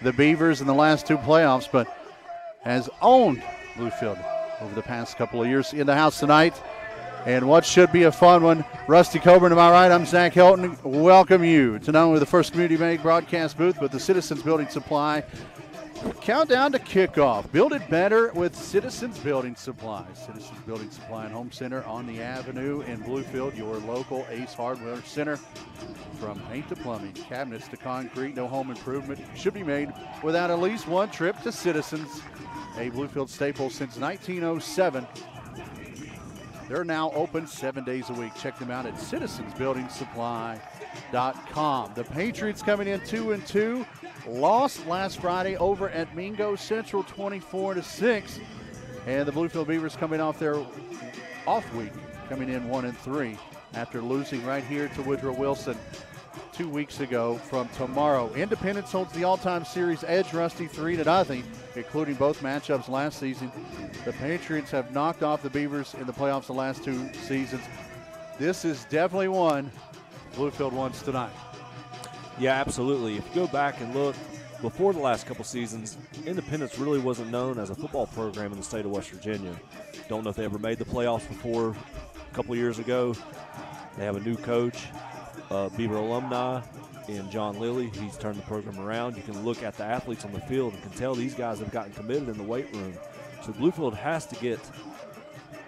the Beavers in the last two playoffs, but has owned Bluefield over the past couple of years. In the house tonight, and what should be a fun one. Rusty Coburn to my right, I'm Zach Helton. Welcome you to not only the First Community Bank broadcast booth, but the Citizens Building Supply countdown to kickoff. Build it better with Citizens Building Supply. Citizens Building Supply and Home Center on the Avenue in Bluefield, your local Ace Hardware Center. From paint to plumbing, cabinets to concrete, no home improvement should be made without at least one trip to Citizens. A Bluefield staple since 1907. They're now open 7 days a week. Check them out at citizensbuildingsupply.com. The Patriots coming in 2-2. Lost last Friday over at Mingo Central 24-6. And the Bluefield Beavers coming off their off week, coming in 1-3 after losing right here to Woodrow Wilson 2 weeks ago from tomorrow. Independence holds the all-time series edge, Rusty, 3-0, including both matchups last season. The Patriots have knocked off the Beavers in the playoffs the last two seasons. This is definitely one Bluefield wants tonight. Yeah, absolutely. If you go back and look, before the last couple seasons, Independence really wasn't known as a football program in the state of West Virginia. Don't know if they ever made the playoffs before. A couple years ago, they have a new coach, Beaver alumni, in John Lilly. He's turned the program around. You can look at the athletes on the field and can tell these guys have gotten committed in the weight room. So Bluefield has to get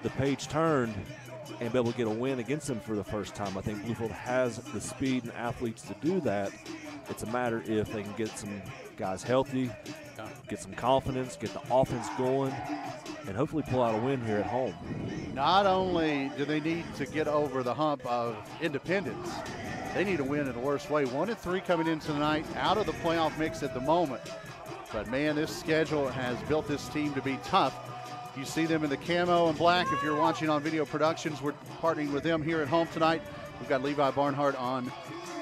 the page turned and be able to get a win against them for the first time. I think Bluefield has the speed and athletes to do that. It's a matter if they can get some guys healthy, get some confidence, get the offense going, and hopefully pull out a win here at home. Not only do they need to get over the hump of Independence, they need to win in the worst way. 1-3 coming in tonight, out of the playoff mix at the moment. But, man, this schedule has built this team to be tough. You see them in the camo and black. If you're watching on Video Productions, we're partnering with them here at home tonight. We've got Levi Barnhart on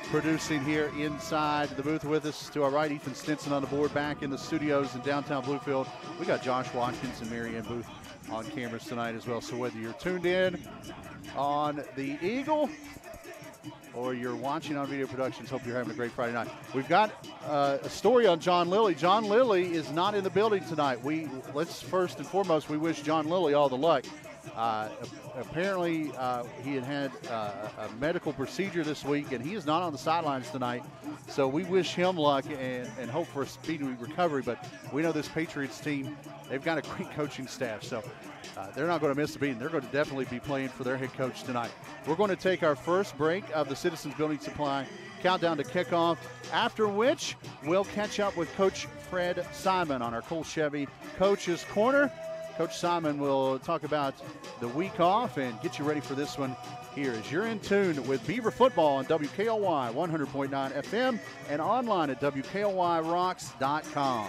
producing here inside the booth with us. To our right, Ethan Stinson on the board, back in the studios in downtown Bluefield. We got Josh Watkins and Mary Ann Booth on cameras tonight as well. So whether you're tuned in on the Eagle or you're watching on Video Productions, hope you're having a great Friday night. We've got a story on John Lilly. John Lilly is not in the building tonight. Let's first and foremost, we wish John Lilly all the luck. Apparently, he had a medical procedure this week, and he is not on the sidelines tonight. So we wish him luck and hope for a speedy recovery. But we know this Patriots team, they've got a great coaching staff. So they're not going to miss a beating. They're going to definitely be playing for their head coach tonight. We're going to take our first break of the Citizens Building Supply countdown to kickoff, after which we'll catch up with Coach Fred Simon on our Cole Chevy Coach's Corner. Coach Simon will talk about the week off and get you ready for this one here as you're in tune with Beaver football on WKLY 100.9 FM and online at WKLYRocks.com.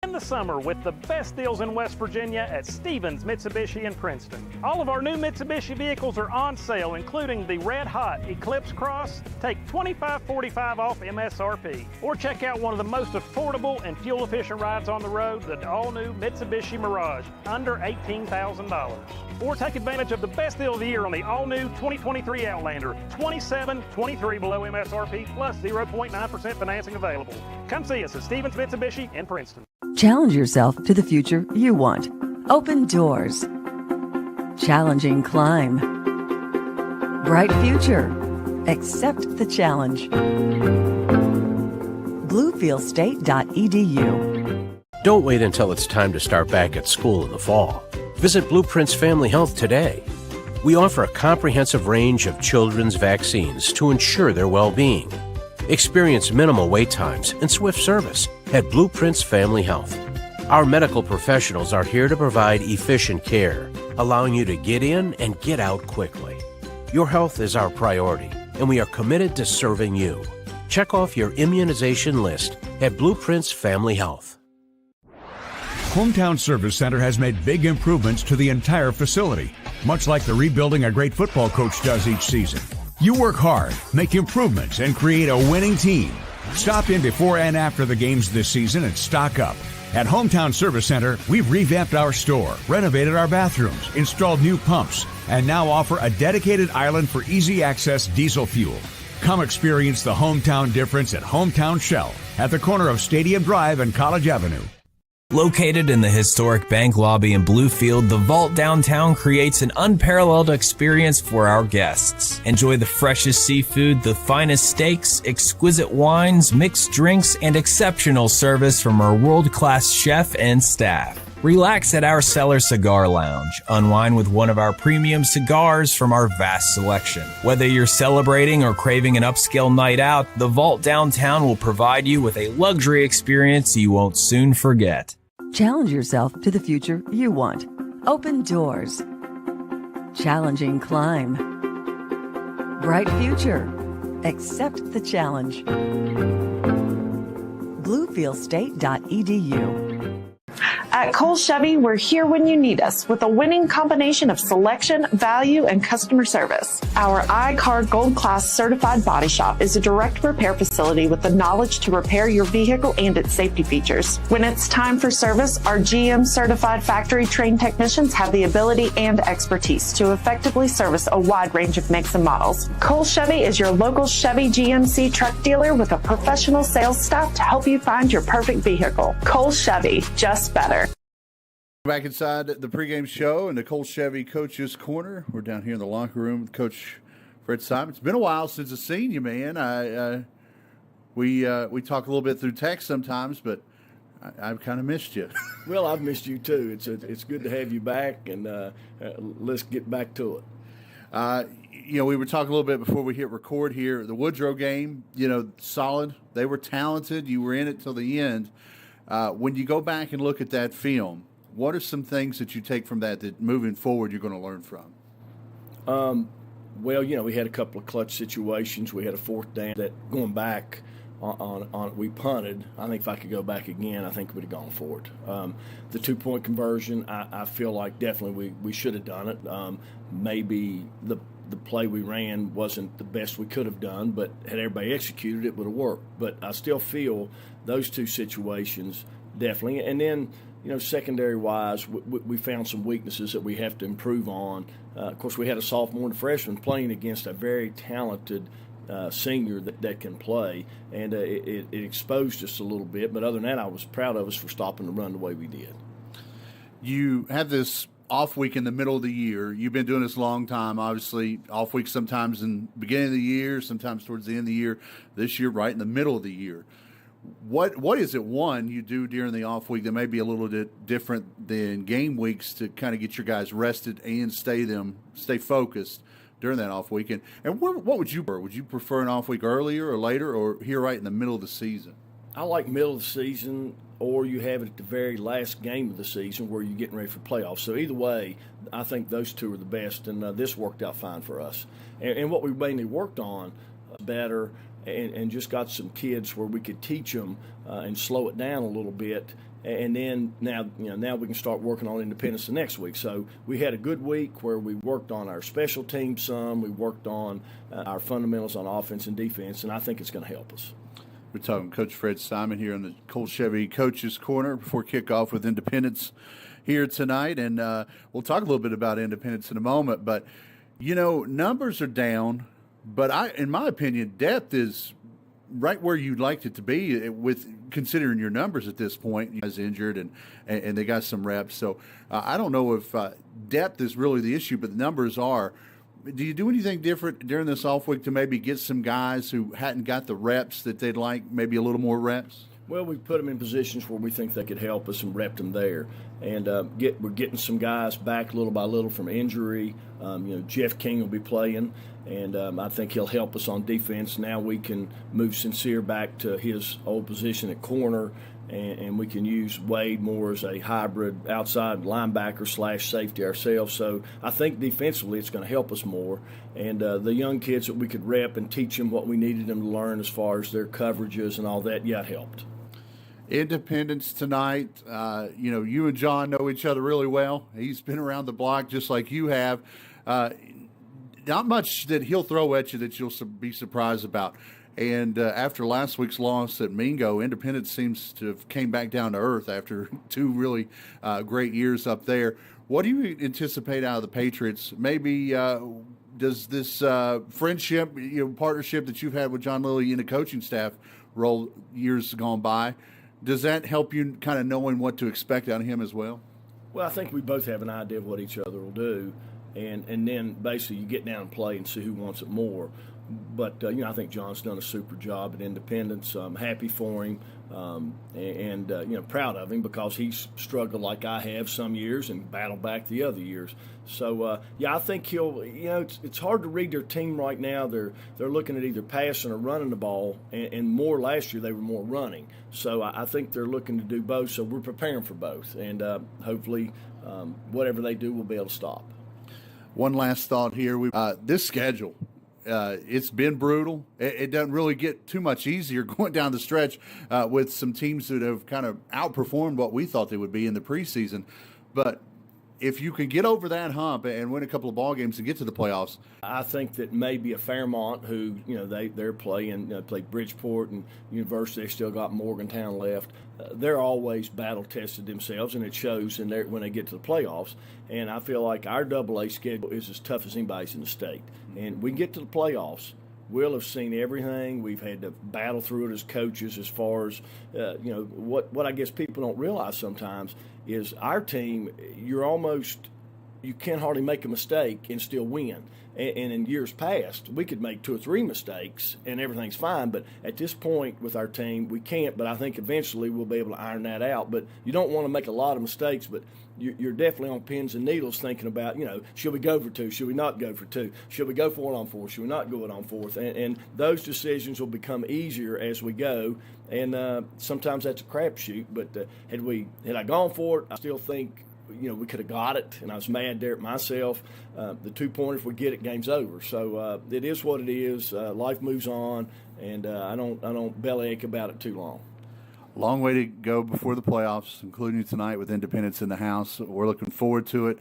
In the summer with the best deals in West Virginia at Stevens Mitsubishi in Princeton. All of our new Mitsubishi vehicles are on sale, including the Red Hot Eclipse Cross. Take $25.45 off MSRP. Or check out one of the most affordable and fuel-efficient rides on the road, the all-new Mitsubishi Mirage, under $18,000. Or take advantage of the best deal of the year on the all-new 2023 Outlander, $27.23 below MSRP, plus 0.9% financing available. Come see us at Stevens Mitsubishi in Princeton. Challenge yourself to the future you want. Open doors. Challenging climb. Bright future. Accept the challenge. BluefieldState.edu. Don't wait until it's time to start back at school in the fall. Visit Blueprints Family Health today. We offer a comprehensive range of children's vaccines to ensure their well-being. Experience minimal wait times and swift service at Blueprints Family Health. Our medical professionals are here to provide efficient care, allowing you to get in and get out quickly. Your health is our priority, and we are committed to serving you. Check off your immunization list at Blueprints Family Health. Hometown Service Center has made big improvements to the entire facility, much like the rebuilding a great football coach does each season. You work hard, make improvements, and create a winning team. Stop in before and after the games this season and stock up. At Hometown Service Center, we've revamped our store, renovated our bathrooms, installed new pumps, and now offer a dedicated island for easy access diesel fuel. Come experience the hometown difference at Hometown Shell at the corner of Stadium Drive and College Avenue. Located in the historic bank lobby in Bluefield, the Vault downtown creates an unparalleled experience for our guests. Enjoy the freshest seafood, the finest steaks, exquisite wines, mixed drinks, and exceptional service from our world-class chef and staff. Relax at our Cellar Cigar Lounge. Unwind with one of our premium cigars from our vast selection. Whether you're celebrating or craving an upscale night out, the Vault downtown will provide you with a luxury experience you won't soon forget. Challenge yourself to the future you want. Open doors. Challenging climb. Bright future. Accept the challenge. BluefieldState.edu. At Cole Chevy, we're here when you need us with a winning combination of selection, value, and customer service. Our iCar Gold Class certified body shop is a direct repair facility with the knowledge to repair your vehicle and its safety features. When it's time for service, our GM certified factory trained technicians have the ability and expertise to effectively service a wide range of makes and models. Cole Chevy is your local Chevy GMC truck dealer with a professional sales staff to help you find your perfect vehicle. Cole Chevy, just better. Back inside the pregame show in the Cole Chevy Coach's Corner. We're down here in the locker room with Coach Fred Simon. It's been a while since I've seen you, man. We talk a little bit through text sometimes, but I've kind of missed you. Well, I've missed you too. It's good to have you back, and let's get back to it. We were talking a little bit before we hit record here. The Woodrow game, solid. They were talented. You were in it till the end. When you go back and look at that film, what are some things that you take from that moving forward you're going to learn from? Well, we had a couple of clutch situations. We had a fourth down that going back on we punted. I think if I could go back again, I think we'd have gone for it. The 2-point conversion, I feel like definitely we should have done it. Maybe the play we ran wasn't the best we could have done, but had everybody executed, it would have worked. But I still feel those two situations definitely. And then, secondary-wise, we found some weaknesses that we have to improve on. Of course, we had a sophomore and a freshman playing against a very talented senior that can play, and it exposed us a little bit. But other than that, I was proud of us for stopping the run the way we did. You have this off week in the middle of the year. You've been doing this a long time, obviously. Off week sometimes in the beginning of the year, sometimes towards the end of the year. This year, right in the middle of the year. What is it, one, you do during the off week that may be a little bit different than game weeks to kind of get your guys rested and stay focused during that off week? And what would you prefer? Would you prefer an off week earlier or later, or here right in the middle of the season? I like middle of the season, or you have it at the very last game of the season where you're getting ready for playoffs. So either way, I think those two are the best, and this worked out fine for us. And what we mainly worked on better, and just got some kids where we could teach them and slow it down a little bit. And then now we can start working on independence the next week. So we had a good week where we worked on our special teams some. We worked on our fundamentals on offense and defense, and I think it's going to help us. We're talking Coach Fred Simon here on the Cole Chevy Coach's Corner before kickoff with Independence here tonight. And we'll talk a little bit about Independence in a moment. But, numbers are down. But in my opinion, depth is right where you'd like it to be with considering your numbers at this point. You guys injured and they got some reps. So I don't know if depth is really the issue, but the numbers are. Do you do anything different during this off week to maybe get some guys who hadn't got the reps that they'd like, maybe a little more reps? Well, we put them in positions where we think they could help us and rep them there. And we're getting some guys back little by little from injury. Jeff King will be playing, and I think he'll help us on defense. Now we can move Sincere back to his old position at corner, and we can use Wade more as a hybrid outside linebacker / safety ourselves. So I think defensively it's going to help us more. And the young kids that we could rep and teach them what we needed them to learn as far as their coverages and all that, it helped. Independence tonight. You and John know each other really well. He's been around the block just like you have. Not much that he'll throw at you that you'll be surprised about. And after last week's loss at Mingo, Independence seems to have came back down to earth after two really great years up there. What do you anticipate out of the Patriots? Maybe does this friendship, partnership that you've had with John Lilly in the coaching staff role years gone by, does that help you kind of knowing what to expect out of him as well? Well, I think we both have an idea of what each other will do, and then basically you get down and play and see who wants it more. But, I think John's done a super job at Independence. I'm happy for him and proud of him because he's struggled like I have some years and battled back the other years. So, I think he'll, it's hard to read their team right now. They're looking at either passing or running the ball, and more last year they were more running. So I think they're looking to do both, so we're preparing for both. And hopefully whatever they do, we'll be able to stop. One last thought here. This schedule. It's been brutal. It doesn't really get too much easier going down the stretch with some teams that have kind of outperformed what we thought they would be in the preseason. But if you can get over that hump and win a couple of ball games and get to the playoffs, I think that maybe a Fairmont, who they're playing, played Bridgeport and University. They still got Morgantown left. They're always battle tested themselves, and it shows when they get to the playoffs. And I feel like our AA schedule is as tough as anybody's in the state. And we get to the playoffs, we'll have seen everything. We've had to battle through it as coaches as far as, what I guess people don't realize sometimes is our team, you can't hardly make a mistake and still win. And in years past, we could make 2 or 3 mistakes and everything's fine. But at this point with our team, we can't. But I think eventually we'll be able to iron that out. But you don't want to make a lot of mistakes. But you're definitely on pins and needles thinking about, should we go for 2? Should we not go for 2? Should we go for it on 4? Should we not go it on 4th? And those decisions will become easier as we go. And sometimes that's a crapshoot. But had I gone for it, I still think we could have got it, and I was mad there at myself. The 2-pointer, if we get it, game's over. So it is what it is. Life moves on, and I don't bellyache about it too long. Long way to go before the playoffs, including tonight with Independence in the house. We're looking forward to it.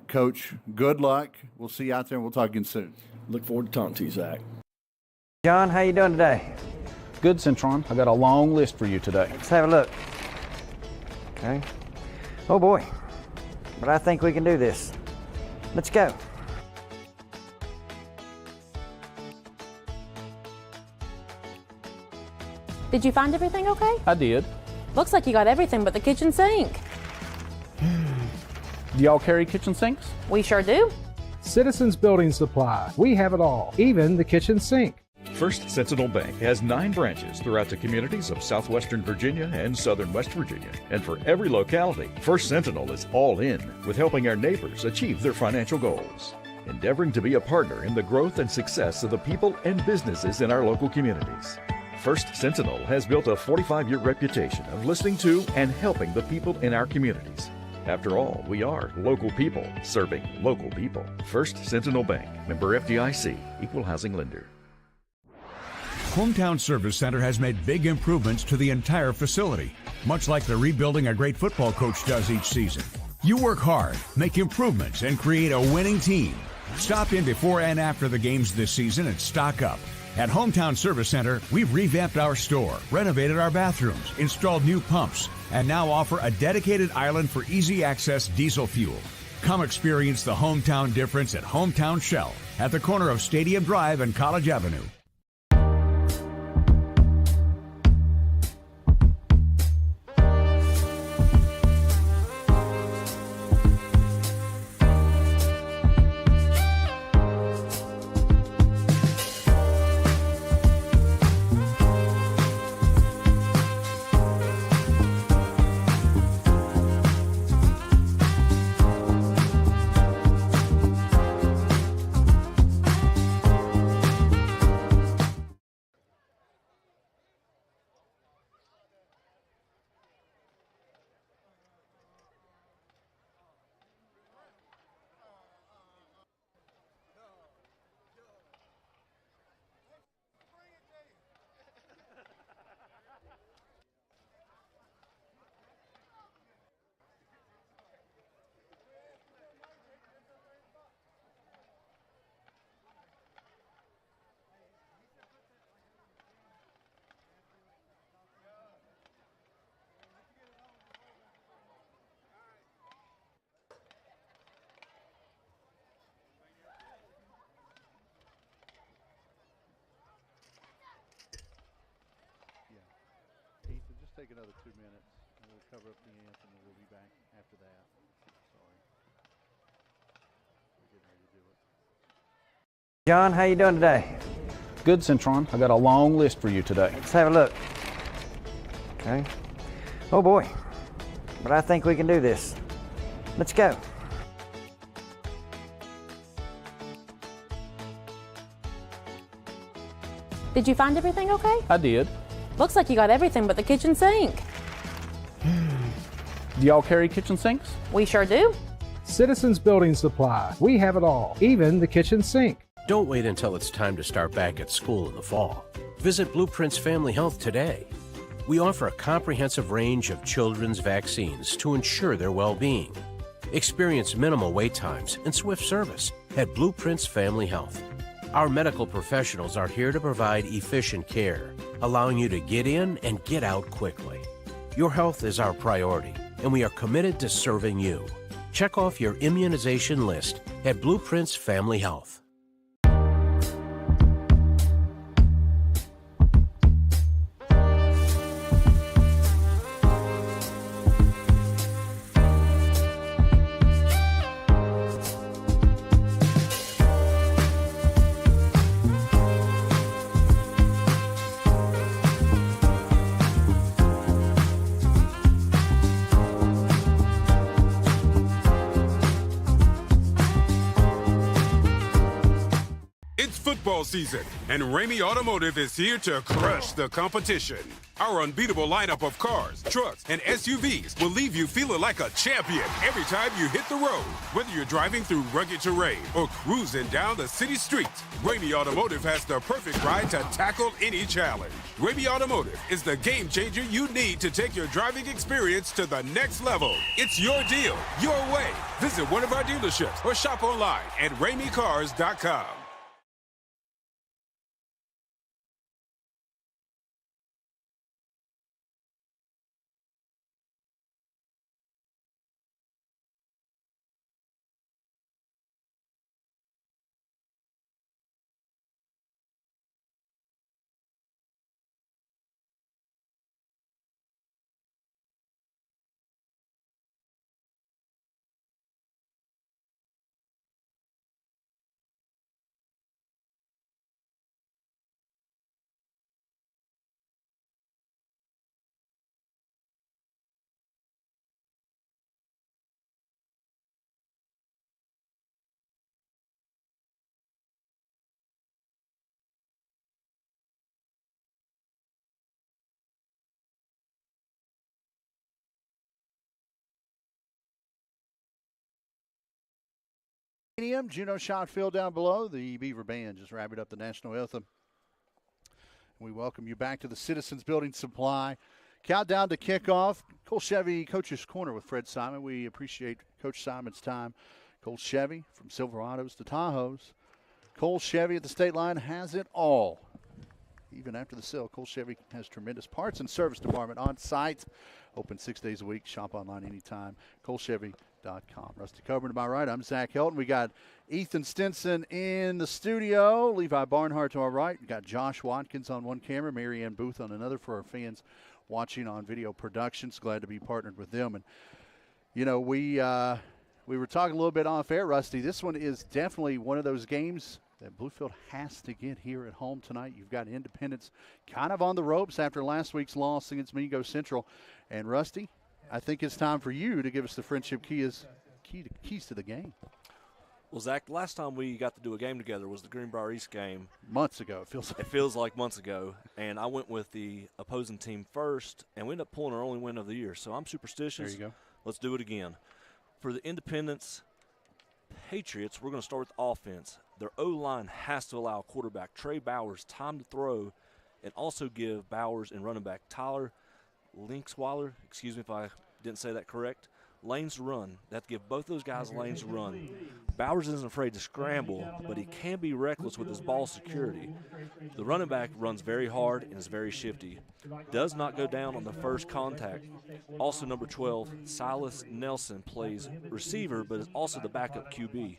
Coach, good luck. We'll see you out there, and we'll talk again soon. Look forward to talking to you, Zach. John, how you doing today? Good, Centron. I got a long list for you today. Let's have a look. Okay. Oh boy, but I think we can do this. Let's go. Did you find everything okay? I did. Looks like you got everything but the kitchen sink. Do y'all carry kitchen sinks? We sure do. Citizens Building Supply. We have it all, even the kitchen sink. First Sentinel Bank has 9 branches throughout the communities of southwestern Virginia and southern West Virginia. And for every locality, First Sentinel is all in with helping our neighbors achieve their financial goals, endeavoring to be a partner in the growth and success of the people and businesses in our local communities. First Sentinel has built a 45-year reputation of listening to and helping the people in our communities. After all, we are local people serving local people. First Sentinel Bank, member FDIC, equal housing lender. Hometown Service Center has made big improvements to the entire facility, much like the rebuilding a great football coach does each season. You work hard, make improvements, and create a winning team. Stop in before and after the games this season and stock up. At Hometown Service Center, we've revamped our store, renovated our bathrooms, installed new pumps, and now offer a dedicated island for easy access diesel fuel. Come experience the hometown difference at Hometown Shell at the corner of Stadium Drive and College Avenue. take another 2 minutes, and we'll cover up the anthem, and we'll be back after that. Sorry. We're getting ready to do it. John, how you doing today? Good, Centron. I got a long list for you today. Let's have a look. Okay. Oh boy, but I think we can do this. Let's go. Did you find everything okay? I did. Looks like you got everything but the kitchen sink. Do y'all carry kitchen sinks? We sure do. Citizens Building Supply. We have it all, even the kitchen sink. Don't wait until it's time to start back at school in the fall. Visit Blueprints Family Health today. We offer a comprehensive range of children's vaccines to ensure their well-being. Experience minimal wait times and swift service at Blueprints Family Health. Our medical professionals are here to provide efficient care, allowing you to get in and get out quickly. Your health is our priority, and we are committed to serving you. Check off your immunization list at Blueprints Family Health. Football season, and Ramey Automotive is here to crush the competition. Our unbeatable lineup of cars, trucks, and SUVs will leave you feeling like a champion every time you hit the road. Whether you're driving through rugged terrain or cruising down the city streets, Ramey Automotive has the perfect ride to tackle any challenge. Ramey Automotive is the game changer you need to take your driving experience to the next level. It's your deal, your way. Visit one of our dealerships or shop online at RameyCars.com. Juno shot field down below. The Beaver Band just wrapped up the national anthem. We welcome you back to the Citizens Building Supply. Countdown to kickoff. Cole Chevy Coach's Corner with Fred Simon. We appreciate Coach Simon's time. Cole Chevy, from Silverados to Tahoes. Cole Chevy at the state line has it all. Even after the sale, Cole Chevy has tremendous parts and service department on site. Open 6 days a week. Shop online anytime. ColeChevy.com. Rusty Coburn to my right. I'm Zach Helton. We got Ethan Stinson in the studio. Levi Barnhart to our right. We got Josh Watkins on one camera. Mary Ann Booth on another for our fans watching on Video Productions. Glad to be partnered with them. And, you know, we were talking a little bit off air, Rusty. This one is definitely one of those games that Bluefield has to get here at home tonight. You've got Independence kind of on the ropes after last week's loss against Mingo Central. And, Rusty, I think it's time for you to give us the friendship keys to the game. Well, Zach, the last time we got to do a game together was the Greenbrier East game. Months ago, it feels like months ago. And I went with the opposing team first, and we ended up pulling our only win of the year. So I'm superstitious. There you go. Let's do it again. For the Independence Patriots, we're going to start with offense. Their O-line has to allow quarterback Trey Bowers time to throw and also give Bowers and running back Tyler Linksweiler, excuse me if I didn't say that correct, lanes to run. They have to give both those guys lanes to run. Bowers isn't afraid to scramble, but he can be reckless with his ball security. The running back runs very hard and is very shifty. Does not go down on the first contact. Also number 12, Silas Nelson, plays receiver, but is also the backup QB.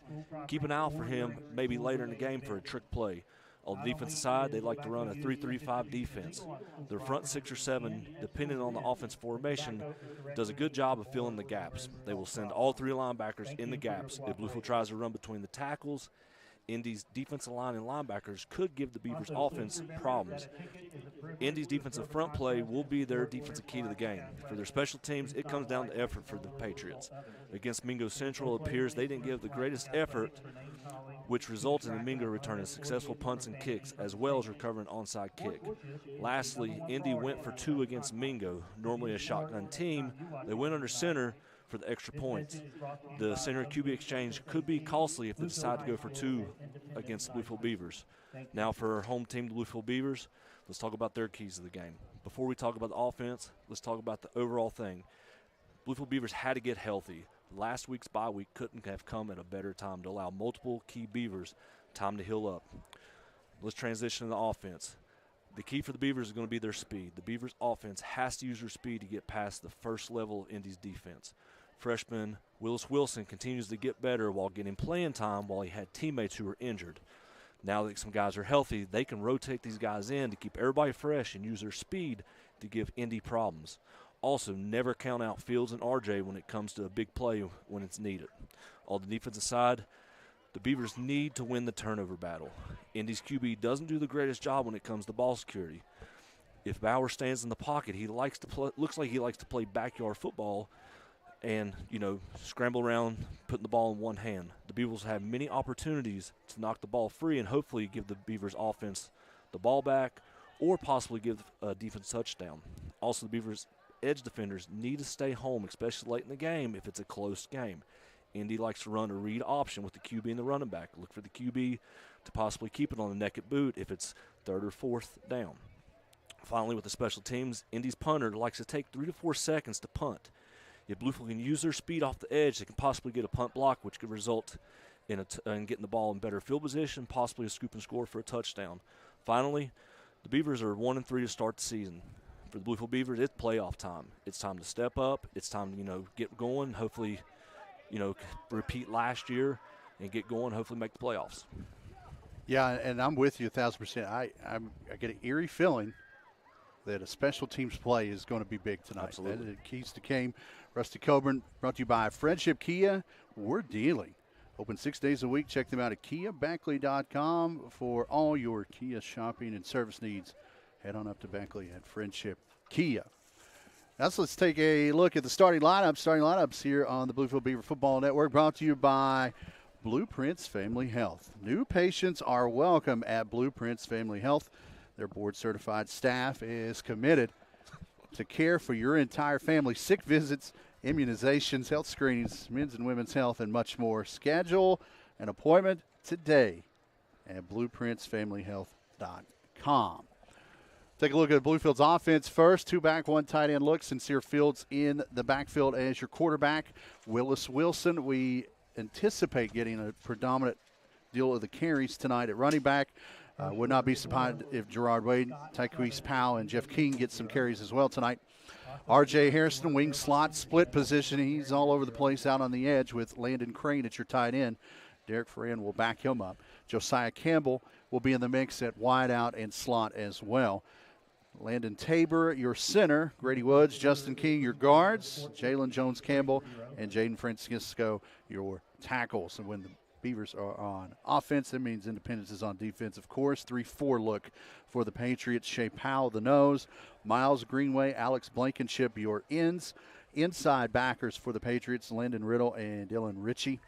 Keep an eye out for him maybe later in the game for a trick play. On the defensive side, they like to run a 3-3-5 defense. Their front 6 or 7, depending on the offense formation, does a good job of filling the gaps. They will send all 3 linebackers in the gaps. If Bluefield tries to run between the tackles, Indy's defensive line and linebackers could give the Beavers offense problems. Indy's defensive front play will be their defensive key to the game. For their special teams, it comes down to effort for the Patriots. Against Mingo Central, it appears they didn't give the greatest effort, which resulted in Mingo returning successful punts and kicks, as well as recovering an onside kick. Lastly, Indy went for 2 against Mingo. Normally a shotgun team, they went under center for the extra points. The center QB exchange could be costly if they decide to go for 2 against the Bluefield Beavers. Now for our home team, the Bluefield Beavers, let's talk about their keys to the game. Before we talk about the offense, let's talk about the overall thing. Bluefield Beavers had to get healthy. Last week's bye week couldn't have come at a better time to allow multiple key Beavers time to heal up. Let's transition to the offense. The key for the Beavers is going to be their speed. The Beavers offense has to use their speed to get past the first level of Indy's defense. Freshman Willis Wilson continues to get better while getting playing time while he had teammates who were injured. Now that some guys are healthy, they can rotate these guys in to keep everybody fresh and use their speed to give Indy problems. Also, never count out Fields and RJ when it comes to a big play when it's needed. On the defensive side, the Beavers need to win the turnover battle. Indy's QB doesn't do the greatest job when it comes to ball security. If Bauer stands in the pocket, he likes to play, looks like he likes to play backyard football and, scramble around, putting the ball in one hand. The Beavers have many opportunities to knock the ball free and hopefully give the Beavers offense the ball back or possibly give a defense touchdown. Also, the Beavers edge defenders need to stay home, especially late in the game if it's a close game. Indy likes to run a read option with the QB and the running back. Look for the QB to possibly keep it on the naked boot if it's 3rd or 4th down. Finally, with the special teams, Indy's punter likes to take 3 to 4 seconds to punt. If Bluefield can use their speed off the edge, they can possibly get a punt block, which could result in getting the ball in better field position, possibly a scoop and score for a touchdown. Finally, the Beavers are 1-3 to start the season. For the Bluefield Beavers, it's playoff time. It's time to step up. It's time to, get going, hopefully, repeat last year and get going, hopefully make the playoffs. Yeah, and I'm with you 1,000%. I get an eerie feeling that a special teams play is going to be big tonight. Absolutely. The keys to game. Rusty Coburn, brought to you by Friendship Kia. We're dealing. Open 6 days a week. Check them out at KiaBackley.com for all your Kia shopping and service needs. Head on up to Beckley at Friendship Kia. Now let's take a look at the starting lineups here on the Bluefield Beaver Football Network, brought to you by Blueprints Family Health. New patients are welcome at Blueprints Family Health. Their board-certified staff is committed to care for your entire family. Sick visits, immunizations, health screenings, men's and women's health, and much more. Schedule an appointment today at blueprintsfamilyhealth.com. Take a look at Bluefield's offense first. 2 back, 1 tight end look. Sincere Fields in the backfield as your quarterback. Willis Wilson, we anticipate getting a predominant deal of the carries tonight at running back. Would not be surprised if Gerard Wade, Tyquise Powell, and Jeff King get some carries as well tonight. R.J. Harrison, wing slot, split position. He's all over the place out on the edge with Landon Crane at your tight end. Derek Ferrin will back him up. Josiah Campbell will be in the mix at wide out and slot as well. Landon Tabor, your center. Grady Woods, Justin King, your guards. Jalen Jones-Campbell and Jaden Francisco, your tackles. And when the Beavers are on offense, that means Independence is on defense, of course. 3-4 look for the Patriots. Shea Powell, the nose. Miles Greenway, Alex Blankenship, your ends. Inside backers for the Patriots, Landon Riddle and Dylan Ritchie.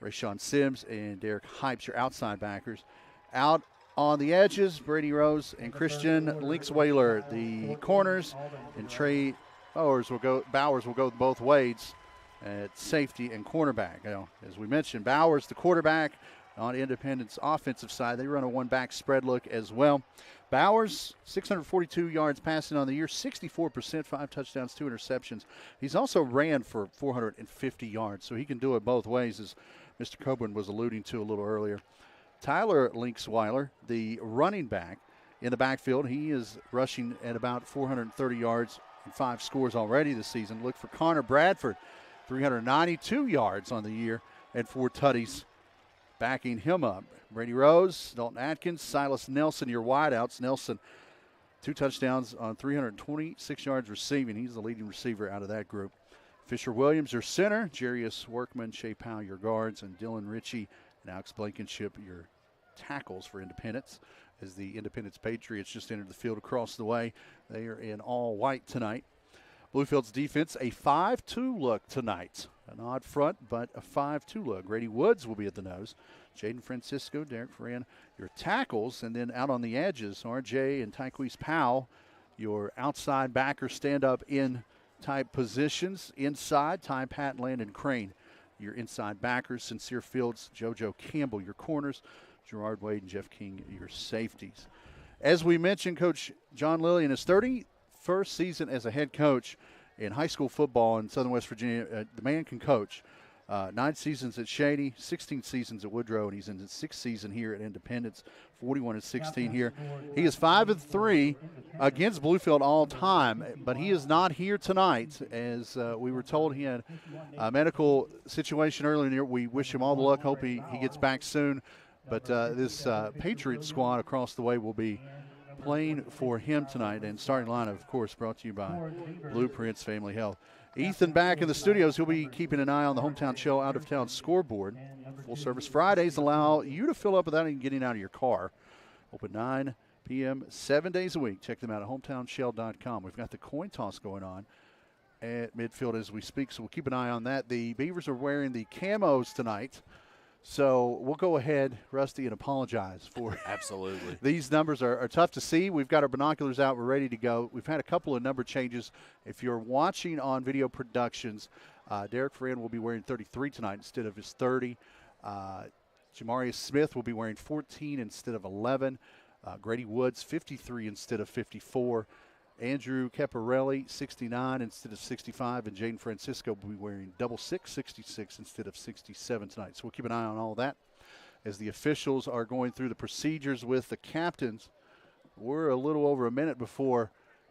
Rayshawn Sims and Derek Hypes, your outside backers. Out on the edges, Brady Rose and Christian Links-Whaler, the corners, and Trey Bowers will go both ways at safety and cornerback. As we mentioned, Bowers, the quarterback, on Independence offensive side. They run a one-back spread look as well. Bowers, 642 yards passing on the year, 64%, 5 touchdowns, 2 interceptions. He's also ran for 450 yards, so he can do it both ways, as Mr. Coburn was alluding to a little earlier. Tyler Links-Weiler, the running back in the backfield, he is rushing at about 430 yards and 5 scores already this season. Look for Connor Bradford, 392 yards on the year and 4 tutties backing him up. Brady Rose, Dalton Atkins, Silas Nelson, your wideouts. Nelson, 2 touchdowns on 326 yards receiving. He's the leading receiver out of that group. Fisher Williams, your center. Jarius Workman, Shea Powell, your guards. And Dylan Ritchie and Alex Blankenship, your tackles for Independence. As the Independence Patriots just entered the field across the way. They are in all white tonight. Bluefield's defense, a 5-2 look tonight. An odd front, but a 5-2 look. Grady Woods will be at the nose. Jaden Francisco, Derek Ferran, your tackles. And then out on the edges, RJ and Tyquise Powell, your outside backer, stand-up in type positions. Inside, Ty Pat, Landon Crane, your inside backers. Sincere Fields, JoJo Campbell, your corners. Gerard Wade and Jeff King, your safeties. As we mentioned, Coach John Lilly in his 31st season as a head coach in high school football in Southern West Virginia, the man can coach. 9 seasons at Shady, 16 seasons at Woodrow, and he's in his 6th season here at Independence, 41-16 here. He is 5-3 against Bluefield all time, but he is not here tonight. As we were told, he had a medical situation earlier in the year. We wish him all the luck. Hope he gets back soon. But this Patriots squad across the way will be playing for him tonight. And starting lineup, of course, brought to you by Blueprints Family Health. Ethan back in the studios. He'll be keeping an eye on the Hometown Shell out-of-town scoreboard. Full-service Fridays allow you to fill up without even getting out of your car. Open 9 p.m. 7 days a week. Check them out at hometownshell.com. We've got the coin toss going on at midfield as we speak, so we'll keep an eye on that. The Beavers are wearing the camos tonight. So we'll go ahead, Rusty, and apologize for absolutely. These numbers are tough to see. We've got our binoculars out. We're ready to go. We've had a couple of number changes. If you're watching on Video Productions, Derek Ferran will be wearing 33 tonight instead of his 30. Jamarius Smith will be wearing 14 instead of 11. Grady Woods, 53 instead of 54. Andrew Caparelli, 69 instead of 65, and Jane Francisco will be wearing double 66 instead of 67 tonight. So we'll keep an eye on all that as the officials are going through the procedures with the captains. We're a little over a minute before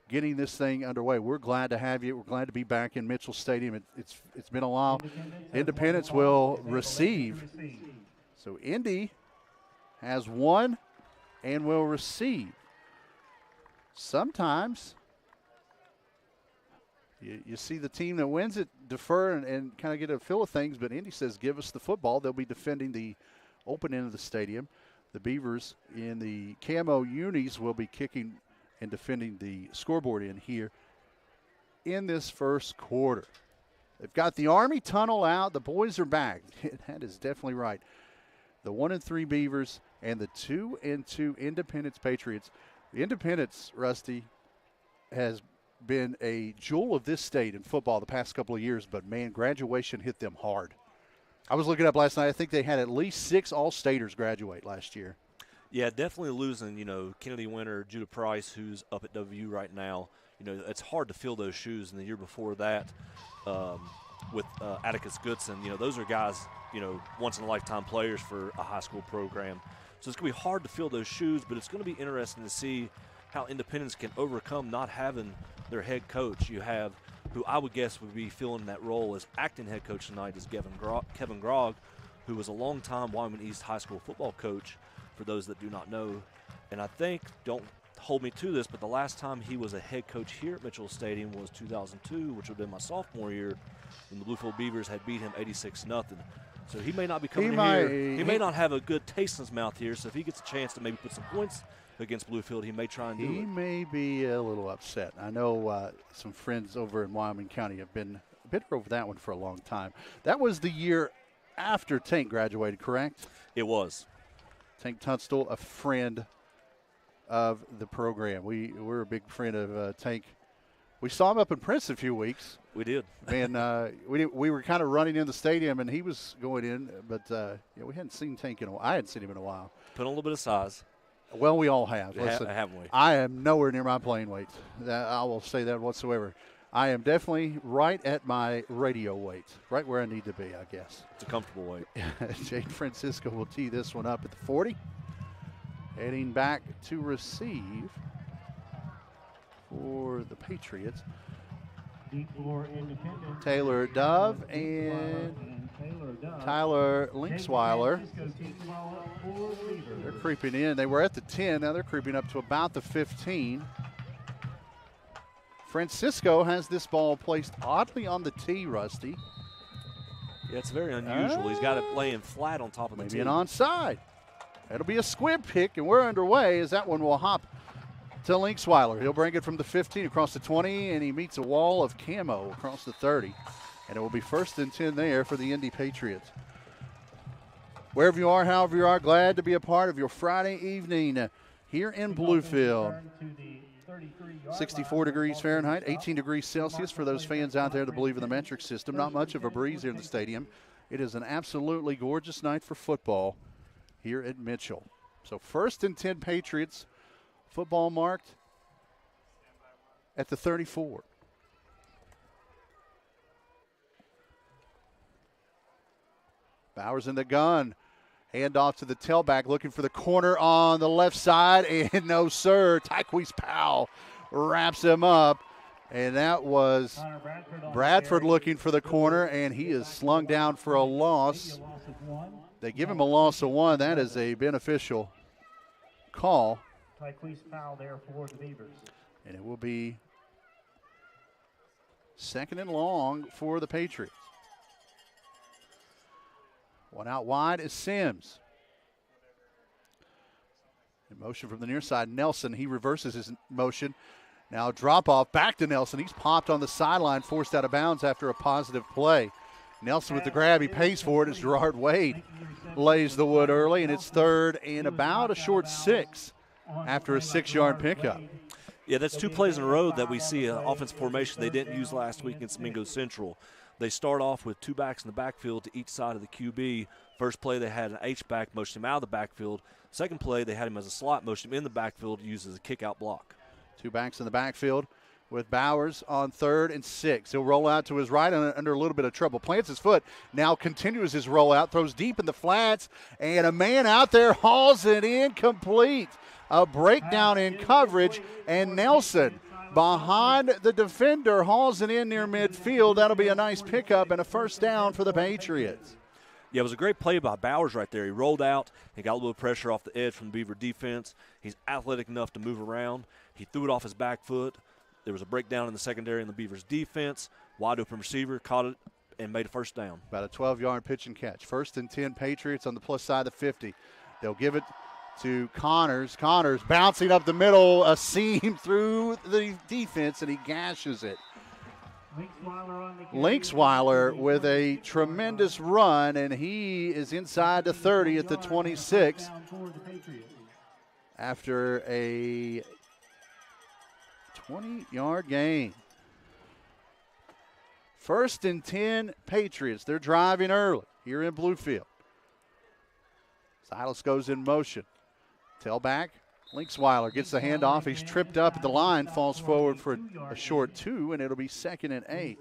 getting this thing underway. We're glad to have you. We're glad to be back in Mitchell Stadium. It's been a while. Independence will receive. So Indy has won and will receive. Sometimes you see the team that wins it defer and kind of get a feel of things, but Indy says, give us the football. They'll be defending the open end of the stadium. The Beavers in the camo unis will be kicking and defending the scoreboard in here in this first quarter. They've got the Army tunnel out. The boys are back. That is definitely right. The 1-3 Beavers and the 2-2 Independence Patriots. The Independence, Rusty, has been a jewel of this state in football the past couple of years, but, man, graduation hit them hard. I was looking up last night. I think they had at least 6 All-Staters graduate last year. Yeah, definitely losing, Kennedy Winter, Judah Price, who's up at WU right now. It's hard to fill those shoes. And the year before that with Atticus Goodson, those are guys, once-in-a-lifetime players for a high school program. So it's going to be hard to fill those shoes, but it's going to be interesting to see how Independence can overcome not having their head coach. You have, who I would guess would be filling that role as acting head coach tonight, is Kevin Grogg, who was a long-time Wyoming East high school football coach, for those that do not know. And I think, don't hold me to this, but the last time he was a head coach here at Mitchell Stadium was 2002, which would have been my sophomore year, when the Bluefield Beavers had beat him 86-0. So he may not be coming here. He may not have a good taste in his mouth here, so if he gets a chance to maybe put some points against Bluefield, he may try and do it. He may be a little upset. I know some friends over in Wyoming County have been bitter over that one for a long time. That was the year after Tank graduated, correct? It was. Tank Tunstall, a friend of the program. We're a big friend of Tank. We saw him up in Princeton a few weeks. We did. And we were kind of running in the stadium, and he was going in, but we hadn't seen Tank in a while. I hadn't seen him in a while. Put on a little bit of size. Well, we all have. Listen, haven't we? I am nowhere near my playing weight. I will say that whatsoever. I am definitely right at my radio weight, right where I need to be, I guess. It's a comfortable weight. Jane Francisco will tee this one up at the 40. Heading back to receive for the Patriots. Taylor Dove, and Tyler Linksweiler. They're creeping in. They were at the 10. Now they're creeping up to about the 15. Francisco has this ball placed oddly on the tee, Rusty. Yeah, it's very unusual. He's got it laying flat on top of the tee. Maybe an onside. It'll be a squib pick, and we're underway as that one will hop to Linksweiler. He'll bring it from the 15 across the 20, and he meets a wall of camo across the 30. And it will be 1st and 10 there for the Indy Patriots. Wherever you are, however you are, glad to be a part of your Friday evening here in Bluefield. 64 degrees Fahrenheit, 18 degrees Celsius for those fans out there that believe in the metric system. Not much of a breeze here in the stadium. It is an absolutely gorgeous night for football here at Mitchell. So 1st and 10 Patriots, football marked at the 34. Bowers in the gun. Hand off to the tailback, looking for the corner on the left side, and no, sir. Tyquise Powell wraps him up, and that was Bradford looking for the corner, and he is slung down for a loss. They give him a loss of 1. That is a beneficial call. Tyquise Powell there for the Beavers. And it will be 2nd and long for the Patriots. One out wide is Sims. In motion from the near side, Nelson. He reverses his motion. Now drop off back to Nelson. He's popped on the sideline, forced out of bounds after a positive play. Nelson with the grab. He pays for it as Gerard Wade lays the wood early, and it's 3rd and about a short 6 after a 6-yard pickup. Yeah, that's 2 plays in a row that we see an offensive formation they didn't use last week against Mingo Central. They start off with 2 backs in the backfield to each side of the QB. First play, they had an H-back, motion him out of the backfield. Second play, they had him as a slot, motion him in the backfield, used as a kick-out block. 2 backs in the backfield with Bowers on 3rd and 6. He'll roll out to his right under a little bit of trouble. Plants his foot, now continues his rollout, throws deep in the flats, and a man out there hauls it in complete. A breakdown in coverage, and Nelson behind the defender hauls it in near midfield. That'll be a nice pickup and a 1st down for the Patriots. Yeah, it was a great play by Bowers right there. He rolled out and got a little pressure off the edge from the Beaver defense. He's athletic enough to move around. He threw it off his back foot. There was a breakdown in the secondary in the Beavers defense. Wide open receiver, caught it and made a 1st down. About a 12-yard pitch and catch. 1st and 10 Patriots on the plus side of the 50. They'll give it to Connors. Connors bouncing up the middle, a seam through the defense, and he gashes it. Linksweiler with a tremendous run, and he is inside the 30 at the 26 after a 20-yard gain. 1st and 10 Patriots. They're driving early here in Bluefield. Silas goes in motion. Tailback, Linksweiler gets the handoff. He's tripped up at the line, falls forward for a short 2, and it'll be 2nd and 8.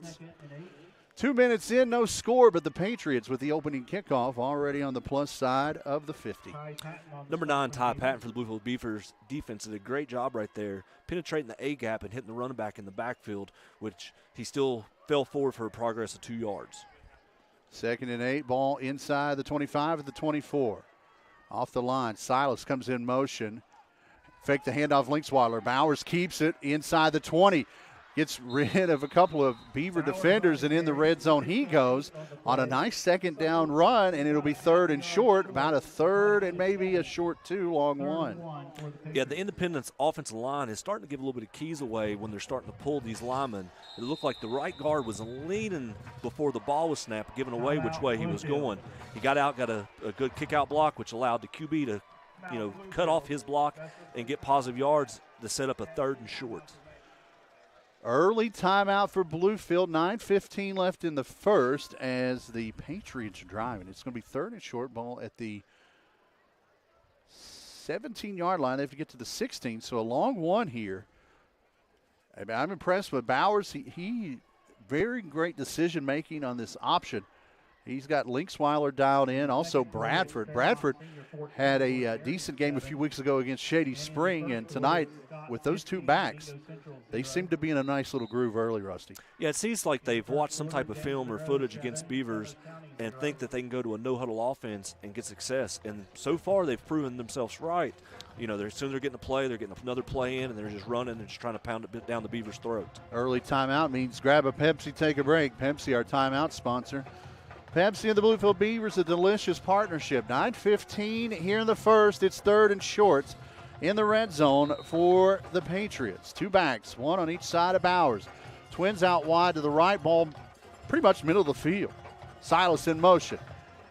2 minutes in, no score, but the Patriots with the opening kickoff already on the plus side of the 50. Number 9, Ty Patton for the Bluefield Beavers defense did a great job right there, penetrating the A-gap and hitting the running back in the backfield, which he still fell forward for a progress of 2 yards. 2nd and 8, ball inside the 25 at the 24. Off the line, Silas comes in motion. Fake the handoff, Linksweiler. Bowers keeps it inside the 20. Gets rid of a couple of Beaver defenders, and in the red zone he goes on a nice 2nd down run, and it'll be 3rd and short, about a 3rd and maybe a short 2, long 1. Yeah, the Independence offensive line is starting to give a little bit of keys away when they're starting to pull these linemen. It looked like the right guard was leaning before the ball was snapped, giving away which way he was going. He got out, got a good kick-out block, which allowed the QB to, cut off his block and get positive yards to set up a 3rd and short. Early timeout for Bluefield. 9:15 left in the first as the Patriots are driving. It's going to be 3rd and short, ball at the 17-yard line. They have to get to the 16, so a long 1 here. I'm impressed with Bowers. He very great decision-making on this option. He's got Linksweiler dialed in. Also Bradford. Bradford had a decent game a few weeks ago against Shady Spring, and tonight with those two backs, they seem to be in a nice little groove early, Rusty. Yeah, it seems like they've watched some type of film or footage against Beavers and think that they can go to a no-huddle offense and get success. And so far, they've proven themselves right. You know, as soon as they're getting a play, they're getting another play in, and they're just running and just trying to pound it down the Beavers' throat. Early timeout means grab a Pepsi, take a break. Pepsi, our timeout sponsor. Pepsi and the Bluefield Beavers, a delicious partnership. 9:15 here in the first. It's 3rd and short in the red zone for the Patriots. Two backs, one on each side of Bowers. Twins out wide to the right, ball pretty much middle of the field. Silas in motion.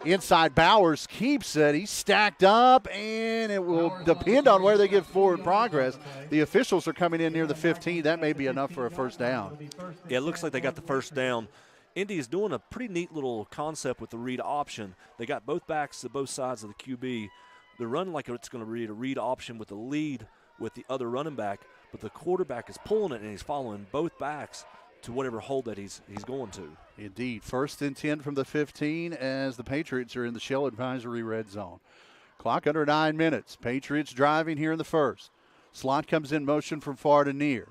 Inside Bowers keeps it. He's stacked up, and it will depend on where they get forward progress. The officials are coming in near the 15. That may be enough for a first down. Yeah, it looks like they got the first down. Indy is doing a pretty neat little concept with the read option. They got both backs to both sides of the QB. They're running like it's going to be a read option with the lead with the other running back, but the quarterback is pulling it, and he's following both backs to whatever hole that he's going to. Indeed. 1st and 10 from the 15 as the Patriots are in the Shell Advisory red zone. Clock under 9 minutes. Patriots driving here in the first. Slot comes in motion from far to near.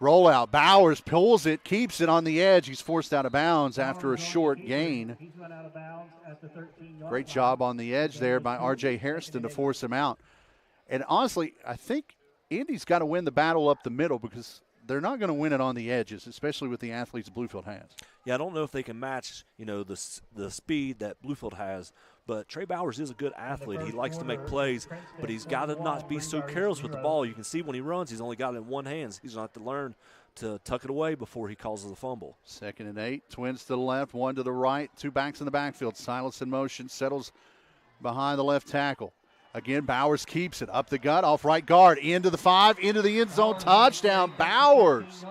Rollout. Bowers pulls it, keeps it on the edge. He's forced out of bounds after a short gain. Great job on the edge there by R.J. Hairston to force him out. And honestly, I think Indy's got to win the battle up the middle because they're not going to win it on the edges, especially with the athletes Bluefield has. Yeah, I don't know if they can match, the speed that Bluefield has, but Trey Bowers is a good athlete. He likes to make plays, but he's got to not be so careless with the ball. You can see when he runs, he's only got it in one hand. He's going to have to learn to tuck it away before he causes a fumble. 2nd and 8, twins to the left, one to the right, two backs in the backfield. Silas in motion, settles behind the left tackle. Again, Bowers keeps it up the gut, off right guard, into the 5, into the end zone, touchdown, Bowers.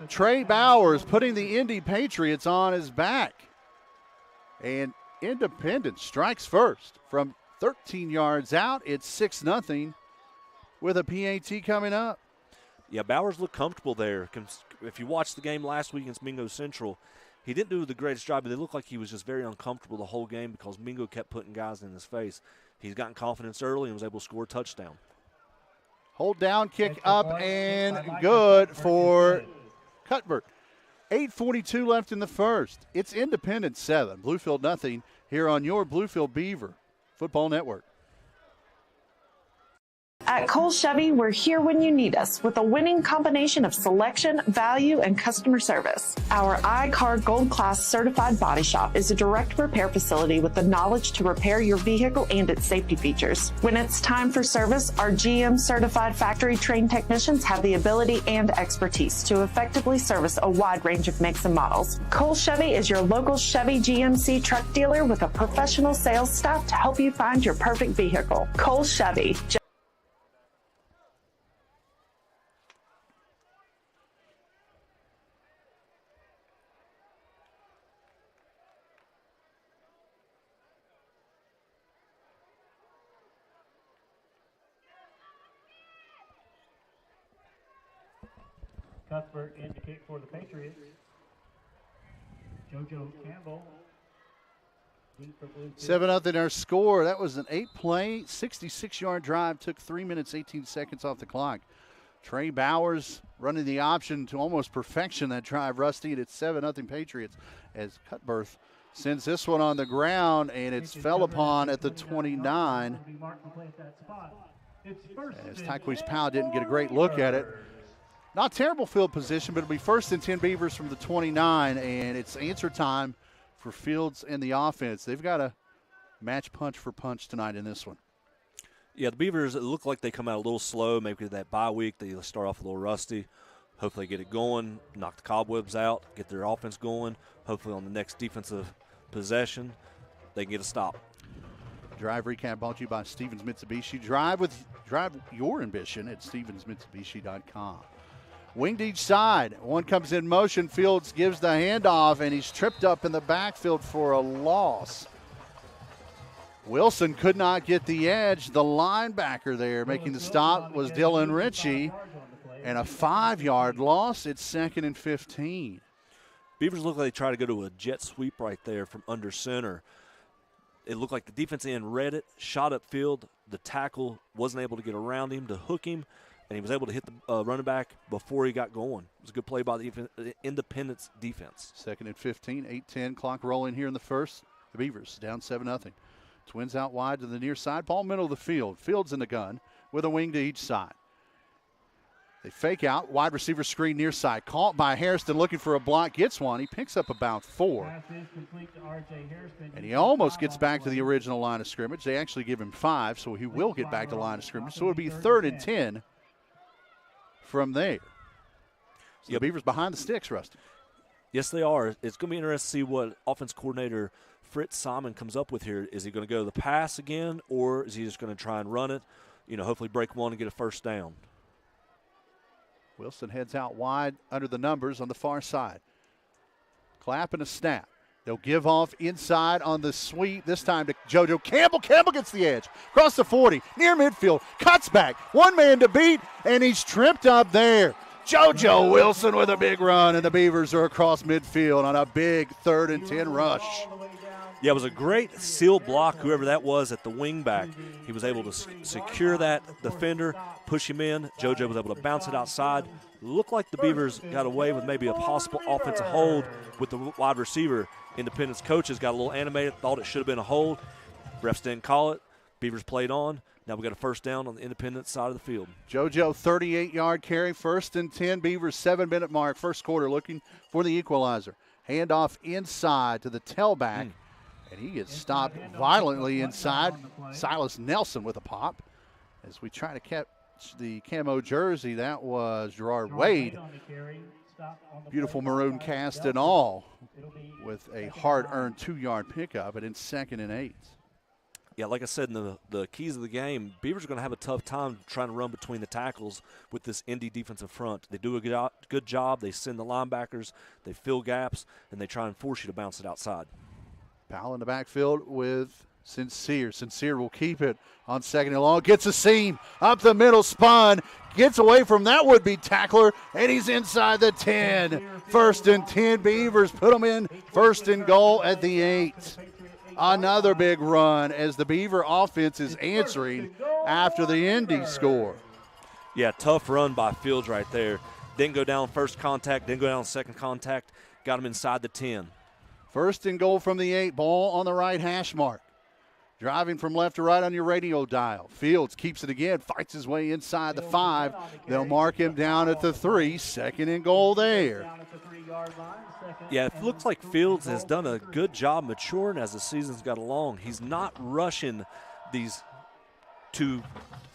Trey Bowers putting the Indy Patriots on his back. And Independence strikes first from 13 yards out. It's 6-0 with a PAT coming up. Yeah, Bowers looked comfortable there. If you watched the game last week against Mingo Central, he didn't do the greatest job, but it looked like he was just very uncomfortable the whole game because Mingo kept putting guys in his face. He's gotten confidence early and was able to score a touchdown. Hold down, kick up, and good for Cuthbert. 8:42 left in the first. It's Independence 7, Bluefield nothing here on your Bluefield Beaver Football Network. At Cole Chevy, we're here when you need us with a winning combination of selection, value, and customer service. Our iCar Gold Class certified body shop is a direct repair facility with the knowledge to repair your vehicle and its safety features. When it's time for service, our GM certified factory trained technicians have the ability and expertise to effectively service a wide range of makes and models. Cole Chevy is your local Chevy GMC truck dealer with a professional sales staff to help you find your perfect vehicle. Cole Chevy. Cuthbert in to kick for the Patriots. JoJo Campbell. 7-0 our score. That was an 8-play, 66-yard drive. Took 3 minutes, 18 seconds off the clock. Trey Bowers running the option to almost perfection that drive, Rusty. And it's 7-0 Patriots as Cuthbert sends this one on the ground, and it's fell upon at the 29. As Tyquise Powell didn't get a great look at it. Not terrible field position, but it'll be 1st and 10 Beavers from the 29, and it's answer time for Fields and the offense. They've got to match punch for punch tonight in this one. Yeah, the Beavers, it looked like they come out a little slow. Maybe that bye week, they start off a little rusty. Hopefully get it going, knock the cobwebs out, get their offense going. Hopefully on the next defensive possession, they can get a stop. Drive recap brought to you by Stevens Mitsubishi. Drive your ambition at stevensmitsubishi.com. Winged each side. One comes in motion. Fields gives the handoff, and he's tripped up in the backfield for a loss. Wilson could not get the edge. The linebacker there making the stop was Dylan Ritchie, and a 5-yard loss. It's 2nd and 15. Beavers looked like they tried to go to a jet sweep right there from under center. It looked like the defense end read it, shot upfield. The tackle wasn't able to get around him to hook him, and he was able to hit the running back before he got going. It was a good play by the Independence defense. 2nd and 15, 8-10 clock rolling here in the first. The Beavers down 7-0. Twins out wide to the near side. Ball middle of the field. Fields in the gun with a wing to each side. They fake out. Wide receiver screen near side. Caught by Hairston looking for a block. Gets one. He picks up about 4. And he almost gets back to the original line of scrimmage. They actually give him 5, so he will get back to line of scrimmage. So it'll be 3rd and 10 from there. So the Beavers behind the sticks, Rusty. Yes, they are. It's going to be interesting to see what offense coordinator Fritz Simon comes up with here. Is he going to go the pass again, or is he just going to try and run it, hopefully break one and get a first down? Wilson heads out wide under the numbers on the far side. Clap and a snap. They'll give off inside on the sweep, this time to JoJo Campbell. Campbell gets the edge. Across the 40, near midfield, cuts back. One man to beat, and he's tripped up there. JoJo Wilson with a big run, and the Beavers are across midfield on a big 3rd and 10 rush. Yeah, it was a great seal block, whoever that was at the wing back. He was able to secure that defender, push him in. JoJo was able to bounce it outside. Looked like the Beavers got away with maybe a possible offensive hold with the wide receiver. Independence coaches got a little animated, thought it should have been a hold. Refs didn't call it. Beavers played on. Now we got a first down on the Independence side of the field. JoJo 38-yard carry, 1st and 10. Beavers 7-minute mark, first quarter, looking for the equalizer. Handoff inside to the tailback. And he gets stopped violently inside. Silas Nelson with a pop. As we try to catch the camo jersey, that was Gerard Wade. Beautiful maroon cast and all with a hard-earned 2-yard pickup, and in 2nd and 8. Yeah, like I said, in the keys of the game, Beavers are going to have a tough time trying to run between the tackles with this Indy defensive front. They do a good job. They send the linebackers, they fill gaps, and they try and force you to bounce it outside. Powell in the backfield with Sincere. Sincere will keep it on 2nd and long. Gets a seam up the middle, spun. Gets away from that would-be tackler, and he's inside the 10. 1st and 10. Beavers put them in 1st and goal at the 8. Another big run as the Beaver offense is answering after the Indy score. Yeah, tough run by Fields right there. Didn't go down first contact, didn't go down second contact. Got him inside the 10. 1st and goal from the 8. Ball on the right hash mark. Driving from left to right on your radio dial. Fields keeps it again, fights his way inside the 5. They'll mark him down at the 3. 2nd and goal there. Yeah, it looks like Fields has done a good job maturing as the season's got along. He's not rushing these to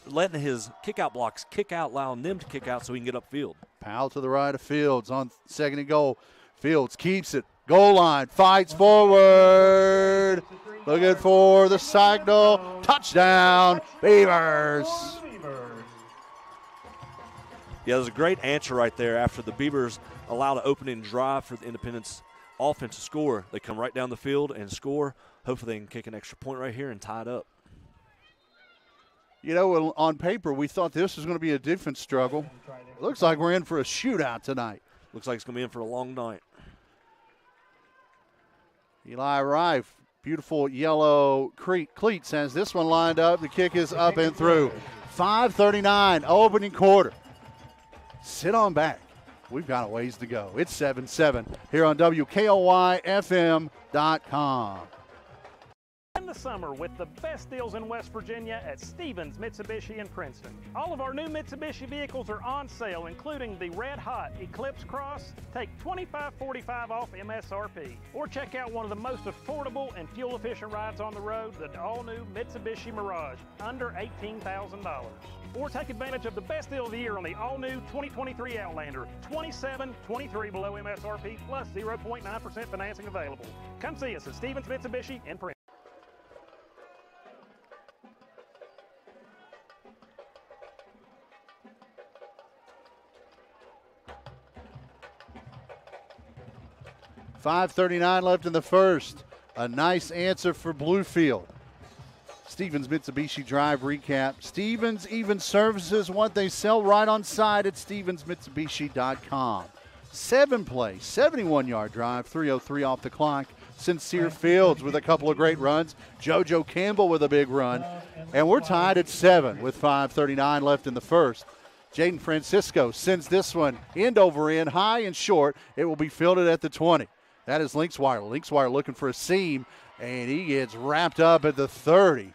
letting his kick-out blocks kick out, allowing them to kick out so he can get upfield. Powell to the right of Fields on 2nd and goal. Fields keeps it. Goal line, fights forward. Looking for the signal. Touchdown, Beavers. Yeah, there's a great answer right there after the Beavers allowed an opening drive for the Independence offense to score. They come right down the field and score. Hopefully they can kick an extra point right here and tie it up. On paper, we thought this was going to be a defense struggle. It looks like we're in for a shootout tonight. Looks like it's going to be in for a long night. Eli Rife, beautiful yellow cleats, has this one lined up. The kick is up and through. 5:39, opening quarter. Sit on back. We've got a ways to go. It's 7-7 here on WKOYFM.com. In the summer with the best deals in West Virginia at Stevens Mitsubishi in Princeton. All of our new Mitsubishi vehicles are on sale, including the red hot Eclipse Cross. Take $25.45 off MSRP. Or check out one of the most affordable and fuel efficient rides on the road, the all new Mitsubishi Mirage, under $18,000. Or take advantage of the best deal of the year on the all new 2023 Outlander, $27.23 below MSRP plus 0.9% financing available. Come see us at Stevens Mitsubishi in Princeton. $5:39 left in the first. A nice answer for Bluefield. Stevens Mitsubishi Drive recap. Stevens Even Services, what they sell right on site at StevensMitsubishi.com. 7-play, 71-yard drive, 3:03 off the clock. Sincere Fields with a couple of great runs. JoJo Campbell with a big run. And we're tied at 7 with 5:39 left in the first. Jaden Francisco sends this one end over end, high and short. It will be fielded at the 20. That is Linkswire. Linkswire looking for a seam, and he gets wrapped up at the 30.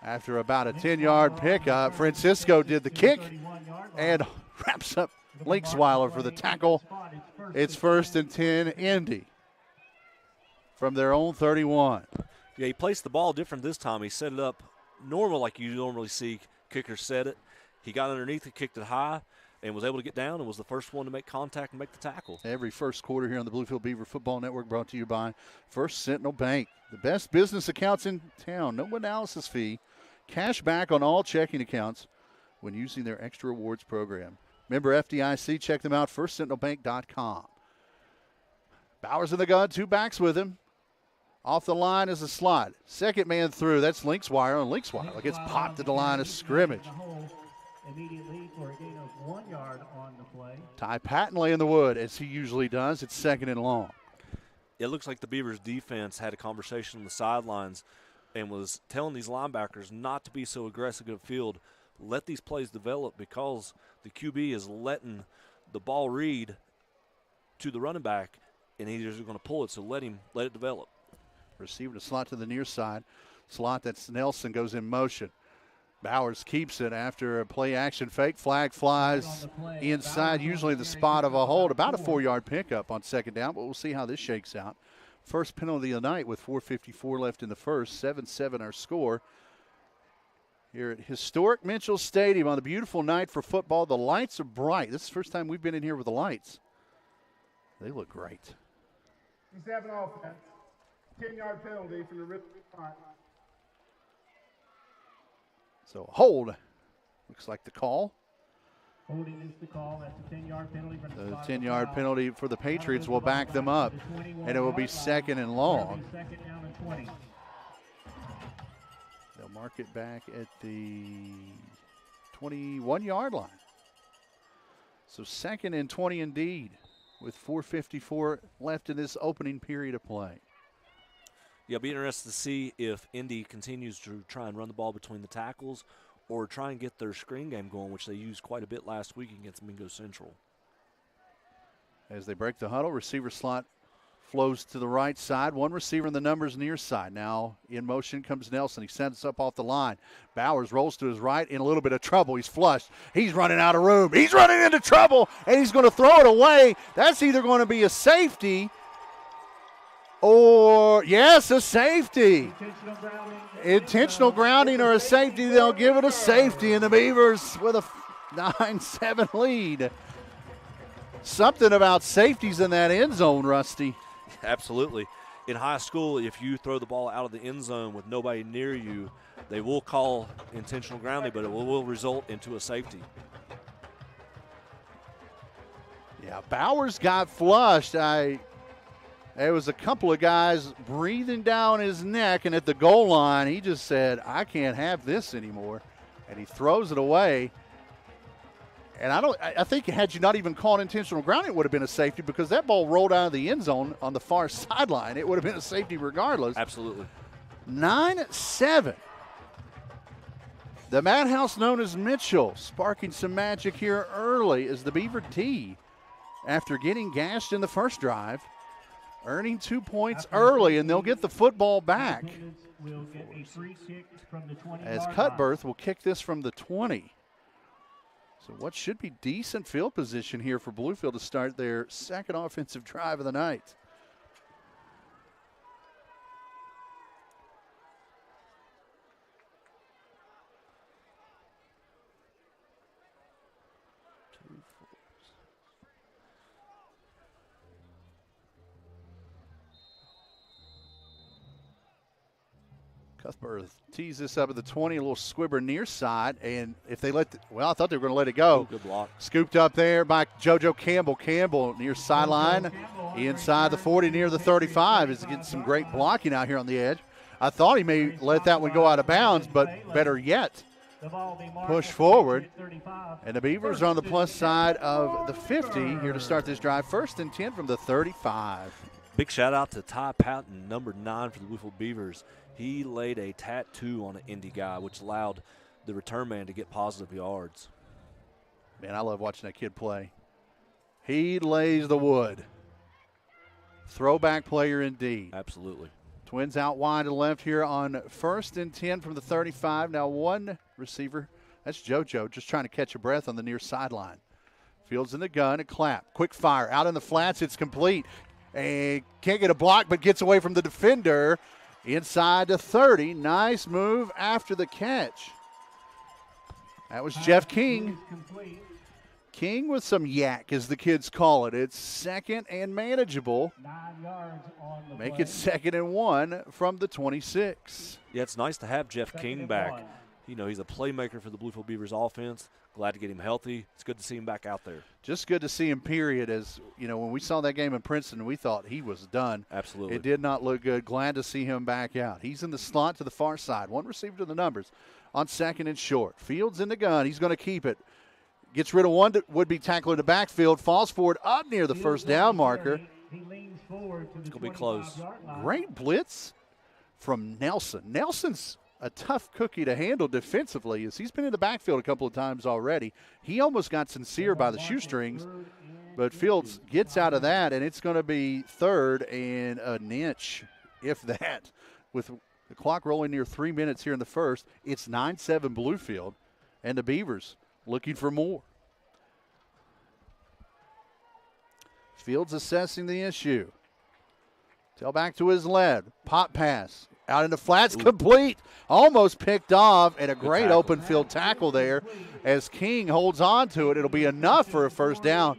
After about a 10-yard pickup, Francisco did the kick and wraps up Linksweiler for the tackle. It's 1st and 10, Indy from their own 31. Yeah, he placed the ball different this time. He set it up normal like you normally see kickers set it. He got underneath it, kicked it high, and was able to get down and was the first one to make contact and make the tackle. Every first quarter here on the Bluefield Beaver Football Network brought to you by First Sentinel Bank. The best business accounts in town. No analysis fee. Cash back on all checking accounts when using their extra rewards program. Member FDIC. Check them out, firstsentinelbank.com. Bowers in the gun, 2 backs with him. Off the line is a slide. Second man through. That's Linkswire, and Linkswire gets popped at the line of scrimmage. Immediately for a gain of 1 yard on the play. Ty Pattonley in the wood, as he usually does. It's 2nd and long. It looks like the Beavers defense had a conversation on the sidelines and was telling these linebackers not to be so aggressive in the field. Let these plays develop because the QB is letting the ball read to the running back, and he's just going to pull it, so let it develop. Receiver to slot to the near side. Slot, that's Nelson, goes in motion. Bowers keeps it after a play action fake. Flag flies inside, usually the spot of a hold. About a 4-yard pickup on 2nd down, but we'll see how this shakes out. First penalty of the night with 4:54 left in the first. 7-7 our score. Here at historic Mitchell Stadium on a beautiful night for football. The lights are bright. This is the first time we've been in here with the lights. They look great. 7 offense. 10-yard penalty from the rip punt. So hold, looks like the call. Holding is the call. That's a 10-yard penalty. The 10-yard penalty for the Patriots will back them up, and it will be 2nd and long. 2nd down and 20. They'll mark it back at the 21-yard line. So 2nd and 20 indeed, with 4:54 left in this opening period of play. Yeah, be interested to see if Indy continues to try and run the ball between the tackles or try and get their screen game going, which they used quite a bit last week against Mingo Central. As they break the huddle, receiver slot flows to the right side. One receiver in the numbers near side. Now in motion comes Nelson. He sends up off the line. Bowers rolls to his right in a little bit of trouble. He's flushed. He's running out of room. He's running into trouble, and he's going to throw it away. That's either going to be a safety or, yes, a safety. Intentional grounding or a safety. They'll give it a safety, and the Beavers with a 9-7 lead. Something about safeties in that end zone, Rusty. Absolutely. In high school, if you throw the ball out of the end zone with nobody near you, they will call intentional grounding, but it will result into a safety. Yeah, Bowers got flushed. There was a couple of guys breathing down his neck, and at the goal line, he just said, I can't have this anymore. And he throws it away. And I think had you not even called intentional grounding, it would have been a safety because that ball rolled out of the end zone on the far sideline. It would have been a safety regardless. Absolutely. 9-7. The madhouse known as Mitchell sparking some magic here early as the Beaver D, after getting gashed in the first drive, earning 2 points early, and they'll get the football back. As Cutbirth will kick this from the 20. So what should be decent field position here for Bluefield to start their second offensive drive of the night. Cuthbert tees this up at the 20, a little squibber near side, and if they I thought they were going to let it go. Ooh, good block. Scooped up there by JoJo Campbell. Campbell near sideline, inside the 40, near the 35, is getting some great blocking out here on the edge. I thought he may let that one go out of bounds, but better yet, push forward. And the Beavers are on the plus side of the 50 here to start this drive. 1st and 10 from the 35. Big shout out to Ty Patton, number 9 for the Bluefield Beavers. He laid a tattoo on an Indy guy, which allowed the return man to get positive yards. Man, I love watching that kid play. He lays the wood. Throwback player indeed. Absolutely. Twins out wide to the left here on 1st and 10 from the 35. Now one receiver. That's JoJo just trying to catch a breath on the near sideline. Fields in the gun, a clap. Quick fire. Out in the flats, it's complete. And can't get a block, but gets away from the defender. Inside the 30. Nice move after the catch. That was Jeff King. King with some yak, as the kids call it. It's 2nd and manageable. 9 yards on the Make play. it 2nd and 1 from the 26. Yeah, it's nice to have Jeff King back. You know, he's a playmaker for the Bluefield Beavers offense. Glad to get him healthy. It's good to see him back out there. Just good to see him, period. As, you know, when we saw that game in Princeton, we thought he was done. Absolutely. It did not look good. Glad to see him back out. He's in the slot to the far side. One receiver to the numbers on 2nd and short. Fields in the gun. He's going to keep it. Gets rid of one would-be tackler in the backfield. Falls forward up near the first down marker. He leans forward to the It's going to be close. 25-yard line. Great blitz from Nelson. Nelson's a tough cookie to handle defensively, as he's been in the backfield a couple of times already. He almost got sincere by the shoestrings, but Fields gets out of that, and it's going to be 3rd and an inch, if that. With the clock rolling near 3 minutes here in the first, it's 9-7 Bluefield, and the Beavers looking for more. Fields assessing the issue. Tailback to his left. Pop pass. Out in the flats, complete. Almost picked off, and a great open field tackle there as King holds on to it. It'll be enough for a first down.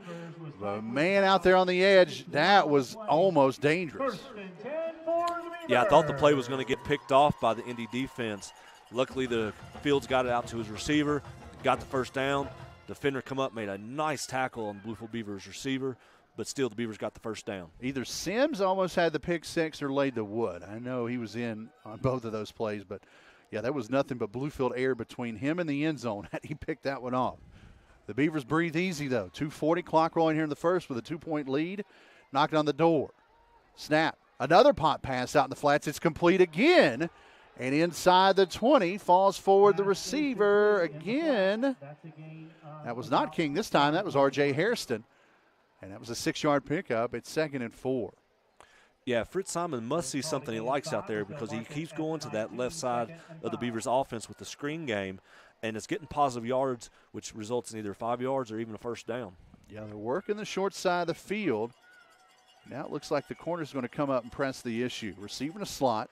The man out there on the edge, that was almost dangerous. Yeah, I thought the play was going to get picked off by the Indy defense. Luckily, the Fields got it out to his receiver, got the first down. Defender come up, made a nice tackle on Bluefield Beavers receiver, but still the Beavers got the first down. Either Sims almost had the pick six or laid the wood. I know he was in on both of those plays, but, yeah, that was nothing but Bluefield air between him and the end zone. He picked that one off. The Beavers breathe easy, though. 2:40 clock rolling here in the first with a 2-point lead. Knocking on the door. Snap. Another pop pass out in the flats. It's complete again. And inside the 20, falls forward the receiver again. That was not King this time. That was R.J. Hairston. And that was a 6-yard pickup. It's 2nd and 4. Yeah, Fritz Simon must see something he likes out there because he keeps going to that left side of the Beavers offense with the screen game, and it's getting positive yards, which results in either 5 yards or even a first down. Yeah, they're working the short side of the field. Now it looks like the corner's going to come up and press the issue. Receiving a slot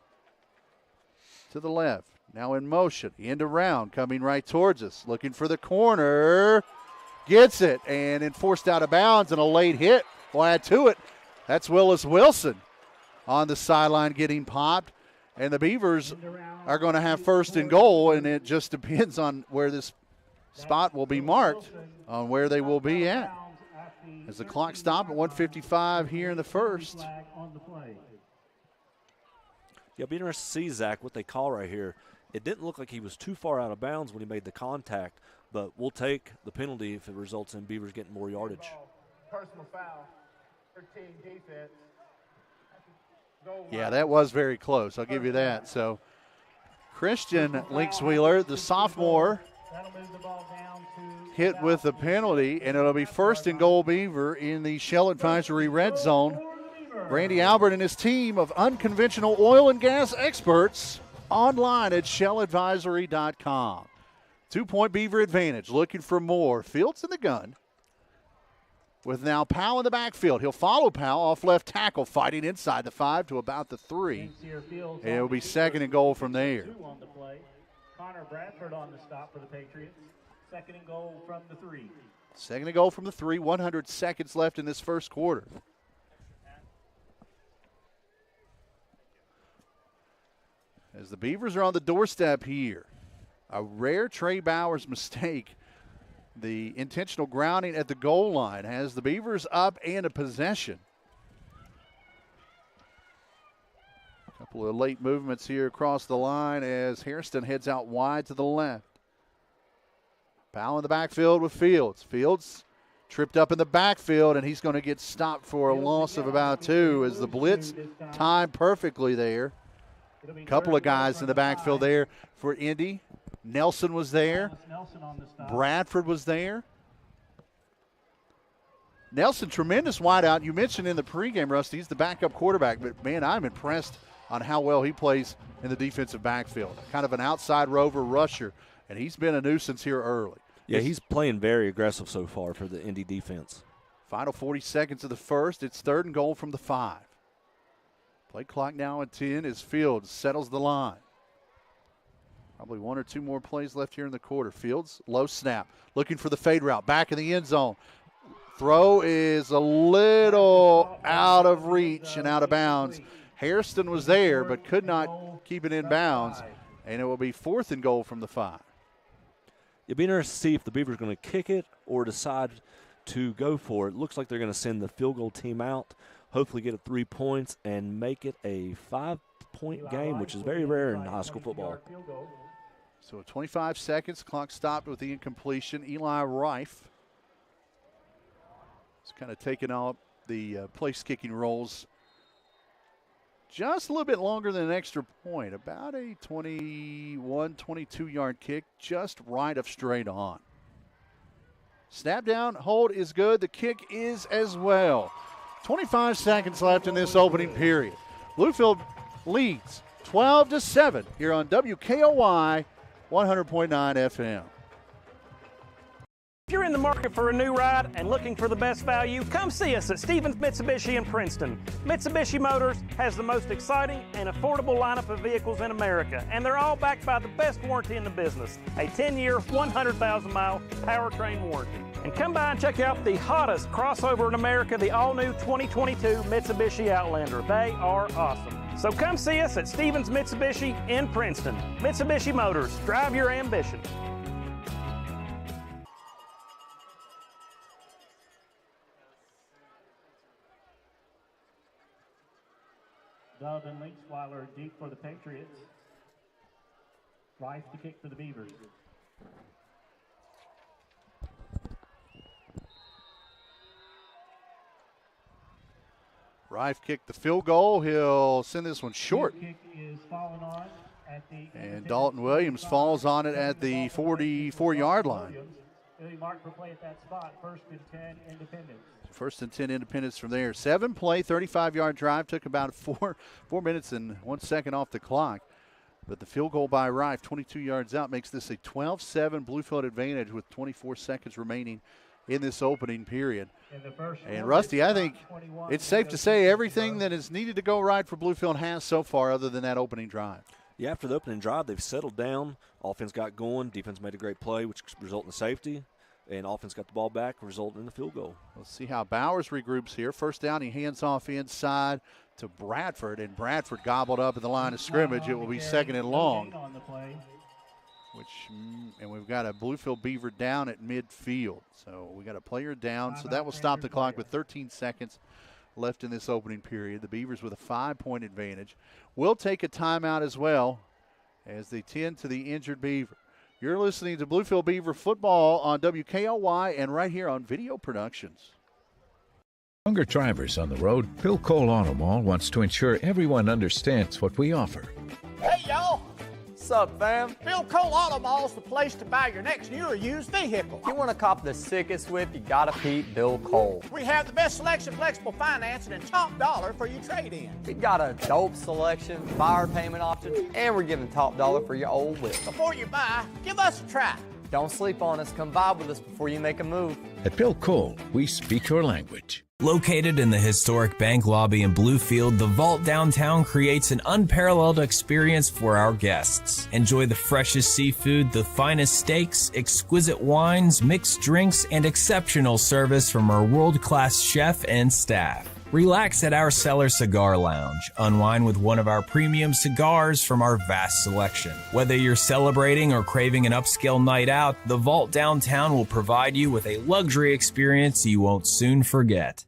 to the left. Now in motion. End around, coming right towards us. Looking for the corner. Gets it, and enforced out of bounds, and a late hit will add to it. That's Willis Wilson on the sideline getting popped. And the Beavers are going to have 1st and goal, and it just depends on where this spot will be marked, on where they will be at. As the clock stopped at 1:55 here in the first. Yeah, be interested to see, Zach, what they call right here. It didn't look like he was too far out of bounds when he made the contact, but we'll take the penalty if it results in Beavers getting more yardage. Personal foul, 13 defense. Yeah, that was very close. I'll give you that. So Christian Linkswheeler, the sophomore, hit with the penalty, and it'll be 1st and goal Beaver in the Shell Advisory red zone. Randy Albert and his team of unconventional oil and gas experts online at shelladvisory.com. 2-point Beaver advantage, looking for more. Fields in the gun with now Powell in the backfield. He'll follow Powell off left tackle, fighting inside the 5 to about the 3. And it'll be 2nd and goal from there. Connor Bradford on the stop for the Patriots. 2nd and goal from the 3. 2nd and goal from the 3. 100 seconds left in this first quarter. As the Beavers are on the doorstep here. A rare Trey Bowers mistake. The intentional grounding at the goal line has the Beavers up and a possession. A couple of late movements here across the line as Hairston heads out wide to the left. Powell in the backfield with Fields. Fields tripped up in the backfield, and he's going to get stopped for a loss of about 2 as the blitz timed perfectly there. A couple of guys in the backfield there for Indy. Nelson was there. Bradford was there. Nelson, tremendous wideout. You mentioned in the pregame, Rusty, he's the backup quarterback, but, man, I'm impressed on how well he plays in the defensive backfield. Kind of an outside rover rusher, and he's been a nuisance here early. Yeah, he's playing very aggressive so far for the Indy defense. Final 40 seconds of the first. It's 3rd and goal from the 5. Play clock now at 10 as Fields settles the line. Probably 1 or 2 more plays left here in the quarter. Fields, low snap, looking for the fade route, back in the end zone. Throw is a little out of reach and out of bounds. Hairston was there but could not keep it in bounds, and it will be 4th and goal from the 5. It'll be interesting to see if the Beavers are going to kick it or decide to go for it. Looks like they're going to send the field goal team out, hopefully get it 3 points, and make it a 5-point game, which is very rare in high school football. So 25 seconds, clock stopped with the incompletion. Eli Rife is kind of taking up the place kicking roles. Just a little bit longer than an extra point, about a 21, 22-yard kick, just right of straight on. Snap down, hold is good. The kick is as well. 25 seconds left in this opening period. Bluefield leads 12-7 here on WKOY 100.9 FM. If you're in the market for a new ride and looking for the best value, come see us at Stevens Mitsubishi in Princeton. Mitsubishi Motors has the most exciting and affordable lineup of vehicles in America, and they're all backed by the best warranty in the business, a 10-year, 100,000-mile powertrain warranty. And come by and check out the hottest crossover in America, the all-new 2022 Mitsubishi Outlander. They are awesome. So come see us at Stevens Mitsubishi in Princeton. Mitsubishi Motors, drive your ambition. Donovan Leachweiler deep for the Patriots. Rife to kick for the Beavers. Rife kicked the field goal. He'll send this one short. Kick is falling on at the And Dalton Williams falls on it at the 44-yard line. He'll be marked for play at that spot. 1st and 10, Independence. 1st and 10 Independence from there. 7-play, 35-yard drive. Took about 4 minutes and 1 second off the clock. But the field goal by Rife, 22 yards out, makes this a 12-7 Bluefield advantage with 24 seconds remaining in this opening period. And Rusty, I think it's safe to say everything that is needed to go right for Bluefield has so far other than that opening drive. Yeah, after the opening drive, they've settled down. Offense got going. Defense made a great play, which resulted in safety. And offense got the ball back, resulting in the field goal. Let's see how Bowers regroups here. First down, he hands off inside to Bradford, and Bradford gobbled up at the line of scrimmage. It will be 2nd and long. And we've got a Bluefield Beaver down at midfield. So we got a player down, so that will stop the clock with 13 seconds left in this opening period. The Beavers with a 5-point advantage. We'll take a timeout as well as they tend to the injured Beaver. You're listening to Bluefield Beaver football on WKOY and right here on Video Productions. Younger drivers on the road, Bill Cole Auto Mall wants to ensure everyone understands what we offer. Hey, y'all. What's up, fam? Bill Cole Auto Mall's the place to buy your next new or used vehicle. If you want to cop the sickest whip, you gotta peep Bill Cole. We have the best selection, flexible financing, and top dollar for your trade-in. We got a dope selection, fire payment options, and we're giving top dollar for your old whip. Before you buy, give us a try. Don't sleep on us. Come vibe with us before you make a move. At Bill Cole, we speak your language. Located in the historic bank lobby in Bluefield, the Vault downtown creates an unparalleled experience for our guests. Enjoy the freshest seafood, the finest steaks, exquisite wines, mixed drinks, and exceptional service from our world-class chef and staff. Relax at our Cellar Cigar Lounge. Unwind with one of our premium cigars from our vast selection. Whether you're celebrating or craving an upscale night out, the Vault downtown will provide you with a luxury experience you won't soon forget.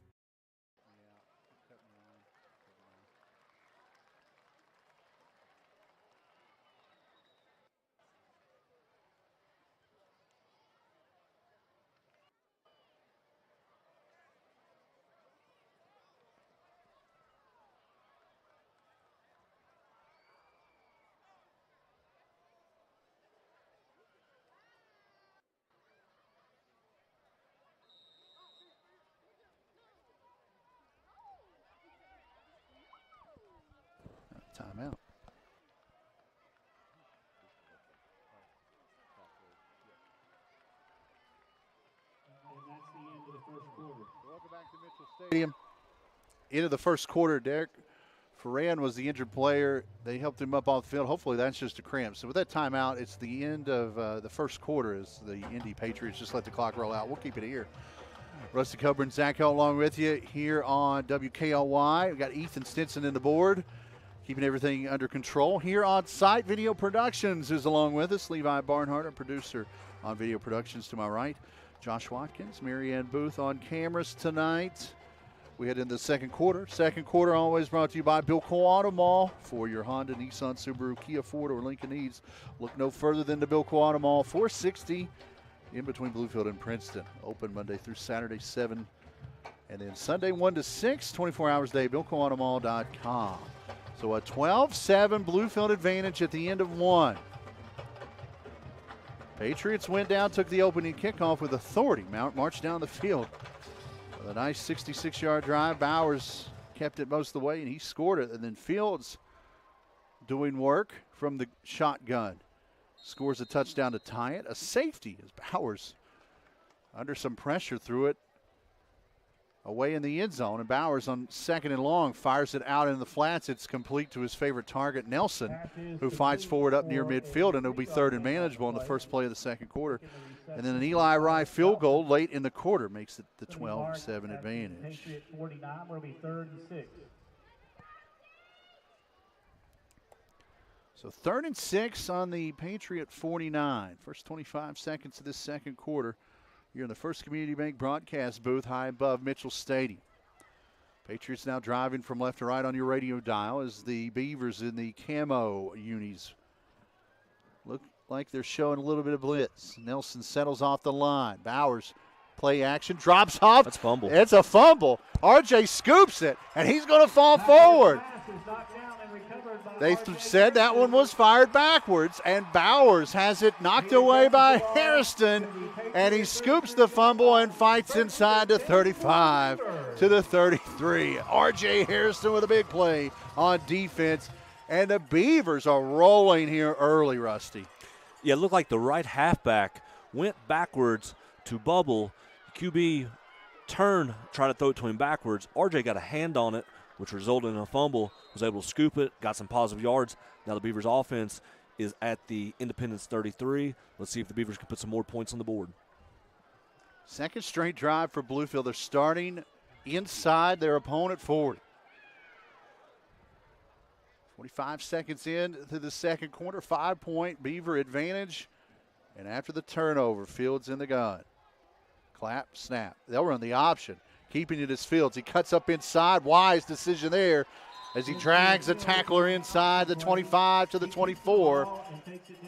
Timeout. Welcome back to Mitchell Stadium. Into the first quarter, Derek Ferran was the injured player. They helped him up off the field. Hopefully that's just a cramp. So with that timeout, it's the end of the first quarter as the Indy Patriots just let the clock roll out. We'll keep it here. Rusty Coburn, Zach Hill along with you here on WKLY. We've got Ethan Stinson in the board, keeping everything under control. Here on site, Video Productions is along with us. Levi Barnhart, our producer on Video Productions to my right. Josh Watkins, Marianne Booth on cameras tonight. We head into the second quarter. Second quarter always brought to you by Bilko Auto Mall. For your Honda, Nissan, Subaru, Kia, Ford, or Lincoln needs, look no further than the Bilko Auto Mall, 460 in between Bluefield and Princeton. Open Monday through Saturday, 7, and then Sunday, 1 to 6, 24 hours a day, BilkoAutomall.com. So a 12-7 Bluefield advantage at the end of one. Patriots went down, took the opening kickoff with authority, marched down the field. A nice 66-yard drive. Bowers kept it most of the way, and he scored it. And then Fields doing work from the shotgun. Scores a touchdown to tie it. A safety as Bowers, under some pressure, threw it away in the end zone. And Bowers on 2nd and long fires it out in the flats. It's complete to his favorite target, Nelson, who fights forward up near midfield, and it'll be 3rd and manageable in the first play of the second quarter. And then an Eli Rye field goal late in the quarter makes it the 12-7 advantage. Patriot 49 will be 3rd and 6. So 3rd and 6 on the Patriot 49. First 25 seconds of this second quarter. You're in the First Community Bank broadcast booth high above Mitchell Stadium. Patriots now driving from left to right on your radio dial as the Beavers in the camo unis look like they're showing a little bit of blitz. Nelson settles off the line. Bowers, play action, drops off. That's a fumble. It's a fumble. RJ scoops it, and he's going to fall forward. They said that one was fired backwards, and Bowers has it knocked away by Hairston, and he scoops the fumble and fights inside the 35 to the 33. RJ Hairston with a big play on defense, and the Beavers are rolling here early, Rusty. Yeah, it looked like the right halfback went backwards to bubble. QB turned, tried to throw it to him backwards. RJ got a hand on it, which resulted in a fumble, was able to scoop it, got some positive yards. Now the Beavers offense is at the Independence 33. Let's see if the Beavers can put some more points on the board. Second straight drive for Bluefield. They're starting inside their opponent 40. 45 seconds into the second quarter, 5-point Beaver advantage. And after the turnover, Fields in the gun. Clap, snap. They'll run the option. Keeping it as Fields. He cuts up inside. Wise decision there as he drags a tackler inside the 25 to the 24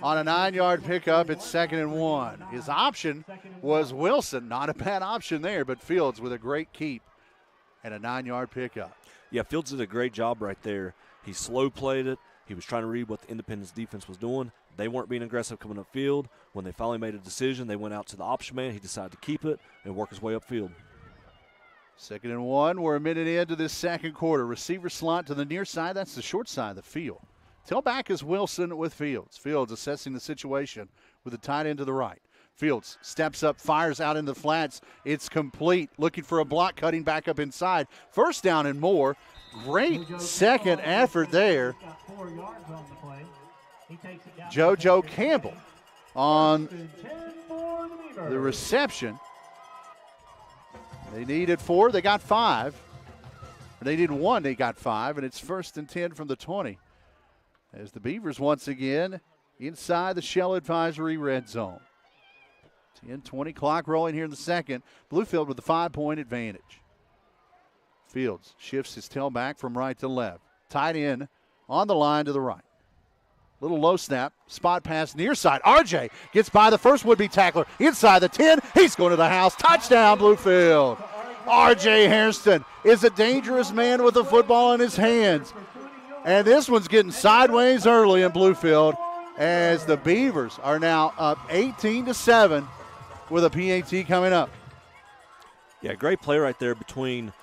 on a 9-yard pickup. It's 2nd and 1. His option was Wilson. Not a bad option there, but Fields with a great keep and a 9-yard pickup. Yeah, Fields did a great job right there. He slow played it. He was trying to read what the Independence defense was doing. They weren't being aggressive coming upfield. When they finally made a decision, they went out to the option man. He decided to keep it and work his way upfield. 2nd and 1. We're a minute into this second quarter. Receiver slot to the near side. That's the short side of the field. Tailback is Wilson with Fields. Fields assessing the situation with the tight end to the right. Fields steps up, fires out in the flats. It's complete. Looking for a block, cutting back up inside. First down and more. Great second effort there. JoJo Campbell on the reception. They needed 4. They got 5. They needed 1. They got 5. And it's 1st and 10 from the 20. As the Beavers once again inside the Shell Advisory red zone. 10-20 clock rolling here in the second. Bluefield with the 5-point advantage. Fields shifts his tailback from right to left. Tight end on the line to the right. Little low snap, spot pass near side. RJ gets by the first would-be tackler inside the 10. He's going to the house. Touchdown, Bluefield. RJ Hairston is a dangerous man with the football in his hands. And this one's getting sideways early in Bluefield as the Beavers are now up 18-7 with a PAT coming up. Yeah, great play right there between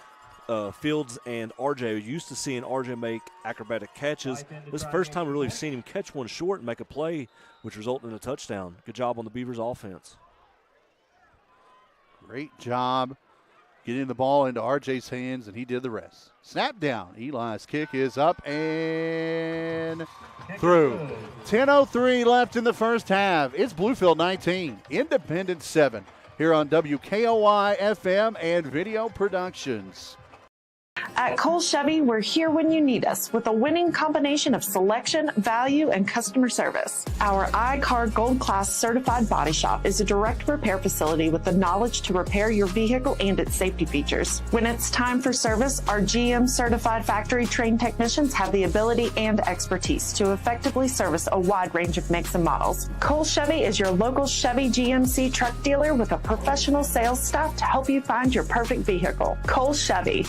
Fields and RJ. Used to seeing RJ make acrobatic catches. This is the first time we really seen him catch one short and make a play, which resulted in a touchdown. Good job on the Beavers offense. Great job getting the ball into RJ's hands, and he did the rest. Snap down. Eli's kick is up and through. 10:03 left in the first half. It's Bluefield 19, Independence 7, here on WKOI FM and Video Productions. At Cole Chevy, we're here when you need us with a winning combination of selection, value, and customer service. Our iCard Gold Class certified body shop is a direct repair facility with the knowledge to repair your vehicle and its safety features. When it's time for service, our GM certified factory trained technicians have the ability and expertise to effectively service a wide range of makes and models. Cole Chevy is your local Chevy GMC truck dealer with a professional sales staff to help you find your perfect vehicle. Cole Chevy.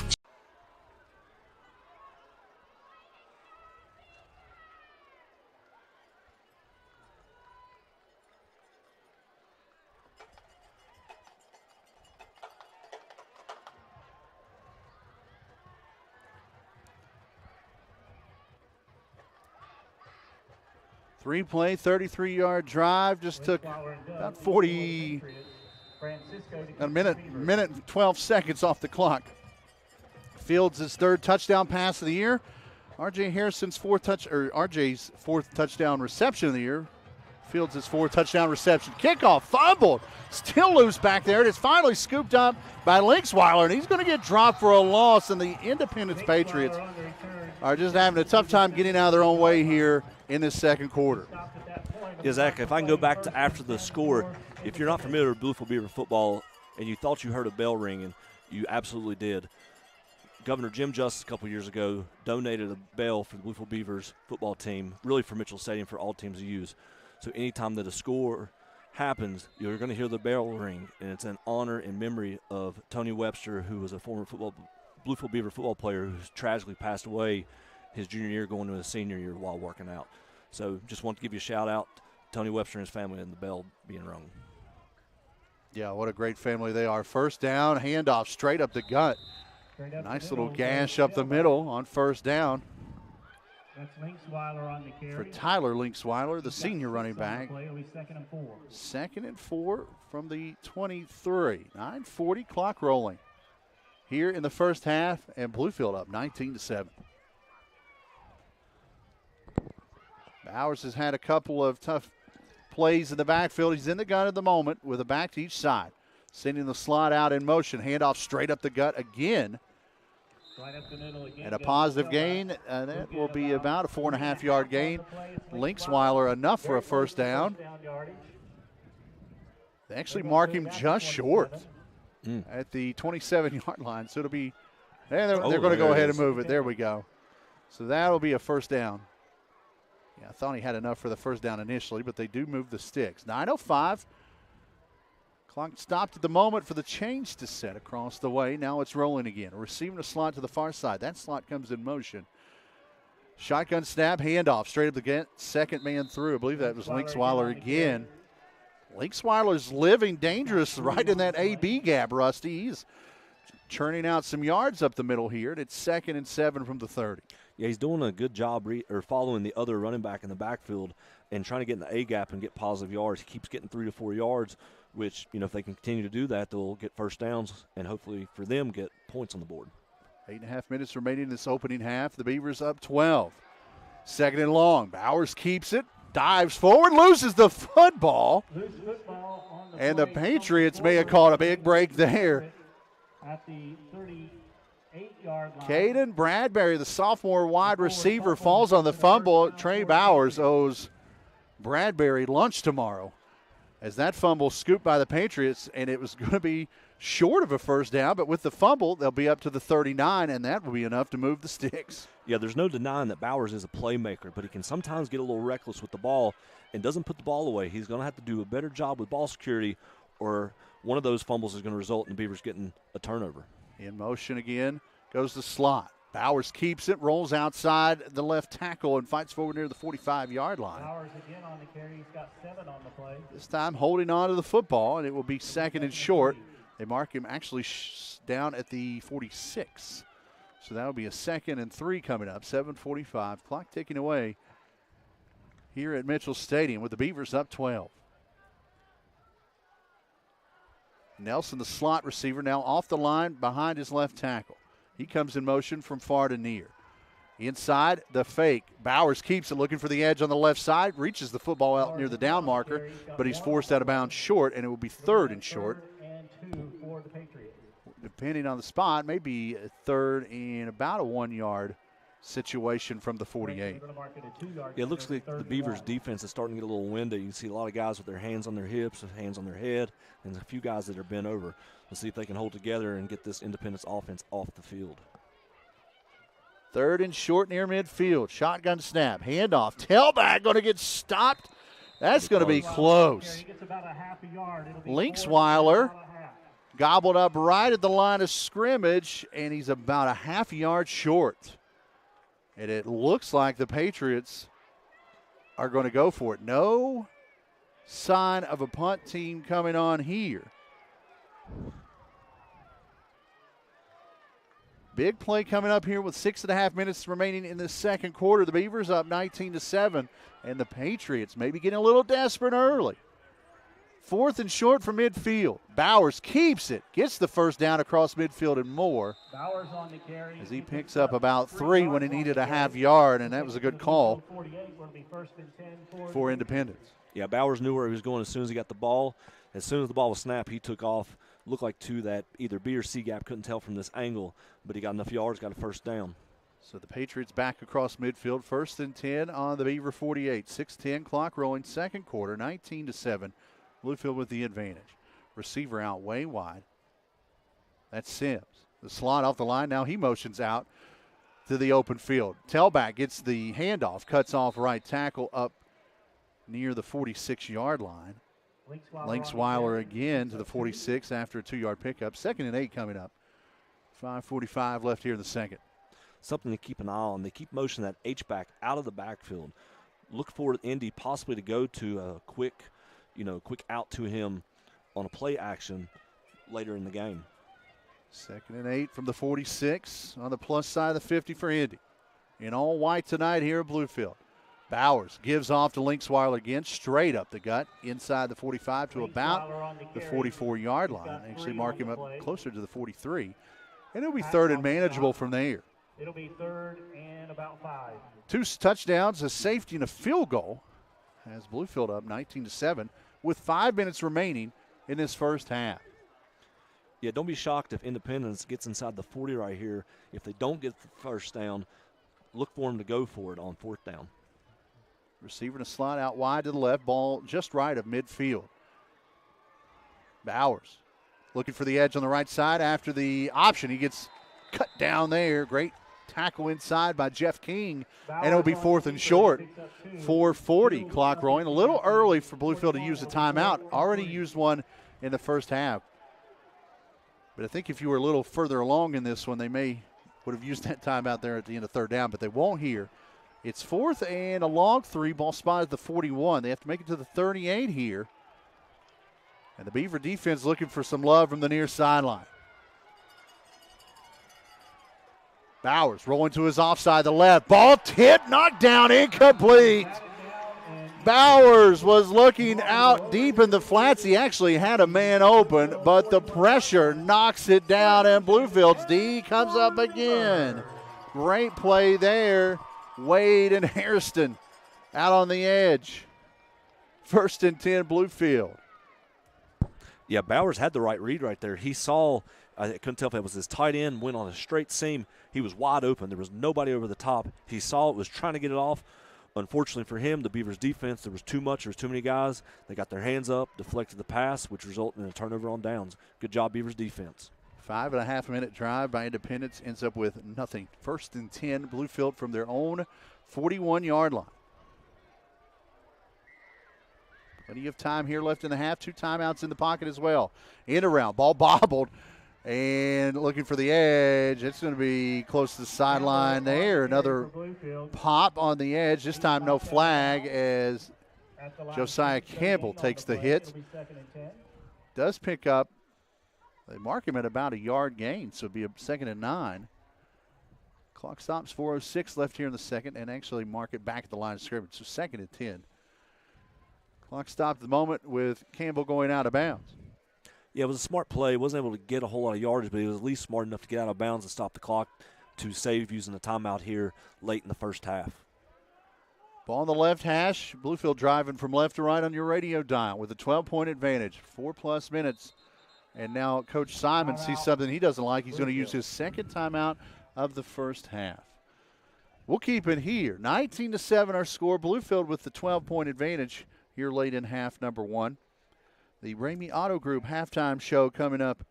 Three-play, 33-yard drive. Just took about 40, a minute and 12 seconds off the clock. Fields' his third touchdown pass of the year. RJ's fourth touchdown reception of the year. Fields' fourth touchdown reception. Kickoff fumbled. Still loose back there. It is finally scooped up by Linksweiler, and he's going to get dropped for a loss. And the Independence Patriots are just having a tough time getting out of their own way here in this second quarter. Yeah, Zach, if I can go back to after the score, if you're not familiar with Bluefield Beaver football and you thought you heard a bell ringing, you absolutely did. Governor Jim Justice a couple years ago donated a bell for the Bluefield Beavers football team, really for Mitchell Stadium for all teams to use. So anytime that a score happens, you're going to hear the bell ring, and it's in honor and memory of Tony Webster, who was a former Bluefield Beaver football player who's tragically passed away his junior year going to his senior year while working out. So just want to give you a shout out to Tony Webster and his family and the bell being rung. Yeah, what a great family they are. First down, handoff straight up the gut. Nice little gash up the middle on first down. That's Linksweiler on the carry. For Tyler Linksweiler, the senior running back. Second and 4. Second and 4 from the 23. 9:40 clock rolling here in the first half, and Bluefield up 19-7. Bowers has had a couple of tough plays in the backfield. He's in the gun at the moment with a back to each side. Sending the slot out in motion. Handoff straight up the gut again. Right up the middle again. And a positive gain. That will be about a 4.5-yard gain. Linksweiler enough for a first down. They actually mark him just short at the 27-yard line. So it'll be, they're going to go ahead and move it. There we go. So that'll be a first down. Yeah, I thought he had enough for the first down initially, but they do move the sticks. 9:05. Clock stopped at the moment for the change to set across the way. Now it's rolling again. Receiving a slot to the far side. That slot comes in motion. Shotgun snap, handoff, straight up the gut. Second man through. I believe that was Linksweiler again. Linksweiler's living dangerous right in that AB gap, Rusty. He's churning out some yards up the middle here, and it's 2nd and 7 from the 30. Yeah, he's doing a good job following the other running back in the backfield and trying to get in the A gap and get positive yards. He keeps getting 3 to 4 yards, which, if they can continue to do that, they'll get first downs and hopefully for them get points on the board. 8.5 minutes remaining in this opening half. The Beavers up 12. Second and long. Bowers keeps it, dives forward, loses the football. And the Patriots may have caught a big break there. At the 38-yard line. Caden Bradbury, the sophomore wide receiver, falls on the fumble. Trey Bowers owes Bradbury lunch tomorrow as that fumble scooped by the Patriots, and it was going to be short of a first down, but with the fumble, they'll be up to the 39, and that will be enough to move the sticks. Yeah, there's no denying that Bowers is a playmaker, but he can sometimes get a little reckless with the ball and doesn't put the ball away. He's going to have to do a better job with ball security, or one of those fumbles is going to result in the Beavers getting a turnover. In motion again goes the slot. Bowers keeps it, rolls outside the left tackle, and fights forward near the 45-yard line. Bowers again on the carry. He's got 7 on the play. This time holding on to the football, and it will be 2nd and short They mark him actually down at the 46. So that'll be a 2nd and 3 coming up. 7:45. Clock ticking away here at Mitchell Stadium with the Beavers up 12. Nelson, the slot receiver, now off the line behind his left tackle. He comes in motion from far to near. Inside, the fake. Bowers keeps it, looking for the edge on the left side, reaches the football out near the down marker, but he's forced out of bounds short, and it will be 3rd and short. Depending on the spot, maybe a 3rd and about a 1-yard situation from the 48. Yeah, it looks like the Beavers' defense is starting to get a little windy. You can see a lot of guys with their hands on their hips, hands on their head, and a few guys that are bent over. Let's see if they can hold together and get this Independence offense off the field. 3rd and short near midfield. Shotgun snap. Handoff. Tailback going to get stopped. That's going to be close. Linksweiler gobbled up right at the line of scrimmage, and he's about a half yard short. And it looks like the Patriots are going to go for it. No sign of a punt team coming on here. Big play coming up here with 6.5 minutes remaining in the second quarter. The Beavers up 19-7, and the Patriots maybe getting a little desperate early. 4th and short from midfield. Bowers keeps it, gets the first down across midfield and more. Bowers on the carry as he picks up about 3 when he needed a half yard, and that was a good call for Independence. Yeah, Bowers knew where he was going as soon as he got the ball. As soon as the ball was snapped, he took off. Looked like to that either B or C gap, couldn't tell from this angle, but he got enough yards, got a first down. So the Patriots back across midfield, 1st and 10 on the Beaver 48. 6:10 clock rolling, second quarter, 19-7. Bluefield with the advantage. Receiver out way wide. That's Sims. The slot off the line. Now he motions out to the open field. Tailback gets the handoff, cuts off right tackle up near the 46-yard line. Linksweiler again to the 46 after a 2-yard pickup. 2nd and 8 coming up. 5:45 left here in the second. Something to keep an eye on. They keep motioning that H-back out of the backfield. Look for Indy possibly to go to a quick out to him on a play action later in the game. 2nd and 8 from the 46 on the plus side of the 50 for Indy. In all white tonight here at Bluefield. Bowers gives off to Linksweiler again, straight up the gut, inside the 45 to about the 44-yard line. Actually mark him up closer to the 43. And it'll be 3rd and manageable from there. It'll be 3rd and about 5. 2 touchdowns, a safety, and a field goal. Has Bluefield up 19-7 with 5 minutes remaining in this first half. Yeah, don't be shocked if Independence gets inside the 40 right here. If they don't get the first down, look for them to go for it on 4th down. Receiver in a slot out wide to the left, ball just right of midfield. Bowers looking for the edge on the right side after the option. He gets cut down there. Great tackle inside by Jeff King, and it'll be 4th and short. 4:40 clock rolling. A little early for Bluefield to use a timeout. Already used one in the first half. But I think if you were a little further along in this one, they would have used that timeout there at the end of 3rd down, but they won't here. It's 4th and a long 3. Ball spotted at the 41. They have to make it to the 38 here. And the Beaver defense looking for some love from the near sideline. Bowers rolling to his offside, the left. Ball tipped, knocked down, incomplete. Bowers was looking out deep in the flats. He actually had a man open, but the pressure knocks it down, and Bluefield's D comes up again. Great play there. Wade and Hairston out on the edge. 1st and 10 Bluefield. Yeah, Bowers had the right read right there. He saw, I couldn't tell if it was his tight end, went on a straight seam. He was wide open. There was nobody over the top. He saw it, was trying to get it off. Unfortunately for him, the Beavers defense, there was too many guys. They got their hands up, deflected the pass, which resulted in a turnover on downs. Good job, Beavers defense. 5.5 minute drive by Independence ends up with nothing. 1st and 10, Bluefield from their own 41-yard line. Plenty of time here left in the half. 2 timeouts in the pocket as well. In around, ball bobbled, and looking for the edge. It's going to be close to the sideline there. Another pop on the edge. This time no flag as Josiah Campbell takes the hit. Does pick up They mark him at about a yard gain, so it'll be a 2nd and 9. Clock stops, 4:06 left here in the second, and actually mark it back at the line of scrimmage, so 2nd and 10. Clock stopped at the moment with Campbell going out of bounds. Yeah, it was a smart play. He wasn't able to get a whole lot of yardage, but he was at least smart enough to get out of bounds and stop the clock to save using the timeout here late in the first half. Ball on the left hash. Bluefield driving from left to right on your radio dial with a 12-point advantage. 4+ minutes. And now Coach Simon sees something he doesn't like. He's going to use his second timeout of the first half. We'll keep it here. 19-7 our score. Bluefield with the 12-point advantage here late in half number 1. The Ramey Auto Group halftime show coming up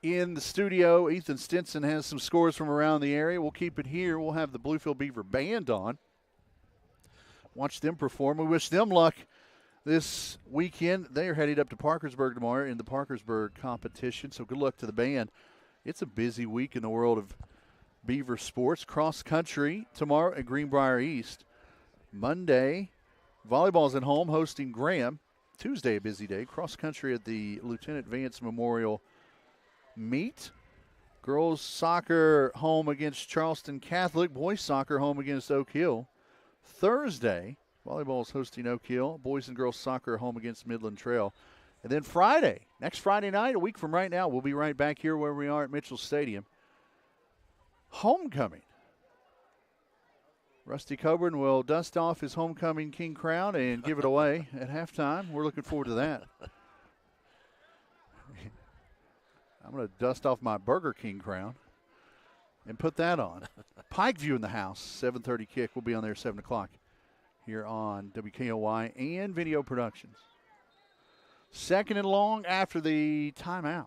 in the studio. Ethan Stinson has some scores from around the area. We'll keep it here. We'll have the Bluefield Beaver Band on. Watch them perform. We wish them luck this weekend. They are headed up to Parkersburg tomorrow in the Parkersburg competition, so good luck to the band. It's a busy week in the world of Beaver sports. Cross country tomorrow at Greenbrier East. Monday, volleyball's at home hosting Graham. Tuesday, a busy day. Cross country at the Lieutenant Vance Memorial meet. Girls soccer home against Charleston Catholic. Boys soccer home against Oak Hill. Thursday, volleyball is hosting Oak Hill. Boys and girls soccer home against Midland Trail. And then Friday, next Friday night, a week from right now, we'll be right back here where we are at Mitchell Stadium. Homecoming. Rusty Coburn will dust off his homecoming king crown and give it away at halftime. We're looking forward to that. I'm going to dust off my Burger King crown and put that on. Pikeview in the house, 7:30 kick. We'll be on there 7 o'clock here on WKOY and Video Productions. 2nd and long after the timeout.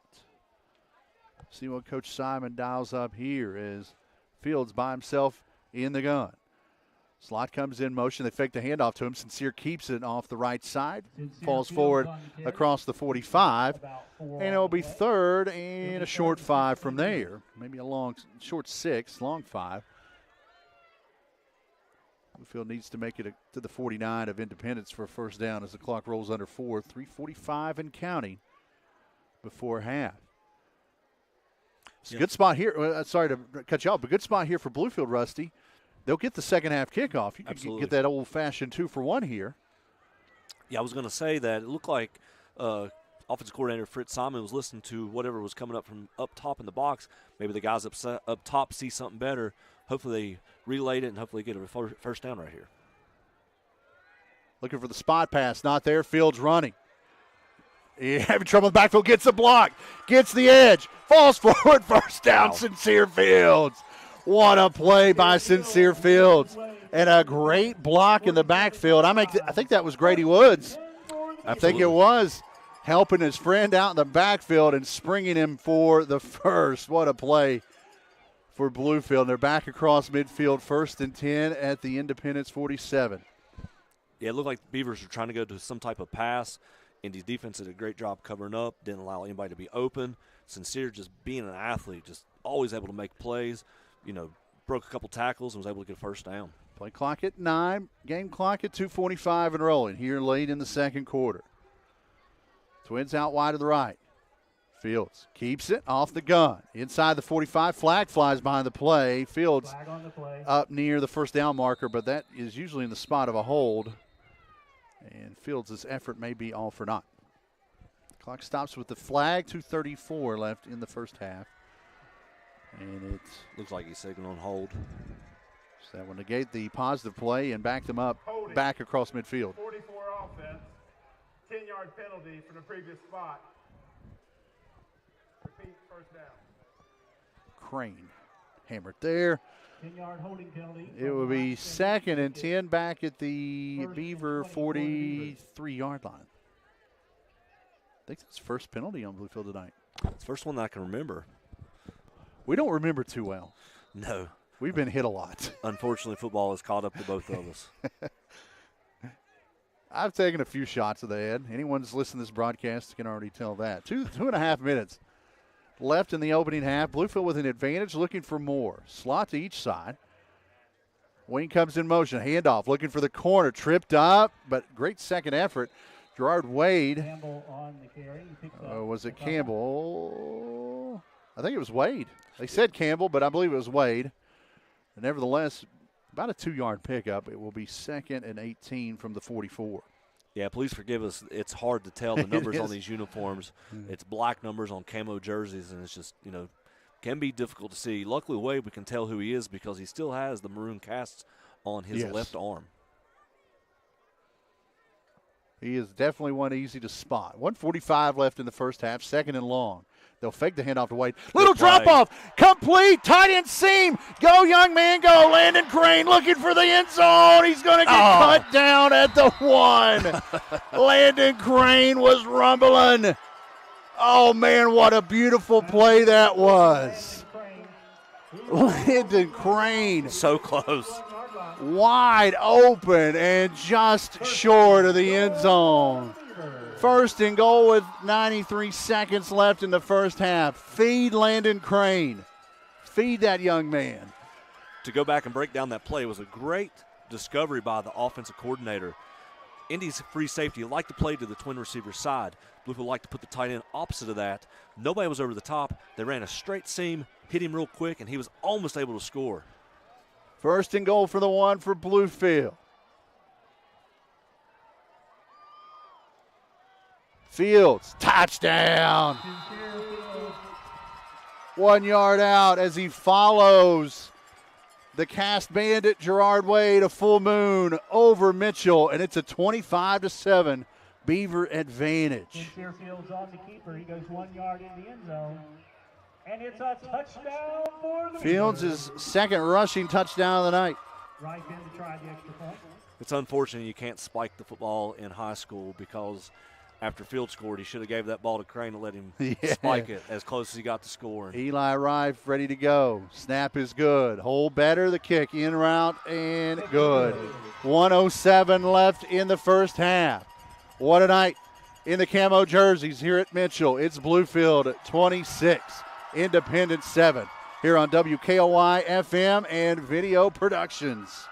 See what Coach Simon dials up here as Fields by himself in the gun. Slot comes in motion. They fake the handoff to him. Sincere keeps it off the right side. Falls forward across the 45. And it'll be 3rd and a short 5 from there. Maybe a long, short 6, long 5. Bluefield needs to make it to the 49 of Independence for a first down as the clock rolls under 4. 3:45 and counting before half. It's a good spot here. Sorry to cut you off, but good spot here for Bluefield, Rusty. They'll get the second half kickoff. You can get that old-fashioned 2-for-1 here. Yeah, I was going to say that. It looked like offensive coordinator Fritz Simon was listening to whatever was coming up from up top in the box. Maybe the guys up top see something better. Hopefully they relayed it and hopefully get a first down right here. Looking for the spot pass. Not there. Fields running. Having trouble in the backfield. Gets a block. Gets the edge. Falls forward. First down, Sincere Fields. What a play by Sincere Fields. And a great block in the backfield. I think that was Grady Woods. I think it was. Helping his friend out in the backfield and springing him for the first. What a play for Bluefield. They're back across midfield, 1st and 10 at the Independence 47. Yeah, it looked like the Beavers were trying to go to some type of pass. Indy's defense did a great job covering up, didn't allow anybody to be open. Sincere just being an athlete, just always able to make plays. Broke a couple tackles and was able to get a first down. Play clock at 9, game clock at 2:45 and rolling here late in the second quarter. Twins out wide to the right. Fields keeps it off the gun. Inside the 45, flag flies behind the play. Fields up near the first down marker, but that is usually in the spot of a hold. And Fields' effort may be all for naught. Clock stops with the flag, 2:34 left in the first half. And it looks like he's signaling hold. So that will negate the positive play and back them up back across midfield. 44 offense, 10-yard penalty from the previous spot. Repeat, first down. Crane hammered there. 10-yard holding penalty. It will be 2nd and 10 back at the Beaver 43-yard line. I think that's the first penalty on Bluefield tonight. It's the first one that I can remember. We don't remember too well. No. We've been hit a lot. Unfortunately, football has caught up to both of us. I've taken a few shots of the head. Anyone who's listening to this broadcast can already tell that. 2.5 minutes left in the opening half. Bluefield with an advantage, looking for more. Slot to each side. Wayne comes in motion. Handoff, looking for the corner. Tripped up, but great second effort. Gerard Wade. Campbell on the carry. He picks up Was it Campbell? I think it was Wade. They said Campbell, but I believe it was Wade. And nevertheless, about a 2-yard pickup. It will be 2nd and 18 from the 44. Yeah, please forgive us. It's hard to tell the numbers on these uniforms. It's black numbers on camo jerseys, and it's just, can be difficult to see. Luckily, Wade, we can tell who he is because he still has the maroon casts on his left arm. He is definitely one easy to spot. 1:45 left in the first half, 2nd and long. They'll fake the handoff to Wade. Little drop off, complete, tight end seam. Go, young man, go. Landon Crane looking for the end zone. He's going to get cut down at the 1. Landon Crane was rumbling. Oh, man, what a beautiful play that was. Landon Crane. So close. Wide open and just short of the end zone. 1st and goal with 93 seconds left in the first half. Feed Landon Crane. Feed that young man. To go back and break down that play was a great discovery by the offensive coordinator. Indy's free safety liked to play to the twin receiver side. Bluefield liked to put the tight end opposite of that. Nobody was over the top. They ran a straight seam, hit him real quick, and he was almost able to score. 1st and goal for the 1 for Bluefield. Fields, touchdown. 1 yard out as he follows the cast bandit Gerard Wade, a full moon over Mitchell, and it's a 25-7 Beaver advantage. Fields on the keeper. He goes 1 yard in the end zone. And it's a touchdown for the Fields' Beavers. 2nd rushing touchdown of the night. Right in to try the extra point. It's unfortunate you can't spike the football in high school because after Field scored, he should have gave that ball to Crane to let him spike it as close as he got to scoring. Eli Rife ready to go. Snap is good. Hold better. The kick in route and good. 1:07 left in the first half. What a night in the camo jerseys here at Mitchell. It's Bluefield 26, Independence 7 here on WKOY FM and Video Productions.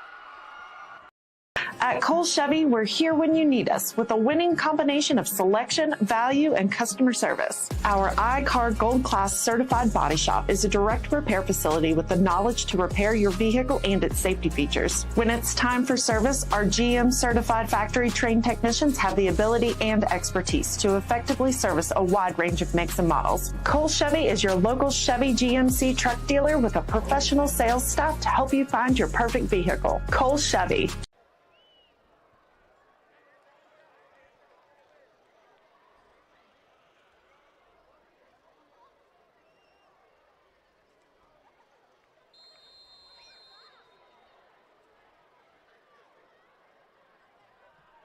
At Cole Chevy, we're here when you need us with a winning combination of selection, value, and customer service. Our iCar Gold Class certified body shop is a direct repair facility with the knowledge to repair your vehicle and its safety features. When it's time for service, our GM certified factory trained technicians have the ability and expertise to effectively service a wide range of makes and models. Cole Chevy is your local Chevy GMC truck dealer with a professional sales staff to help you find your perfect vehicle. Cole Chevy.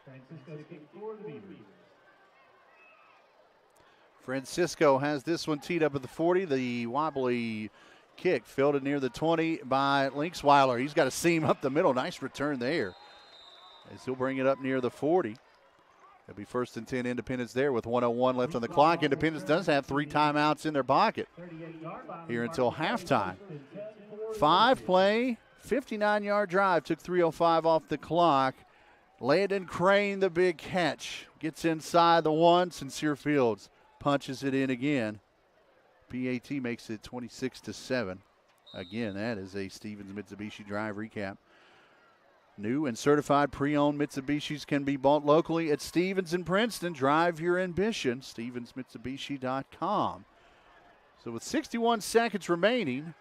Francisco to kick for the Beavers. Francisco has this one teed up at the 40. The wobbly kick fielded near the 20 by Linksweiler. He's got a seam up the middle. Nice return there as he'll bring it up near the 40. It'll be 1st and 10 Independence there with 1:01 left on the clock. Independence does have 3 timeouts in their pocket here until halftime. 5-play, 59-yard drive. Took 3:05 off the clock. Landon Crane, the big catch. Gets inside the 1. Sincere Fields punches it in again. PAT makes it 26-7. Again, that is a Stevens Mitsubishi Drive recap. New and certified pre-owned Mitsubishis can be bought locally at Stevens in Princeton. Drive your ambition, StevensMitsubishi.com. So with 61 seconds remaining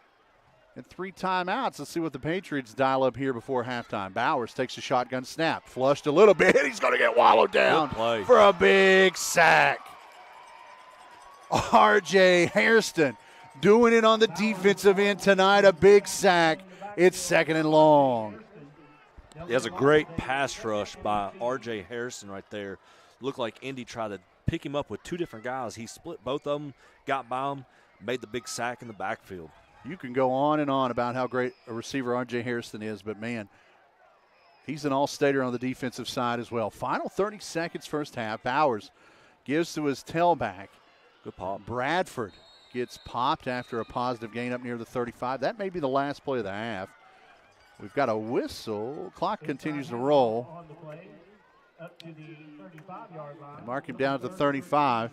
and 3 timeouts, let's see what the Patriots dial up here before halftime. Bowers takes a shotgun snap. Flushed a little bit. He's going to get wallowed down for a big sack. R.J. Hairston doing it on the defensive end tonight. A big sack. It's 2nd and long. He has a great pass rush by R.J. Harrison right there. Looked like Indy tried to pick him up with 2 different guys. He split both of them, got by him, made the big sack in the backfield. You can go on and on about how great a receiver R.J. Harrison is, but, man, he's an all-stater on the defensive side as well. Final 30 seconds first half. Bowers gives to his tailback. Good pop. Bradford gets popped after a positive gain up near the 35. That may be the last play of the half. We've got a whistle. Clock continues to roll. up to the 35-yard line. They mark him down at the 35.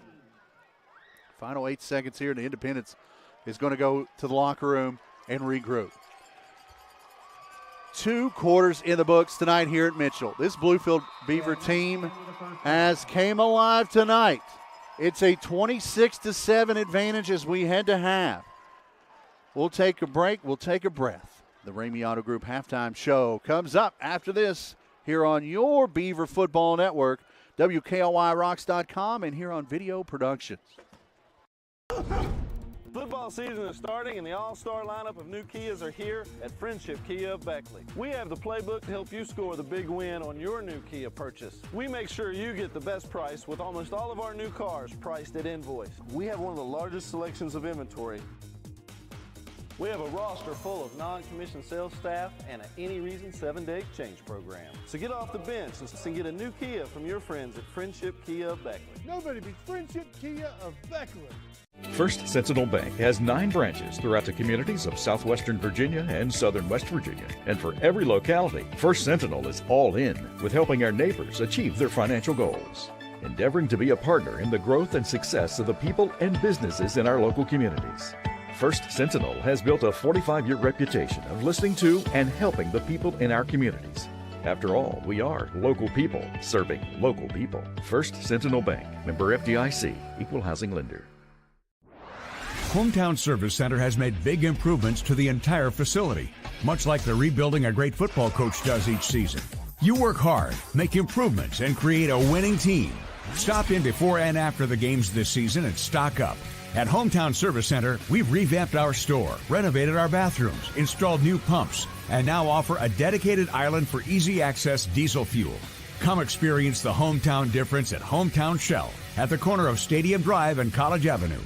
Final 8 seconds here, and the Independence is going to go to the locker room and regroup. 2 quarters in the books tonight here at Mitchell. This Bluefield Beaver team has came alive tonight. It's a 26-7 advantage as we head to half. We'll take a break. We'll take a breath. The Ramey Auto Group halftime show comes up after this here on your Beaver Football Network, WKLYRocks.com, and here on Video Productions. Football season is starting and the all-star lineup of new Kias are here at Friendship Kia of Beckley. We have the playbook to help you score the big win on your new Kia purchase. We make sure you get the best price with almost all of our new cars priced at invoice. We have one of the largest selections of inventory. We have a roster full of non-commissioned sales staff and an any reason 7-day exchange program. So get off the bench and get a new Kia from your friends at Friendship Kia of Beckley. Nobody beats Friendship Kia of Beckley. First Sentinel Bank has 9 branches throughout the communities of southwestern Virginia and southern West Virginia. And for every locality, First Sentinel is all in with helping our neighbors achieve their financial goals. Endeavoring to be a partner in the growth and success of the people and businesses in our local communities. First Sentinel has built a 45-year reputation of listening to and helping the people in our communities. After all, we are local people serving local people. First Sentinel Bank, member FDIC, equal housing lender. Hometown Service Center has made big improvements to the entire facility, much like the rebuilding a great football coach does each season. You work hard, make improvements, and create a winning team. Stop in before and after the games this season and stock up. At Hometown Service Center, we've revamped our store, renovated our bathrooms, installed new pumps, and now offer a dedicated island for easy access diesel fuel. Come experience the hometown difference at Hometown Shell at the corner of Stadium Drive and College Avenue.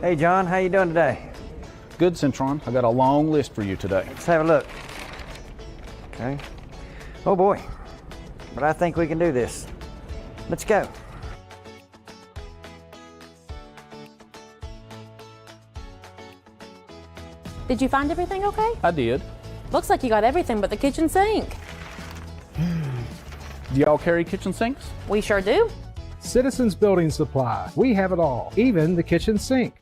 Hey John, how you doing today? Good, Centron. I got a long list for you today. Let's have a look. Okay. Oh boy, but I think we can do this. Let's go. Did you find everything okay? I did. Looks like you got everything but the kitchen sink. Do y'all carry kitchen sinks? We sure do. Citizens Building Supply. We have it all, even the kitchen sink.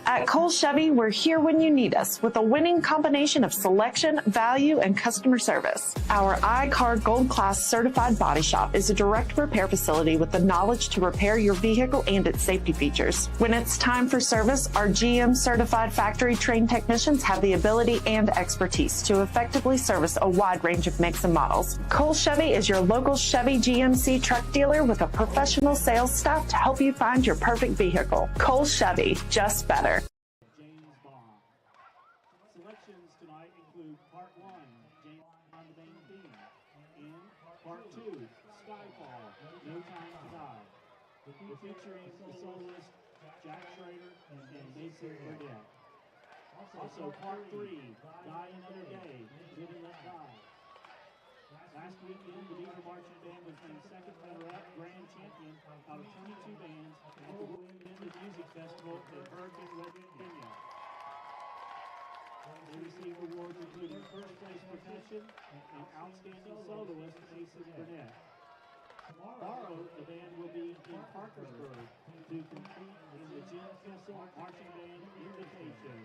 At Cole Chevy, we're here when you need us with a winning combination of selection, value, and customer service. Our iCar Gold Class certified body shop is a direct repair facility with the knowledge to repair your vehicle and its safety features. When it's time for service, our GM certified factory trained technicians have the ability and expertise to effectively service a wide range of makes and models. Cole Chevy is your local Chevy GMC truck dealer with a professional sales staff to help you find your perfect vehicle. Cole Chevy, just better. Selections tonight include Part 1, James on the main theme, and Part 2, Skyfall, No Time to Die. Featuring the soloist Jack Schrader and Mason Burnett. Also Part 3, Die Another Day, Live and Let Die. Last weekend, the Beaver Marching Band was named second runner-up grand champion out of 22 bands at the Bluefield Music Festival in Hurricane, West Virginia. They received awards including first place percussion and outstanding soloist Mason Burnett. Tomorrow, the band will be in Parkersburg to compete in the Jim Kessel Marching Band Invitation.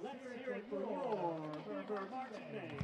Let's hear it for your Beaver Marching Band.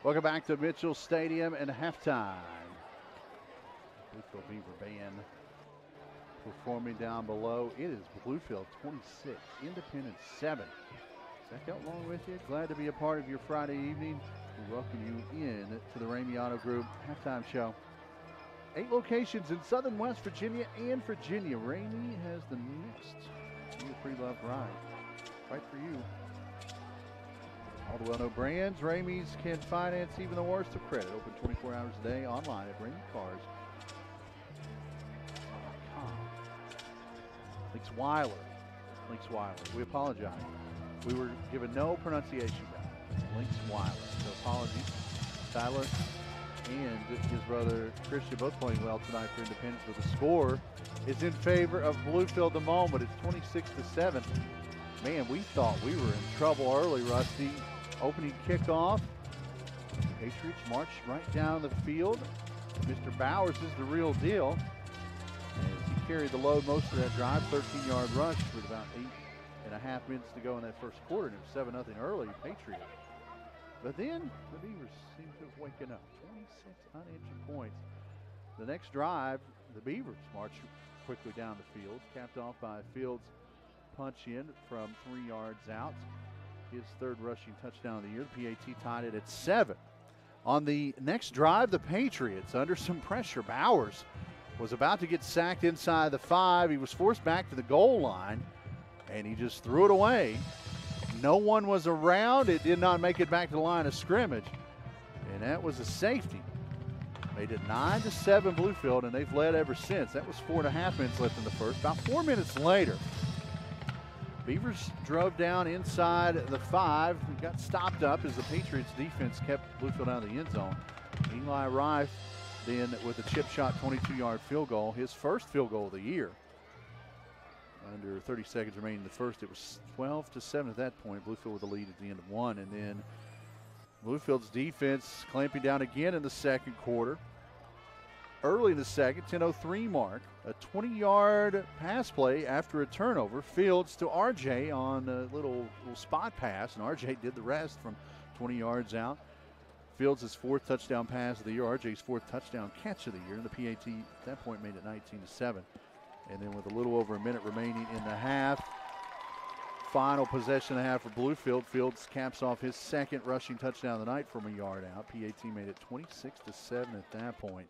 Welcome back to Mitchell Stadium and halftime. Bluefield Beaver Band performing down below. It is Bluefield 26, Independence 7. Zach out along with you. Glad to be a part of your Friday evening. We welcome you in to the Ramey Auto Group halftime show. 8 locations in Southern West Virginia and Virginia. Ramey has the next new pre-loved ride right for you. All the well-known brands, Ramey's can finance even the worst of credit. Open 24 hours a day online at RameyCars.com. Links Weiler. We apologize. We were given no pronunciation guide. Links Weiler. So apologies. Tyler and his brother Christian both playing well tonight for Independence, but the score is in favor of Bluefield the moment. It's 26-7. Man, we thought we were in trouble early, Rusty. Opening kickoff. Patriots march right down the field. Mr. Bowers is the real deal. As he carried the load most of that drive, 13-yard rush with about 8.5 minutes to go in that first quarter, and it was 7-0 early, Patriots. But then the Beavers seem to have waken up. 26 unanswered points. The next drive, the Beavers march quickly down the field, capped off by Fields' punch in from 3 yards out. His third rushing touchdown of the year. The PAT tied it at 7. On the next drive, the Patriots, under some pressure, Bowers was about to get sacked inside the 5. He was forced back to the goal line, and he just threw it away. No one was around. It did not make it back to the line of scrimmage, and that was a safety. Made it 9-7 Bluefield, and they've led ever since. That was 4.5 minutes left in the first. About 4 minutes later, Beavers drove down inside the 5. Got stopped up as the Patriots defense kept Bluefield out of the end zone. Eli Rife then with a chip shot 22-yard field goal, his first field goal of the year. Under 30 seconds remaining in the first, it was 12-7 at that point. Bluefield with the lead at the end of 1, and then Bluefield's defense clamping down again in the second quarter. Early in the second, 10:03 mark, a 20-yard pass play after a turnover. Fields to RJ on a little spot pass, and RJ did the rest from 20 yards out. Fields' 4th touchdown pass of the year, RJ's 4th touchdown catch of the year, and the PAT at that point made it 19-7. And then with a little over a minute remaining in the half, final possession and a half for Bluefield. Fields caps off his 2nd rushing touchdown of the night from a yard out. PAT made it 26-7 at that point.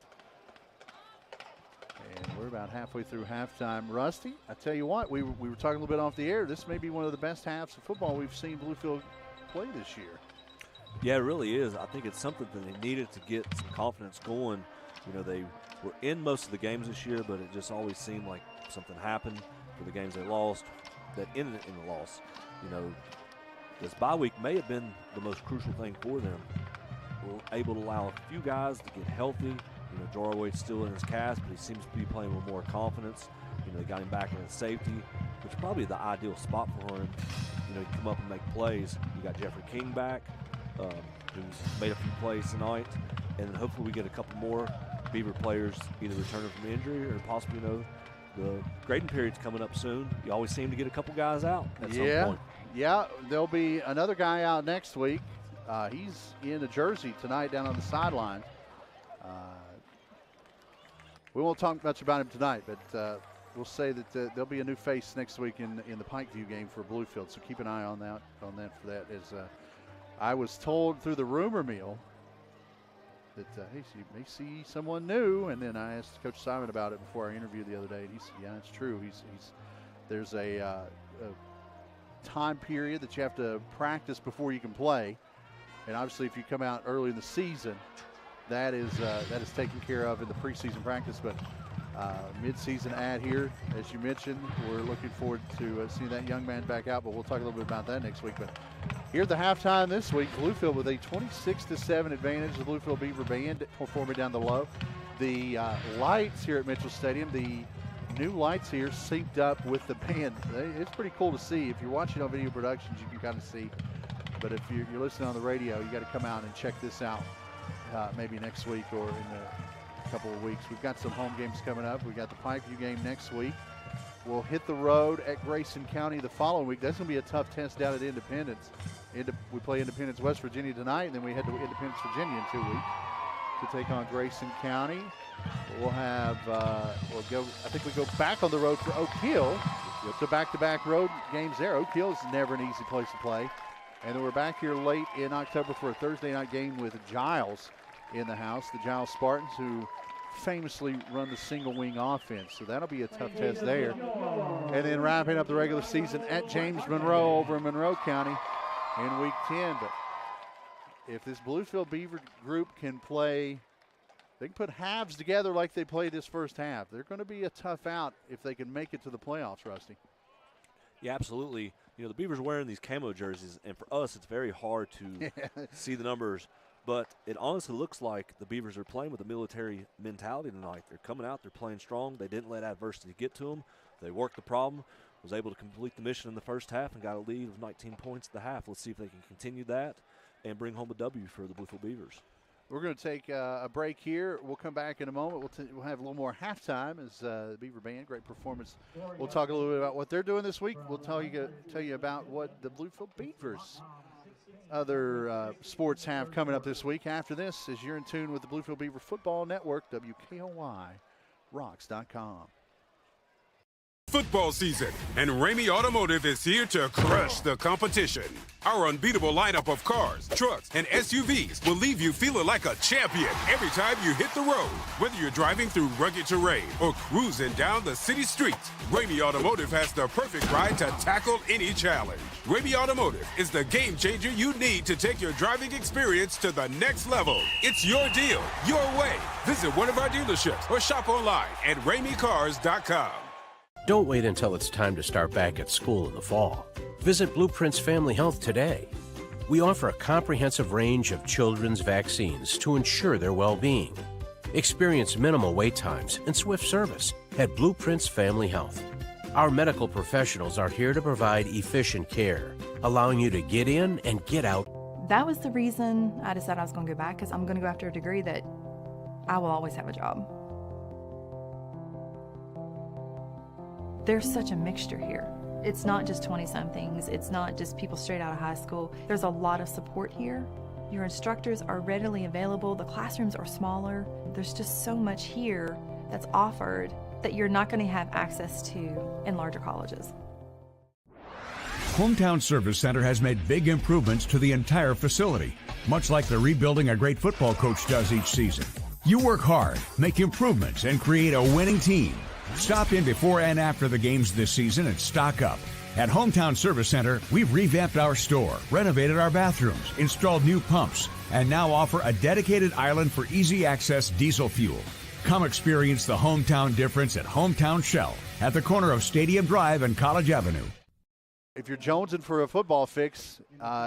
And we're about halfway through halftime. Rusty, I tell you what, we were talking a little bit off the air. This may be one of the best halves of football we've seen Bluefield play this year. Yeah, it really is. I think it's something that they needed to get some confidence going. You know, they were in most of the games this year, but it just always seemed like something happened for the games they lost that ended in a loss. You know, this bye week may have been the most crucial thing for them. We're able to allow a few guys to get healthy. You know, Jorwait's still in his cast, but he seems to be playing with more confidence. You know, they got him back in at safety, which is probably the ideal spot for him. You know, he come up and make plays. You got Jeffrey King back, who's made a few plays tonight, and then hopefully we get a couple more Beaver players either returning from injury or possibly, you know, the grading period's coming up soon. You always seem to get a couple guys out at some point. Yeah, there'll be another guy out next week. He's in a jersey tonight down on the sideline. We won't talk much about him tonight, but we'll say that there'll be a new face next week in the Pikeview game for Bluefield. So keep an eye on that for that. As I was told through the rumor mill that hey, so you may see someone new, and then I asked Coach Simon about it before our interview the other day, and he said, "Yeah, it's true. There's a time period that you have to practice before you can play, and obviously if you come out early in the season." That is taken care of in the preseason practice, but mid-season ad here, as you mentioned, we're looking forward to seeing that young man back out, but we'll talk a little bit about that next week. But here at the halftime this week, Bluefield with a 26-7 advantage. The Bluefield Beaver Band performing down the low. The lights here at Mitchell Stadium, the new lights here synced up with the band. It's pretty cool to see. If you're watching on Video Productions, you can kind of see. But if you're listening on the radio, you got to come out and check this out. Maybe next week or in a couple of weeks. We've got some home games coming up. We've got the Pikeview game next week. We'll hit the road at Grayson County the following week. That's going to be a tough test down at Independence. We play Independence, West Virginia tonight, and then we head to Independence, Virginia in 2 weeks to take on Grayson County. We'll have, I think we go back on the road for Oak Hill. It's a back-to-back road games there. Oak Hill is never an easy place to play. And then we're back here late in October for a Thursday night game with Giles in the house, the Giles Spartans, who famously run the single wing offense. So that'll be a tough test there. And then wrapping up the regular season at James Monroe over in Monroe County in week 10. But if this Bluefield Beaver group can play, they can put halves together like they played this first half. They're going to be a tough out if they can make it to the playoffs, Rusty. Yeah, absolutely. You know, the Beavers are wearing these camo jerseys, and for us, it's very hard to see the numbers. But it honestly looks like the Beavers are playing with a military mentality tonight. They're coming out, they're playing strong. They didn't let adversity get to them. They worked the problem, was able to complete the mission in the first half, and got a lead of 19 points at the half. Let's see if they can continue that and bring home a W for the Bluefield Beavers. We're going to take a break here. We'll come back in a moment. We'll have a little more halftime as the Beaver Band, great performance. We'll talk a little bit about what they're doing this week. We'll tell you about what the Bluefield Beavers other sports have coming up this week. After this, as you're in tune with the Bluefield Beaver Football Network, WKOY-Rocks.com. Football season, and Ramey Automotive is here to crush the competition. Our unbeatable lineup of cars, trucks, and SUVs will leave you feeling like a champion every time you hit the road. Whether you're driving through rugged terrain or cruising down the city streets, Ramey Automotive has the perfect ride to tackle any challenge. Ramey Automotive is the game changer you need to take your driving experience to the next level. It's your deal, your way. Visit one of our dealerships or shop online at RameyCars.com. Don't wait until it's time to start back at school in the fall. Visit Blueprints Family Health today. We offer a comprehensive range of children's vaccines to ensure their well-being. Experience minimal wait times and swift service at Blueprints Family Health. Our medical professionals are here to provide efficient care, allowing you to get in and get out. That was the reason I decided I was going to go back, because I'm going to go after a degree that I will always have a job. There's such a mixture here. It's not just 20-somethings. It's not just people straight out of high school. There's a lot of support here. Your instructors are readily available. The classrooms are smaller. There's just so much here that's offered that you're not going to have access to in larger colleges. Hometown Service Center has made big improvements to the entire facility, much like the rebuilding a great football coach does each season. You work hard, make improvements, and create a winning team. Stop in before and after the games this season and stock up. At Hometown Service Center, we've revamped our store, renovated our bathrooms, installed new pumps, and now offer a dedicated island for easy access diesel fuel. Come experience the hometown difference at Hometown Shell at the corner of Stadium Drive and College Avenue. If you're jonesing for a football fix,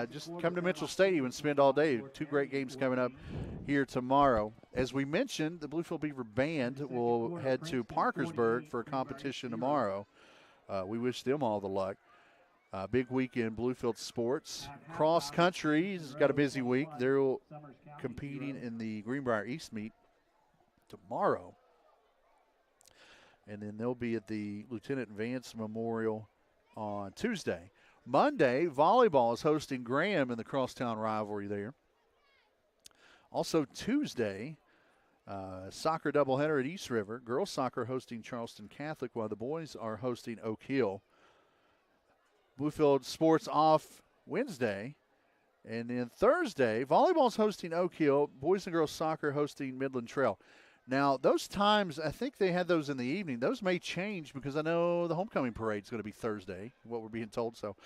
just come to Mitchell Stadium and spend all day. 2 great games coming up here tomorrow. As we mentioned, the Bluefield Beaver Band will head to Parkersburg for a competition tomorrow. We wish them all the luck. Big week in Bluefield sports. Cross country's got a busy week. They're competing in the Greenbrier East meet tomorrow. And then they'll be at the Lieutenant Vance Memorial on Tuesday. Monday, volleyball is hosting Graham in the crosstown rivalry there. Also Tuesday, soccer doubleheader at East River. Girls soccer hosting Charleston Catholic, while the boys are hosting Oak Hill. Bluefield sports off Wednesday. And then Thursday, volleyball's hosting Oak Hill. Boys and girls soccer hosting Midland Trail. Now, those times, I think they had those in the evening. Those may change because I know the homecoming parade is going to be Thursday, what we're being told. So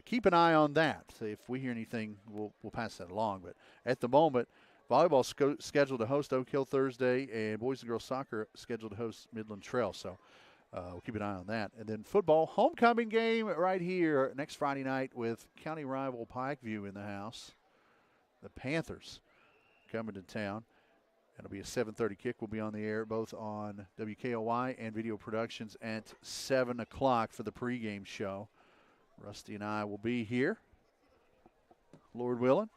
keep an eye on that. If we hear anything, we'll pass that along. But at the moment, volleyball scheduled to host Oak Hill Thursday, and boys and girls soccer scheduled to host Midland Trail. So we'll keep an eye on that. And then football, homecoming game right here next Friday night with county rival Pikeview in the house. The Panthers coming to town. It'll be a 7:30 kick. We'll be on the air both on WKOY and Video Productions at 7 o'clock for the pregame show. Rusty and I will be here, Lord willing.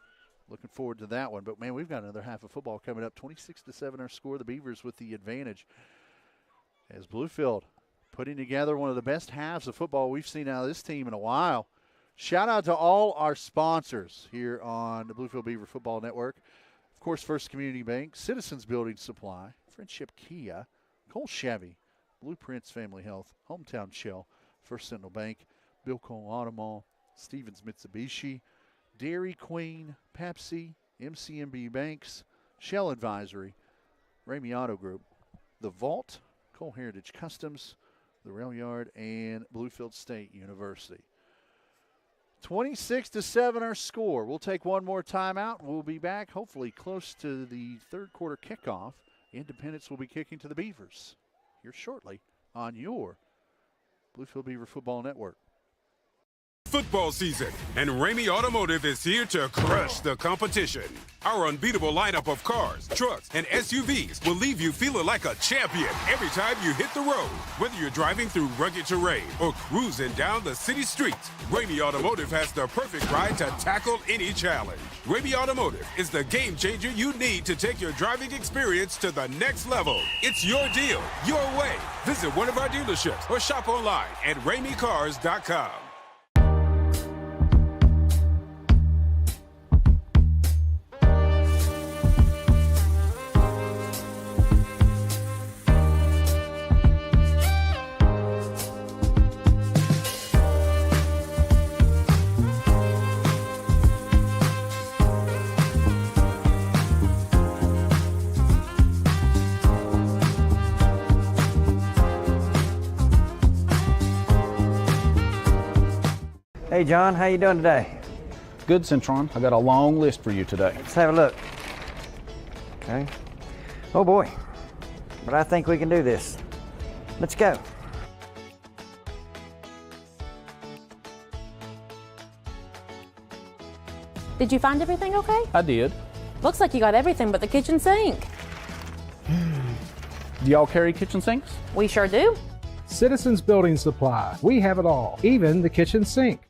Looking forward to that one. But, man, we've got another half of football coming up. 26-7 our score. The Beavers with the advantage. As Bluefield putting together one of the best halves of football we've seen out of this team in a while. Shout out to all our sponsors here on the Bluefield Beaver Football Network. Of course, First Community Bank, Citizens Building Supply, Friendship Kia, Cole Chevy, Blueprints Family Health, Hometown Shell, First Sentinel Bank, Bill Cole Automall, Stevens Mitsubishi, Dairy Queen, Pepsi, MCMB Banks, Shell Advisory, Ramey Auto Group, The Vault, Cole Heritage Customs, the Rail Yard, and Bluefield State University. 26-7 our score. We'll take one more timeout. We'll be back hopefully close to the third quarter kickoff. Independence will be kicking to the Beavers here shortly on your Bluefield Beaver Football Network. Football season, and Ramey Automotive is here to crush the competition. Our unbeatable lineup of cars, trucks, and SUVs will leave you feeling like a champion every time you hit the road. Whether you're driving through rugged terrain or cruising down the city streets, Ramey Automotive has the perfect ride to tackle any challenge. Ramey Automotive is the game changer you need to take your driving experience to the next level. It's your deal, your way. Visit one of our dealerships or shop online at RameyCars.com. Hey John, how you doing today? Good, Centron. I got a long list for you today. Let's have a look. Okay. Oh boy, but I think we can do this. Let's go. Did you find everything okay? I did. Looks like you got everything but the kitchen sink. Do y'all carry kitchen sinks? We sure do. Citizens Building Supply. We have it all, even the kitchen sink.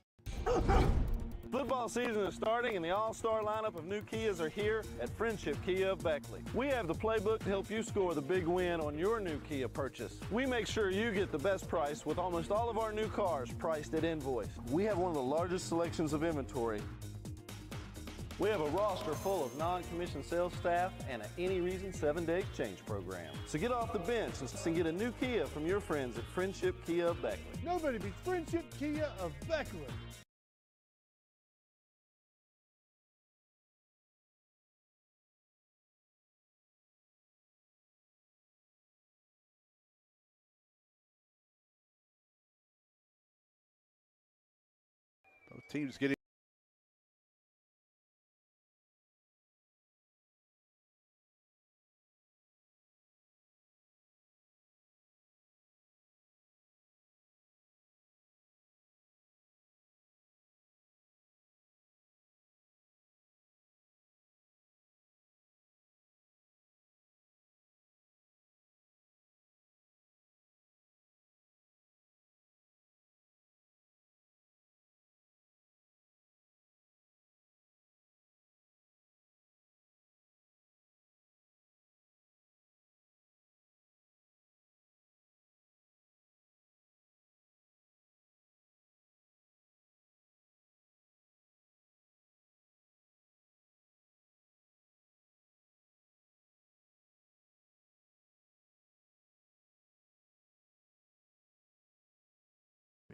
Football season is starting and the all-star lineup of new Kias are here at Friendship Kia of Beckley. We have the playbook to help you score the big win on your new Kia purchase. We make sure you get the best price with almost all of our new cars priced at invoice. We have one of the largest selections of inventory. We have a roster full of non-commissioned sales staff and an any reason 7-day exchange program. So get off the bench and get a new Kia from your friends at Friendship Kia of Beckley. Nobody beats Friendship Kia of Beckley. Both teams getting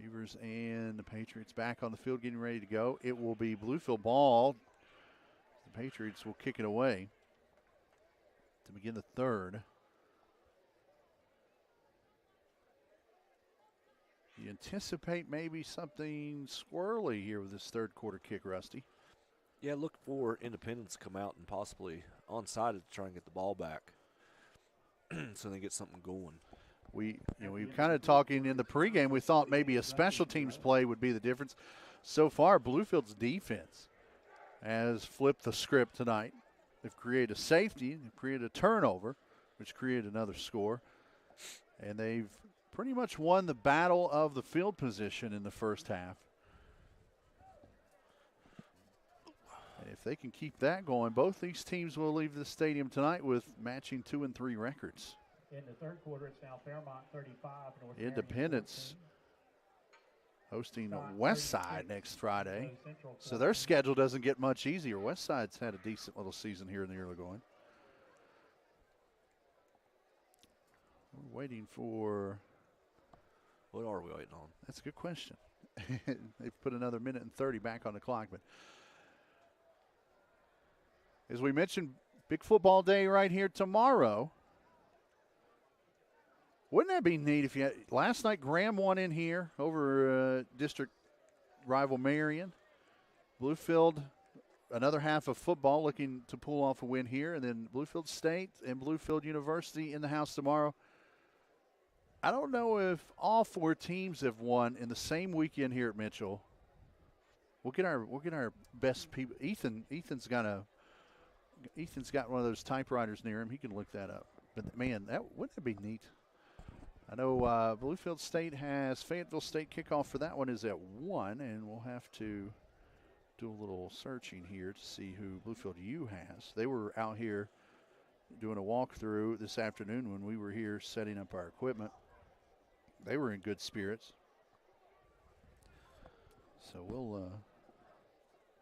Beavers and the Patriots back on the field getting ready to go. It will be Bluefield ball. The Patriots will kick it away to begin the third. You anticipate maybe something squirrely here with this third quarter kick, Rusty. Yeah, look for Independence to come out and possibly onside to try and get the ball back so they get something going. We kind of talking in the pregame, we thought maybe a special teams play would be the difference. So far, Bluefield's defense has flipped the script tonight. They've created a safety, they've created a turnover, which created another score. And they've pretty much won the battle of the field position in the first half. And if they can keep that going, both these teams will leave the stadium tonight with matching 2 and 3 records. In the third quarter, it's now Fairmont 35, North Independence hosting Westside next Friday. So their schedule doesn't get much easier. Westside's had a decent little season here in the early going. We're waiting for. What are we waiting on? That's a good question. They've put another minute and 30 back on the clock. But as we mentioned, big football day right here tomorrow. Wouldn't that be neat if you had, last night Graham won in here over district rival Marion. Bluefield, another half of football looking to pull off a win here. And then Bluefield State and Bluefield University in the house tomorrow. I don't know if all 4 teams have won in the same weekend here at Mitchell. We'll get our best people. Ethan's got one of those typewriters near him. He can look that up. But man, wouldn't that be neat? I know Bluefield State has Fayetteville State kickoff for that one is at 1, and we'll have to do a little searching here to see who Bluefield U has. They were out here doing a walkthrough this afternoon when we were here setting up our equipment. They were in good spirits. So we'll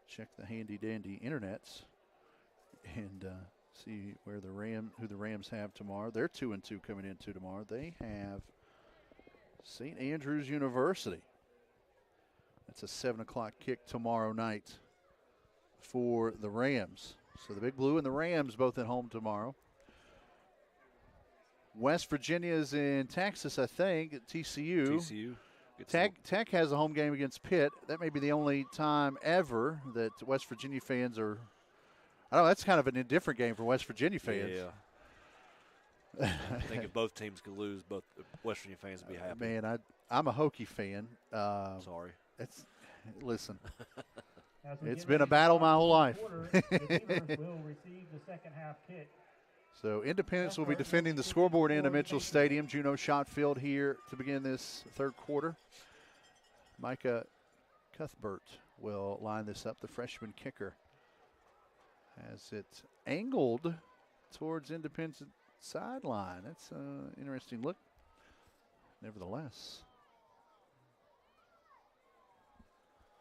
check the handy-dandy internets and see where who the Rams have tomorrow. They're 2-2 coming into tomorrow. They have St. Andrews University. That's a 7 o'clock kick tomorrow night for the Rams. So the Big Blue and the Rams both at home tomorrow. West Virginia is in Texas, I think, at TCU. Tech has a home game against Pitt. That may be the only time ever that West Virginia fans are. I don't know, that's kind of an indifferent game for West Virginia fans. Yeah. I think if both teams could lose, both West Virginia fans would be happy. Man, I'm a Hokie fan. Sorry. Listen. It's been a battle my whole life. The Beavers will receive the second half kick. So Independence will be defending the scoreboard end of Mitchell Stadium. Juno shot field here to begin this third quarter. Micah Cuthbert will line this up, the freshman kicker. Has it angled towards Independence sideline. That's an interesting look. Nevertheless,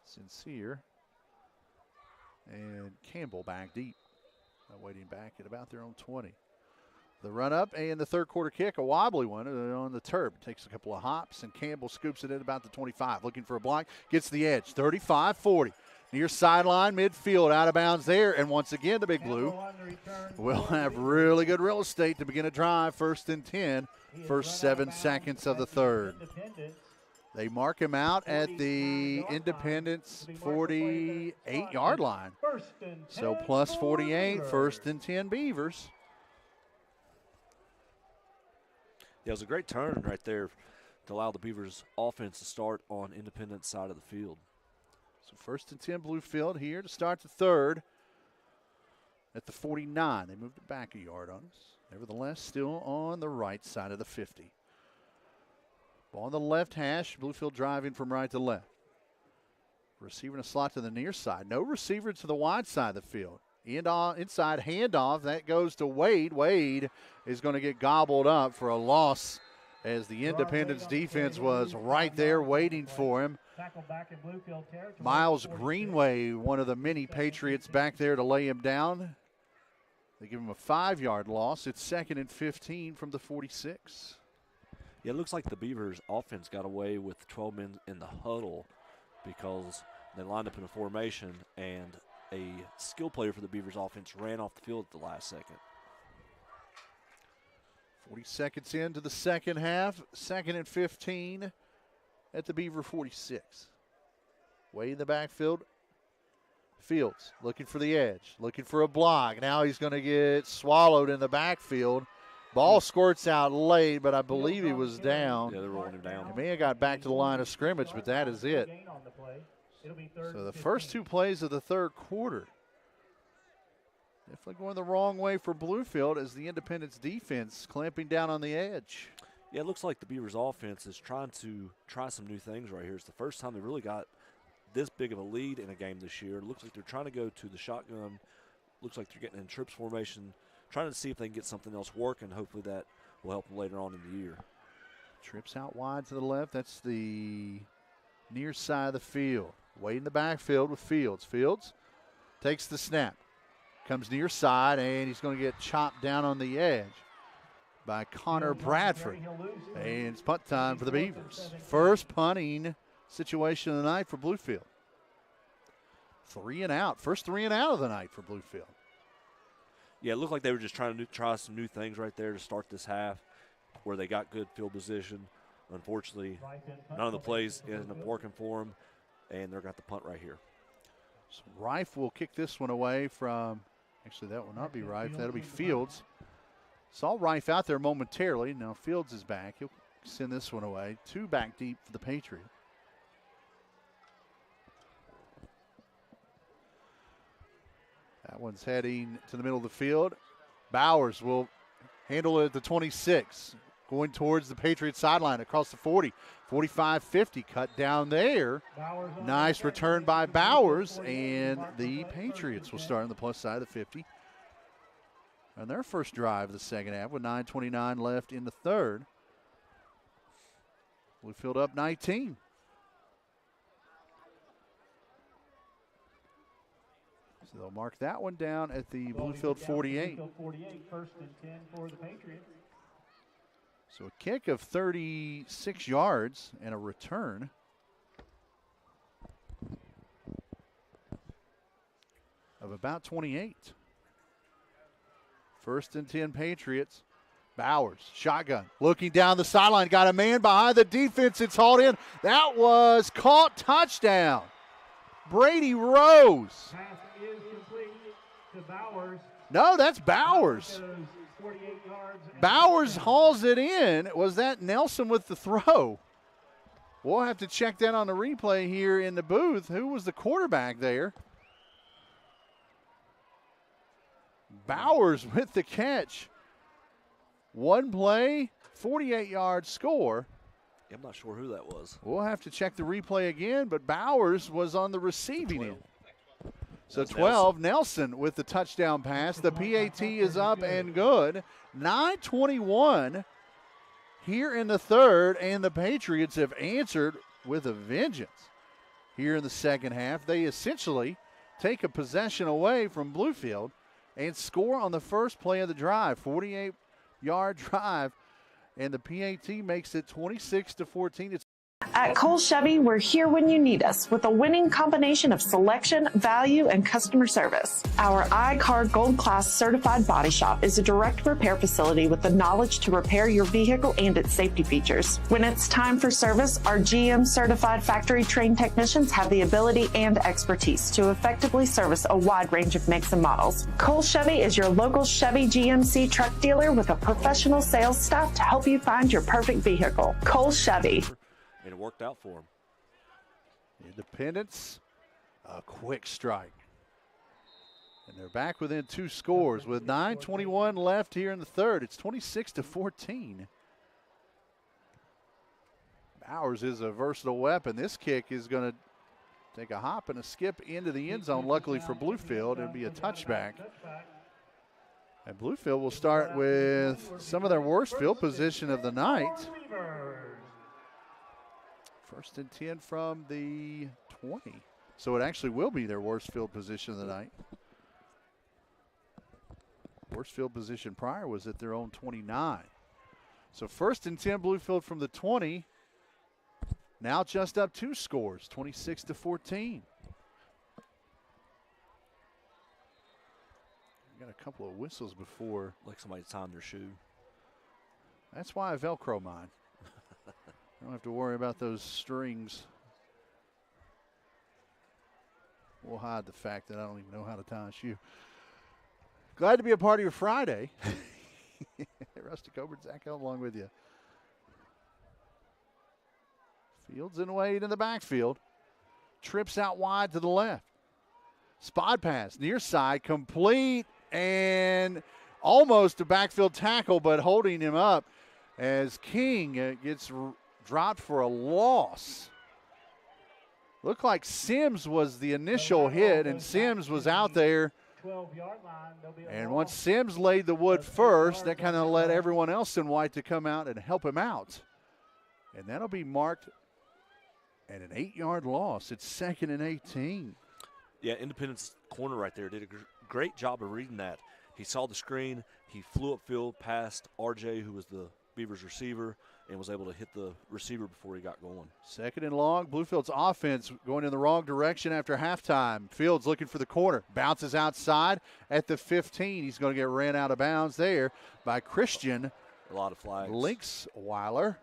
Sincere and Campbell back deep. Waiting back at about their own 20. The run up and the third quarter kick, a wobbly one on the turf. Takes a couple of hops, and Campbell scoops it in about the 25. Looking for a block, gets the edge, 35-40. Near sideline, midfield, out of bounds there. And once again, the Big Blue will have really good real estate to begin a drive. 1st and 10, first 7 seconds of the third. They mark him out at the Independence 48-yard line. So plus 48, 1st and 10 Beavers. Yeah, it was a great turn right there to allow the Beavers offense to start on Independence side of the field. So 1st and 10 Bluefield here to start the third at the 49. They moved it back a yard on us. Nevertheless, still on the right side of the 50. Ball on the left hash. Bluefield driving from right to left. Receiver in a slot to the near side. No receiver to the wide side of the field. Inside handoff. That goes to Wade. Wade is going to get gobbled up for a loss as the Independence defense was right there waiting for him. Miles Greenway, one of the many Patriots back there to lay him down. They give him a 5-yard loss. It's 2nd and 15 from the 46. Yeah, it looks like the Beavers offense got away with 12 men in the huddle because they lined up in a formation and a skill player for the Beavers offense ran off the field at the last second. 40 seconds into the second half, 2nd and 15 at the Beaver 46. Way in the backfield. Fields looking for the edge, looking for a block. Now he's going to get swallowed in the backfield. Ball squirts out late, but I believe he was down. Yeah, they're rolling him down. He may have got back to the line of scrimmage, but that is it. So the first 2 plays of the third quarter definitely going the wrong way for Bluefield as the Independence defense clamping down on the edge. Yeah, it looks like the Beavers offense is trying to try some new things right here. It's the first time they really got this big of a lead in a game this year. It looks like they're trying to go to the shotgun. Looks like they're getting in trips formation, trying to see if they can get something else working. Hopefully that will help them later on in the year. Trips out wide to the left. That's the near side of the field. Way in the backfield with Fields. Fields takes the snap. Comes near side, and he's going to get chopped down on the edge by Connor Bradford. And it's punt time for the Beavers. First punting situation of the night for Bluefield. 3 and out. First 3 and out of the night for Bluefield. Yeah, it looked like they were just trying to try some new things right there to start this half where they got good field position. Unfortunately, none of the plays ended up working for them, and they're got the punt right here. So Reif will kick this one away from, actually that will not be Reif, that'll be Fields. Saw Reif out there momentarily. Now Fields is back. He'll send this one away. 2 back deep for the Patriots. That one's heading to the middle of the field. Bowers will handle it at the 26. Going towards the Patriots sideline across the 40. 45-50, cut down there. Nice return by Bowers, and the Patriots will start on the plus side of the 50. On their first drive of the second half with 9:29 left in the third. Bluefield up 19. So they'll mark that one down at the Bluefield 48. First and 10 for the Patriots. So a kick of 36 yards and a return. Of about 28. First and 10 Patriots. Bowers, shotgun, looking down the sideline, got a man behind the defense, it's hauled in. That was caught, touchdown. Brady Rose. Pass is complete to Bowers. No, that's Bowers. 48 yards. Bowers hauls it in. Was that Nelson with the throw? We'll have to check that on the replay here in the booth. Who was the quarterback there? Bowers with the catch. One play, 48-yard score. I'm not sure who that was. We'll have to check the replay again, but Bowers was on the receiving end. So 12, Nelson with the touchdown pass. The PAT is up and good. 9:21 here in the third, and the Patriots have answered with a vengeance here in the second half. They essentially take a possession away from Bluefield and score on the first play of the drive. 48-yard drive, and the PAT makes it 26-14. It's At Cole Chevy, we're here when you need us with a winning combination of selection, value, and customer service. Our iCar Gold Class certified body shop is a direct repair facility with the knowledge to repair your vehicle and its safety features. When it's time for service, our GM certified factory trained technicians have the ability and expertise to effectively service a wide range of makes and models. Cole Chevy is your local Chevy GMC truck dealer with a professional sales staff to help you find your perfect vehicle. Cole Chevy. And it worked out for him. Independence, a quick strike. And they're back within 2 scores with 9:21 left here in the third. It's 26-14. Bowers is a versatile weapon. This kick is going to take a hop and a skip into the end zone. Luckily for Bluefield, it'll be a touchback. And Bluefield will start with some of their worst field position of the night. First and 10 from the 20. So it actually will be their worst field position of the night. Worst field position prior was at their own 29. So first and 10 Bluefield from the 20. Now just up 2 scores, 26-14. Got a couple of whistles before. Like somebody timed their shoe. That's why I Velcro mine. I don't have to worry about those strings. We'll hide the fact that I don't even know how to tie a shoe. Glad to be a part of your Friday. Rusty Coburn, Zach along with you. Fields and Wade in the backfield. Trips out wide to the left. Spot pass, near side, complete, and almost a backfield tackle, but holding him up as King gets dropped for a loss. Looked like Sims was the initial hit, and Sims was out there. And once Sims laid the wood first, that kind of led everyone else in white to come out and help him out. And that'll be marked And an 8-yard loss. It's 2nd and 18. Yeah, Independence corner right there did a great job of reading that. He saw the screen. He flew upfield past RJ, who was the Beavers receiver, and was able to hit the receiver before he got going. 2nd and long. Bluefield's offense going in the wrong direction after halftime. Fields looking for the corner. Bounces outside at the 15. He's going to get ran out of bounds there by Christian. A lot of flags. Linksweiler.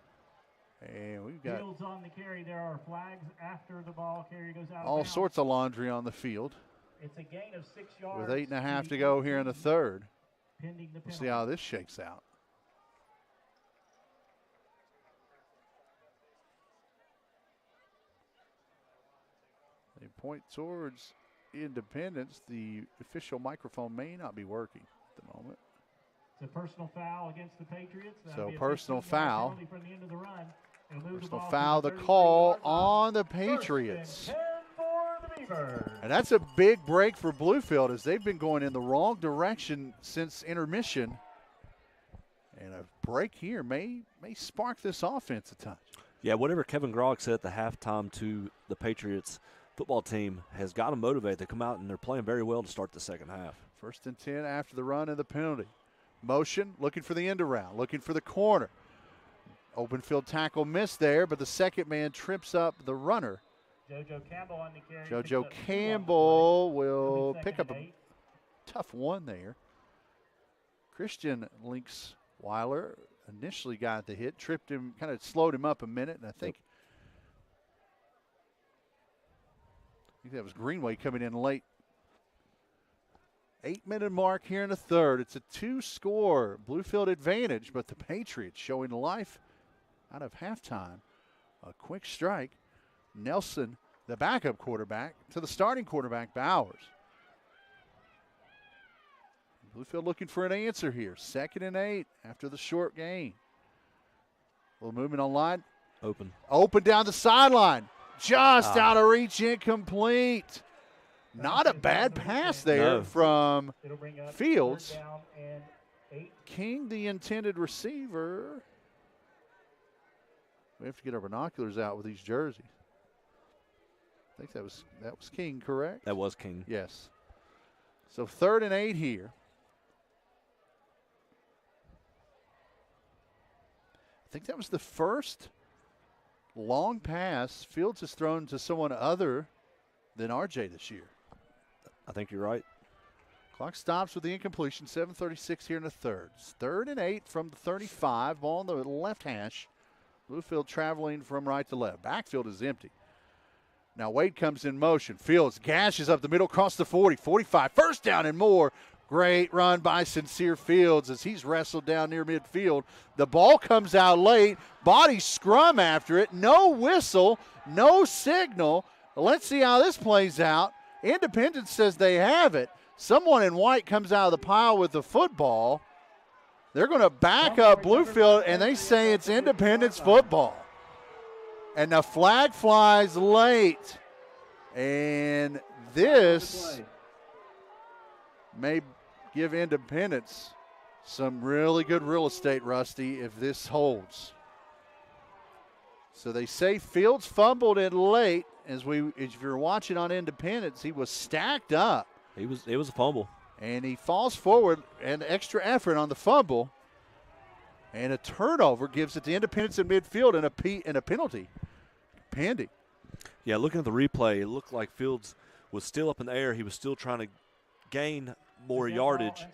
And we've got Fields on the carry. There are flags after the ball carry goes out. all sorts of laundry on the field. It's a gain of 6 yards. With 8.5 to go here in the third. Pending the We'll see how this shakes out. They point towards Independence. The official microphone may not be working at the moment. It's a personal foul against the Patriots. So personal foul. From the end of the run. Personal foul, the call on the Patriots. And that's a big break for Bluefield as they've been going in the wrong direction since intermission. And a break here may spark this offense a touch. Yeah, whatever Kevin Grogg said at the halftime to the Patriots football team has got them motivated. They come out and they're playing very well to start the second half. 1st and 10 after the run and the penalty. Motion, looking for the end around, looking for the corner. Open field tackle missed there, but the second man trips up the runner. JoJo Campbell on the carry. JoJo Campbell will pick up a tough one there. Christian Linksweiler initially got the hit, tripped him, kind of slowed him up a minute, and I think that was Greenway coming in late. 8-minute mark here in the third. It's a 2-score Bluefield advantage, but the Patriots showing life out of halftime. A quick strike. Nelson, the backup quarterback, to the starting quarterback, Bowers. Bluefield looking for an answer here. 2nd and 8 after the short gain. A little movement on line. Open down the sideline. Just out of reach, incomplete. Not a bad pass there from Fields. King, the intended receiver. We have to get our binoculars out with these jerseys. I think that was King, correct? That was King. Yes. So 3rd and 8 here. I think that was the first long pass Fields has thrown to someone other than RJ this year. I think you're right. Clock stops with the incompletion. 7:36 here in the third. It's 3rd and 8 from the 35. Ball on the left hash. Bluefield traveling from right to left. Backfield is empty. Now Wade comes in motion. Fields gashes up the middle, across the 40, 45. First down and more. Great run by Sincere Fields as he's wrestled down near midfield. The ball comes out late. Body scrum after it. No whistle, no signal. Let's see how this plays out. Independence says they have it. Someone in white comes out of the pile with the football. They're going to back up Bluefield, and they say it's Independence football. And the flag flies late. And this may give Independence some really good real estate, Rusty, if this holds. So they say Fields fumbled it late. If you're watching on Independence, he was stacked up. It was a fumble. And he falls forward, and extra effort on the fumble. And a turnover gives it to Independence in midfield and a penalty pending. Yeah, looking at the replay, it looked like Fields was still up in the air. He was still trying to gain more yardage.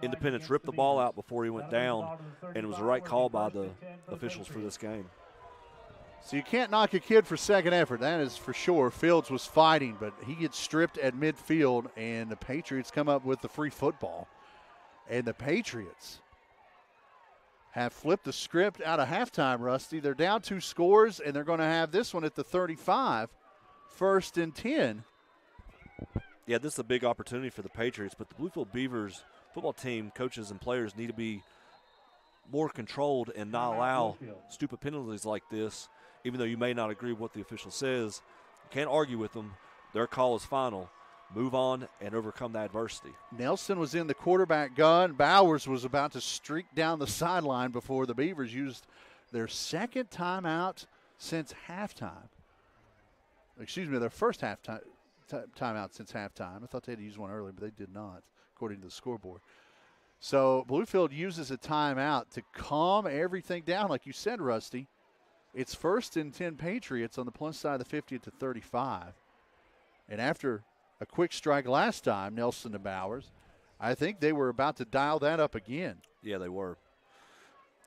Independence ripped the ball out before he went down, and it was the right call by the officials for this game. So you can't knock a kid for second effort. That is for sure. Fields was fighting, but he gets stripped at midfield, and the Patriots come up with the free football. And the Patriots have flipped the script out of halftime, Rusty. They're down 2 scores, and they're going to have this one at the 35, 1st and 10. Yeah, this is a big opportunity for the Patriots, but the Bluefield Beavers football team, coaches and players need to be more controlled and not allow stupid penalties like this. Even though you may not agree with what the official says, you can't argue with them. Their call is final. Move on and overcome the adversity. Nelson was in the quarterback gun. Bowers was about to streak down the sideline before the Beavers used their second timeout since halftime. excuse me, their first timeout since halftime. I thought they had used one earlier, but they did not, according to the scoreboard. So Bluefield uses a timeout to calm everything down, like you said, Rusty. It's 1st and 10 Patriots on the plus side of the 50 to 35. And after a quick strike last time, Nelson to Bowers, I think they were about to dial that up again. Yeah, they were.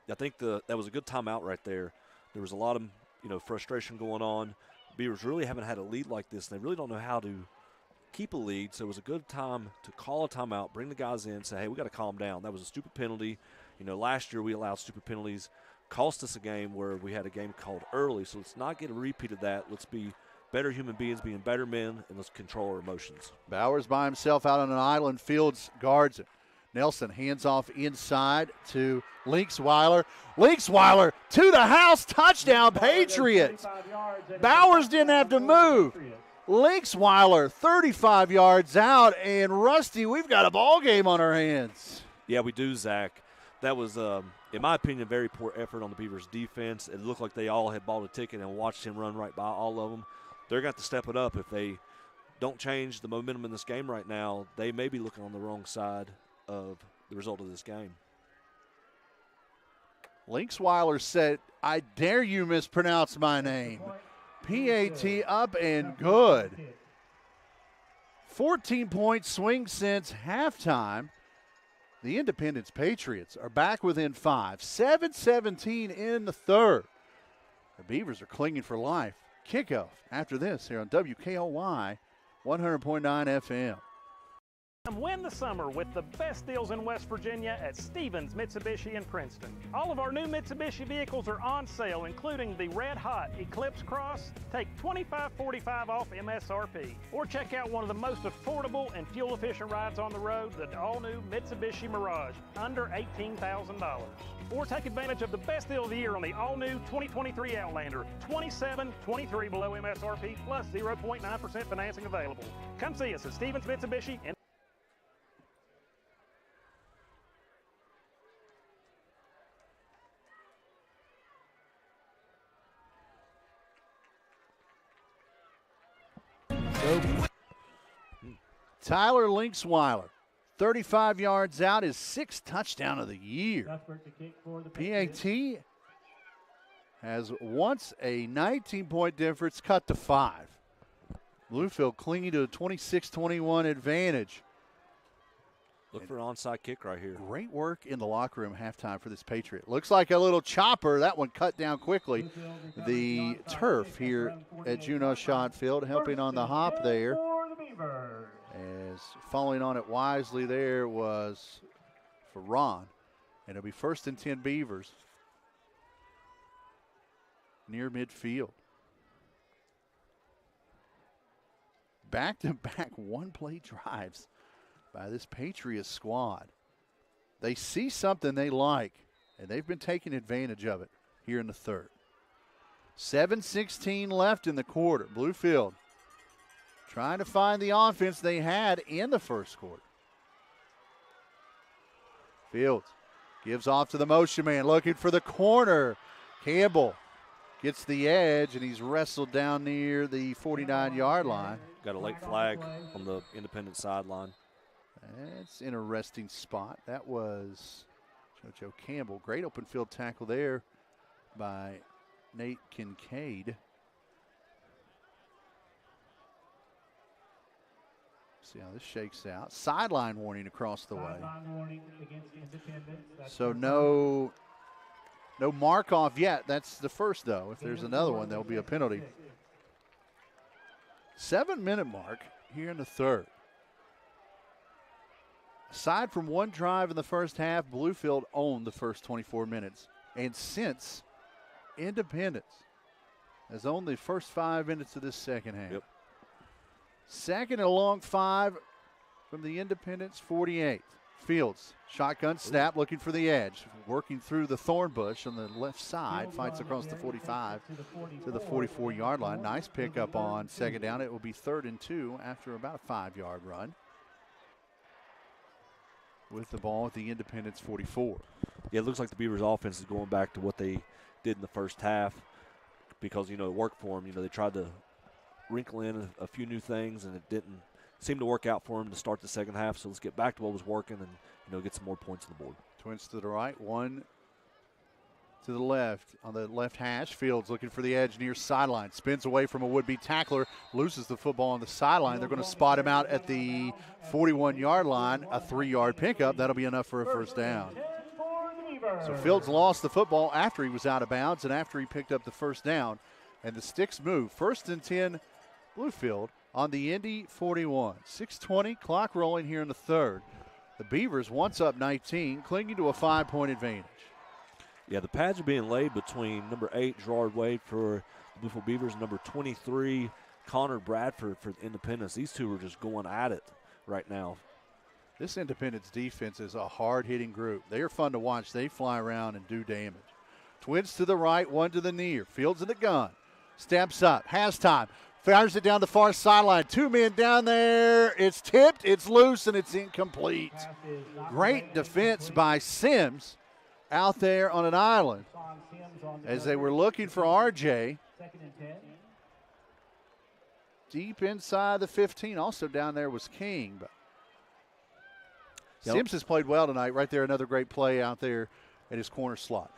I think that was a good timeout right there. There was a lot of frustration going on. Beavers really haven't had a lead like this. They really don't know how to keep a lead, so it was a good time to call a timeout, bring the guys in, say, hey, we got to calm down. That was a stupid penalty. Last year we allowed stupid penalties. Cost us a game where we had a game called early, so let's not get a repeat of that. Let's be better human beings, being better men, and let's control our emotions. Bowers by himself out on an island. Fields guards it. Nelson hands off inside to Linksweiler. Linksweiler to the house. Touchdown, Patriots. Bowers didn't have to move. Linksweiler 35 yards out, and Rusty, we've got a ball game on our hands. Yeah, we do, Zach. That was, in my opinion, a very poor effort on the Beavers' defense. It looked like they all had bought a ticket and watched him run right by all of them. They're going to have to step it up. If they don't change the momentum in this game right now, they may be looking on the wrong side of the result of this game. Linksweiler said, I dare you mispronounce my name. PAT up and good. 14-point swing since halftime. The Independence Patriots are back within 5. 7:17 in the third. The Beavers are clinging for life. Kickoff after this here on WKOY 100.9 FM. Win the summer with the best deals in West Virginia at Stevens Mitsubishi in Princeton. All of our new Mitsubishi vehicles are on sale, including the Red Hot Eclipse Cross. Take $25.45 off MSRP. Or check out one of the most affordable and fuel-efficient rides on the road, the all-new Mitsubishi Mirage, under $18,000. Or take advantage of the best deal of the year on the all-new 2023 Outlander, $27.23 below MSRP, plus 0.9% financing available. Come see us at Stevens Mitsubishi in Tyler Linksweiler, 35 yards out, his 6th touchdown of the year. PAT has once a 19-point difference cut to 5. Bluefield clinging to a 26-21 advantage. Look for an onside kick right here. Great work in the locker room halftime for this Patriot. Looks like a little chopper. That one cut down quickly. The turf here at Juneau Shot Field helping on the hop there. As falling on it wisely there was for Ron. And it'll be 1st and 10 Beavers near midfield. Back-to-back one-play drives by this Patriots squad. They see something they like, and they've been taking advantage of it here in the third. 7:16 left in the quarter. Bluefield trying to find the offense they had in the first quarter. Fields gives off to the motion man, looking for the corner. Campbell gets the edge, and he's wrestled down near the 49-yard line. Got a late flag on the Independent sideline. That's an interesting spot. That was JoJo Campbell. Great open field tackle there by Nate Kincaid. See how this shakes out. Sideline warning across the way. So no mark off yet. That's the first, though. If there's another one, there'll be a penalty. 7-minute mark here in the third. Aside from one drive in the first half, Bluefield owned the first 24 minutes. And since Independence has owned the first 5 minutes of this second half. Yep. Second and a long 5 from the Independence 48. Fields, shotgun snap, looking for the edge. Working through the thorn bush on the left side. Fights across the 45 to the 44-yard line. Nice pickup on second down. It will be 3rd and 2 after about a 5-yard run. With the ball at the Independence 44. Yeah, it looks like the Beavers offense is going back to what they did in the first half because, it worked for them. They tried to wrinkle in a few new things, and it didn't seem to work out for him to start the second half. So let's get back to what was working and get some more points on the board. Twins to the right, one to the left. On the left hash, Fields looking for the edge near sideline. Spins away from a would-be tackler, loses the football on the sideline. They're going to spot him out at the 41-yard line, a 3-yard pickup. That'll be enough for a first down. So Fields lost the football after he was out of bounds and after he picked up the first down. And the sticks move. 1st and 10, Bluefield on the Indy 41. 6:20, clock rolling here in the third. The Beavers, once up 19, clinging to a 5-point advantage. Yeah, the pads are being laid between number 8, Gerard Wade for the Bluefield Beavers, and number 23, Connor Bradford for Independence. These two are just going at it right now. This Independence defense is a hard-hitting group. They are fun to watch. They fly around and do damage. Twins to the right, one to the near. Fields in the gun. Steps up, has time. Fires it down the far sideline. 2 men down there. It's tipped, it's loose, and it's incomplete. Great defense by Sims out there on an island as they were looking for RJ. Deep inside the 15. Also down there was King. But Sims has played well tonight. Right there, another great play out there at his corner slot.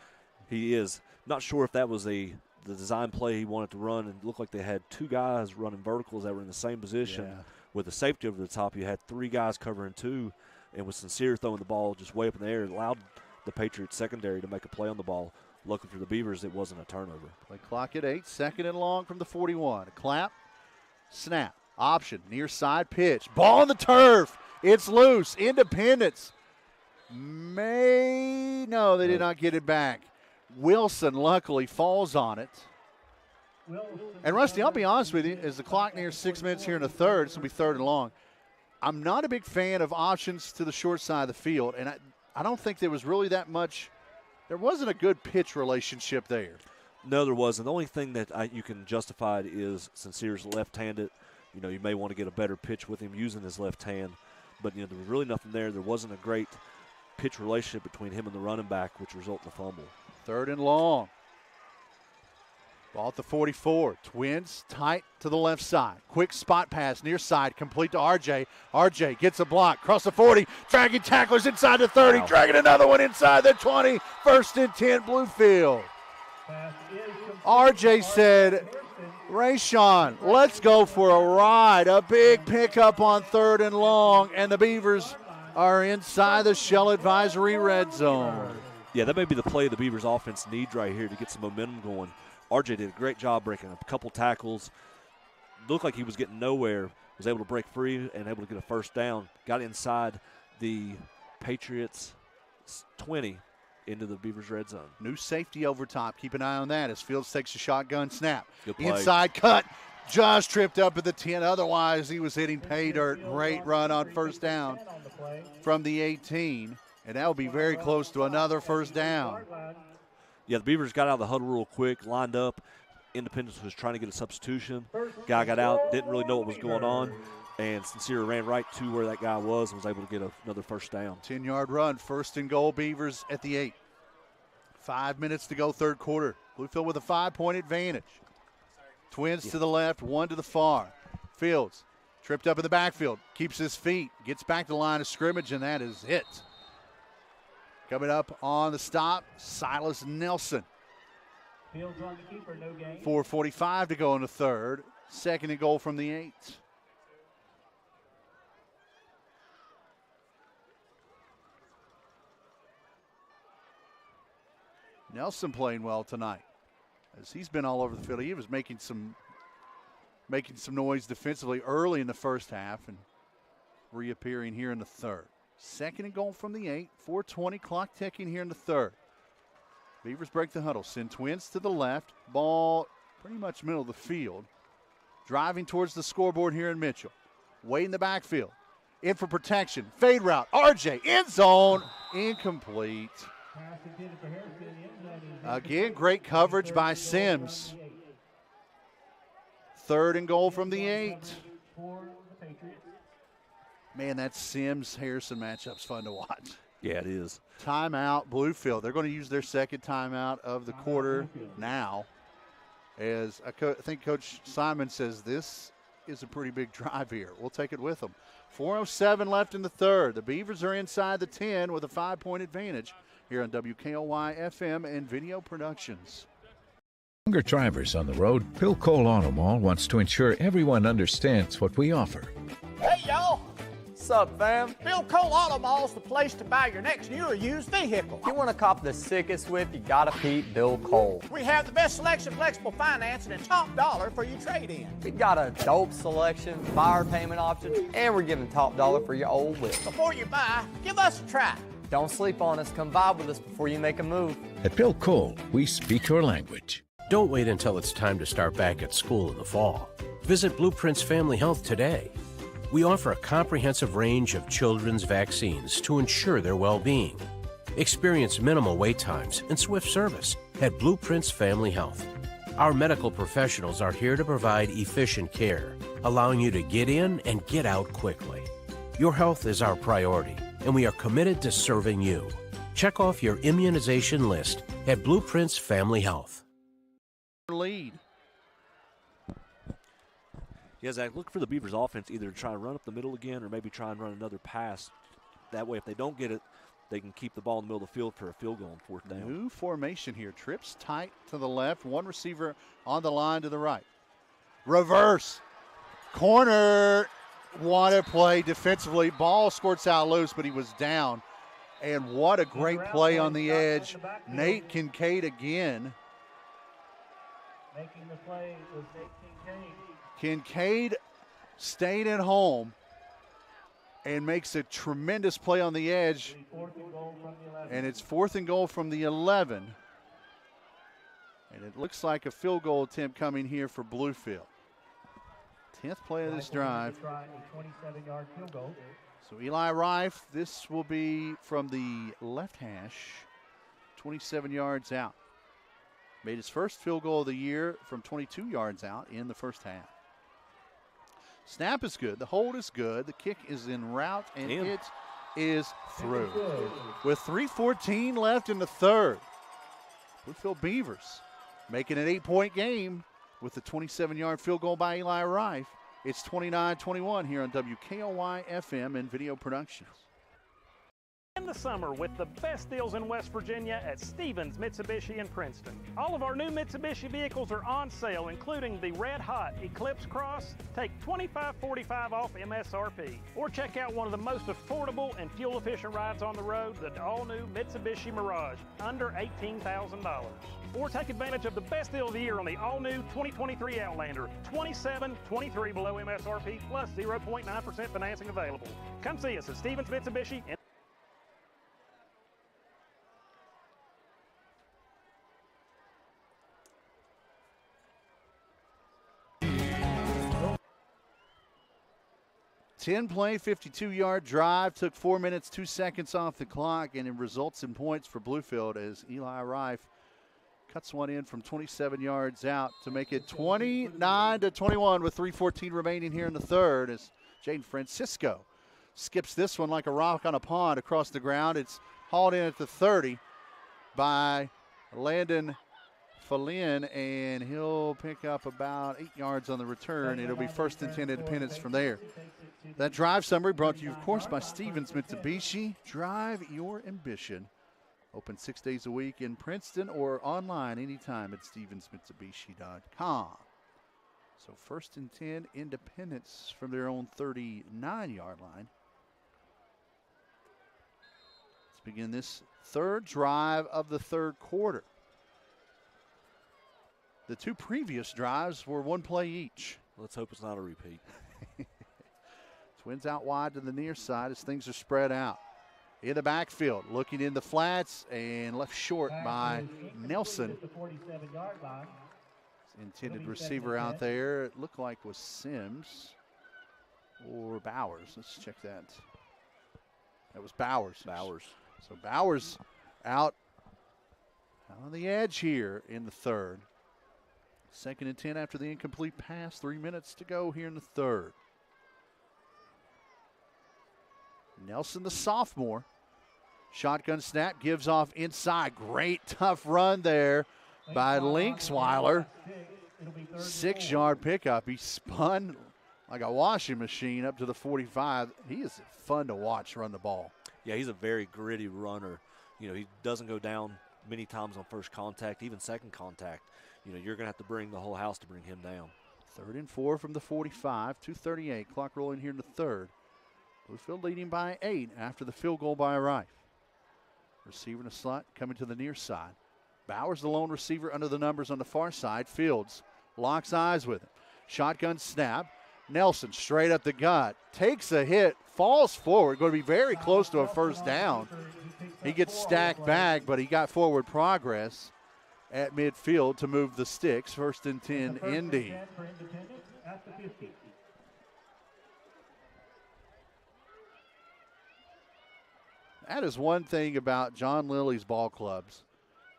He is. Not sure if that was the design play he wanted to run, and it looked like they had 2 guys running verticals that were in the same position. Yeah. With the safety over the top, you had 3 guys covering 2, and with Sincere throwing the ball just way up in the air, it allowed the Patriots secondary to make a play on the ball. Luckily for the Beavers, it wasn't a turnover. Play clock at 8, 2nd and long from the 41. A clap, snap, option, near side pitch. Ball on the turf. It's loose. Independence no, they did not get it back. Wilson luckily falls on it. And Rusty, I'll be honest with you, as the clock nears 6 minutes here in the third, it's going to be 3rd and long. I'm not a big fan of options to the short side of the field, and I don't think there was really that much. There wasn't a good pitch relationship there. No, there wasn't. The only thing that you can justify it is Sincere's left-handed. You may want to get a better pitch with him using his left hand. But, there was really nothing there. There wasn't a great pitch relationship between him and the running back, which resulted in a fumble. 3rd and long. Ball at the 44. Twins tight to the left side. Quick spot pass near side, complete to RJ. RJ gets a block, cross the 40, dragging tacklers inside the 30, dragging another one inside the 20. 1st and 10, Bluefield. RJ said, Rayshawn, let's go for a ride. A big pickup on 3rd and long, and the Beavers are inside the Shell Advisory red zone. Yeah, that may be the play the Beavers offense needs right here to get some momentum going. RJ did a great job breaking a couple tackles. Looked like he was getting nowhere. Was able to break free and able to get a first down. Got inside the Patriots 20 into the Beavers red zone. New safety over top. Keep an eye on that as Fields takes a shotgun snap. Good play. Inside cut. Just tripped up at the 10. Otherwise, he was hitting pay dirt. Great run on first down from the 18. And that will be very close to another first down. Yeah, the Beavers got out of the huddle real quick, lined up. Independence was trying to get a substitution. Guy got out, didn't really know what was going on, and Sincere ran right to where that guy was and was able to get another first down. 10-yard run, 1st and goal, Beavers at the 8. 5 minutes to go, third quarter. Bluefield with a 5-point advantage. Twins to the left, one to the far. Fields tripped up in the backfield, keeps his feet, gets back to the line of scrimmage, and that is it. Coming up on the stop, Silas Nelson. 4:45 to go in the third. 2nd and goal from the 8. Nelson playing well tonight, as he's been all over the field. He was making some noise defensively early in the first half and reappearing here in the third. 2nd and goal from the 8. 4:20 clock ticking here in the third. Beavers break the huddle. Send Twins to the left. Ball pretty much middle of the field. Driving towards the scoreboard here in Mitchell. Way in the backfield. In for protection. Fade route. RJ end zone. Incomplete. Again, great coverage by Sims. 3rd and goal from the 8. Man, that Sims-Harrison matchup's fun to watch. Yeah, it is. Timeout, Bluefield. They're going to use their second timeout of the quarter now as I think Coach Simon says this is a pretty big drive here. We'll take it with them. 4:07 left in the third. The Beavers are inside the 10 with a 5-point advantage here on WKOY FM and Video Productions. Younger drivers on the road, Bill Cole Auto Mall wants to ensure everyone understands what we offer. Hey, y'all. What's up, fam? Bill Cole Auto Mall's the place to buy your next new or used vehicle. If you want to cop the sickest whip, you gotta peep Bill Cole. We have the best selection, flexible financing, and top dollar for your trade-in. We got a dope selection, buyer payment options, and we're giving top dollar for your old whip. Before you buy, give us a try. Don't sleep on us. Come vibe with us before you make a move. At Bill Cole, we speak your language. Don't wait until it's time to start back at school in the fall. Visit Blueprints Family Health today. We offer a comprehensive range of children's vaccines to ensure their well-being. Experience minimal wait times and swift service at Blueprints Family Health. Our medical professionals are here to provide efficient care, allowing you to get in and get out quickly. Your health is our priority, and we are committed to serving you. Check off your immunization list at Blueprints Family Health. Lead. Yeah, Zach, look for the Beavers offense either to try and run up the middle again or maybe try and run another pass. That way, if they don't get it, they can keep the ball in the middle of the field for a field goal on fourth down. New formation here. Trips tight to the left. One receiver on the line to the right. Reverse. Corner. What a play defensively. Ball squirts out loose, but he was down. And what a great play on the edge. Nate Kincaid again. Making the play was Nate Kincaid. Kincaid stayed at home and makes a tremendous play on the edge. And it's 4th and goal from the 11. And it looks like a field goal attempt coming here for Bluefield. 10th play of this drive. A 27-yard field goal. So Eli Rife, this will be from the left hash, 27 yards out. Made his first field goal of the year from 22 yards out in the first half. Snap is good. The hold is good. The kick is en route, and it is through. With 3:14 left in the third, Bluefield Beavers making an 8-point game with the 27-yard field goal by Eli Rife. It's 29-21 here on WKOY FM and Video Productions. In the summer with the best deals in West Virginia at Stevens Mitsubishi in Princeton. All of our new Mitsubishi vehicles are on sale, including the red hot Eclipse Cross. Take $25.45 off MSRP. Or check out one of the most affordable and fuel efficient rides on the road, the all new Mitsubishi Mirage, under $18,000. Or take advantage of the best deal of the year on the all new 2023 Outlander, $27.23 below MSRP plus 0.9% financing available. Come see us at Stevens Mitsubishi. Ten-play, 52-yard drive, took 4 minutes, 2 seconds off the clock, and it results in points for Bluefield as Eli Rife cuts one in from 27 yards out to make it 29-21 with 3:14 remaining here in the third as Jaden Francisco skips this one like a rock on a pond across the ground. It's hauled in at the 30 by Landon Fallin, and he'll pick up about 8 yards on the return. It'll be 1st and 10 Independence from there. That drive summary brought to you, of course, by Stevens Mitsubishi. Drive your ambition. Open 6 days a week in Princeton or online anytime at stevensmitsubishi.com. So 1st and 10 Independence from their own 39-yard line. Let's begin this third drive of the third quarter. The two previous drives were one play each. Let's hope it's not a repeat. Twins out wide to the near side as things are spread out. In the backfield, looking in the flats and left short by Nelson. Intended receiver out there, it looked like was Sims or Bowers. Let's check that. That was Bowers. So Bowers out on the edge here in the third. 2nd and 10 after the incomplete pass. 3 minutes to go here in the third. Nelson, the sophomore. Shotgun snap, gives off inside. Great tough run there by Linksweiler. 6-yard pickup. He spun like a washing machine up to the 45. He is fun to watch run the ball. Yeah, he's a very gritty runner. You know, he doesn't go down many times on first contact, even second contact. You know, you're going to have to bring the whole house to bring him down. 3rd and 4 from the 45, 2:38. Clock rolling here in the third. Bluefield leading by 8 after the field goal by Rife. Receiver in the slot coming to the near side. Bowers the lone receiver under the numbers on the far side. Fields locks eyes with him. Shotgun snap. Nelson straight up the gut. Takes a hit. Falls forward. Going to be very close to a first down. He gets stacked back, but he got forward progress at midfield to move the sticks. 1st and 10, Indy. That is one thing about John Lilly's ball clubs.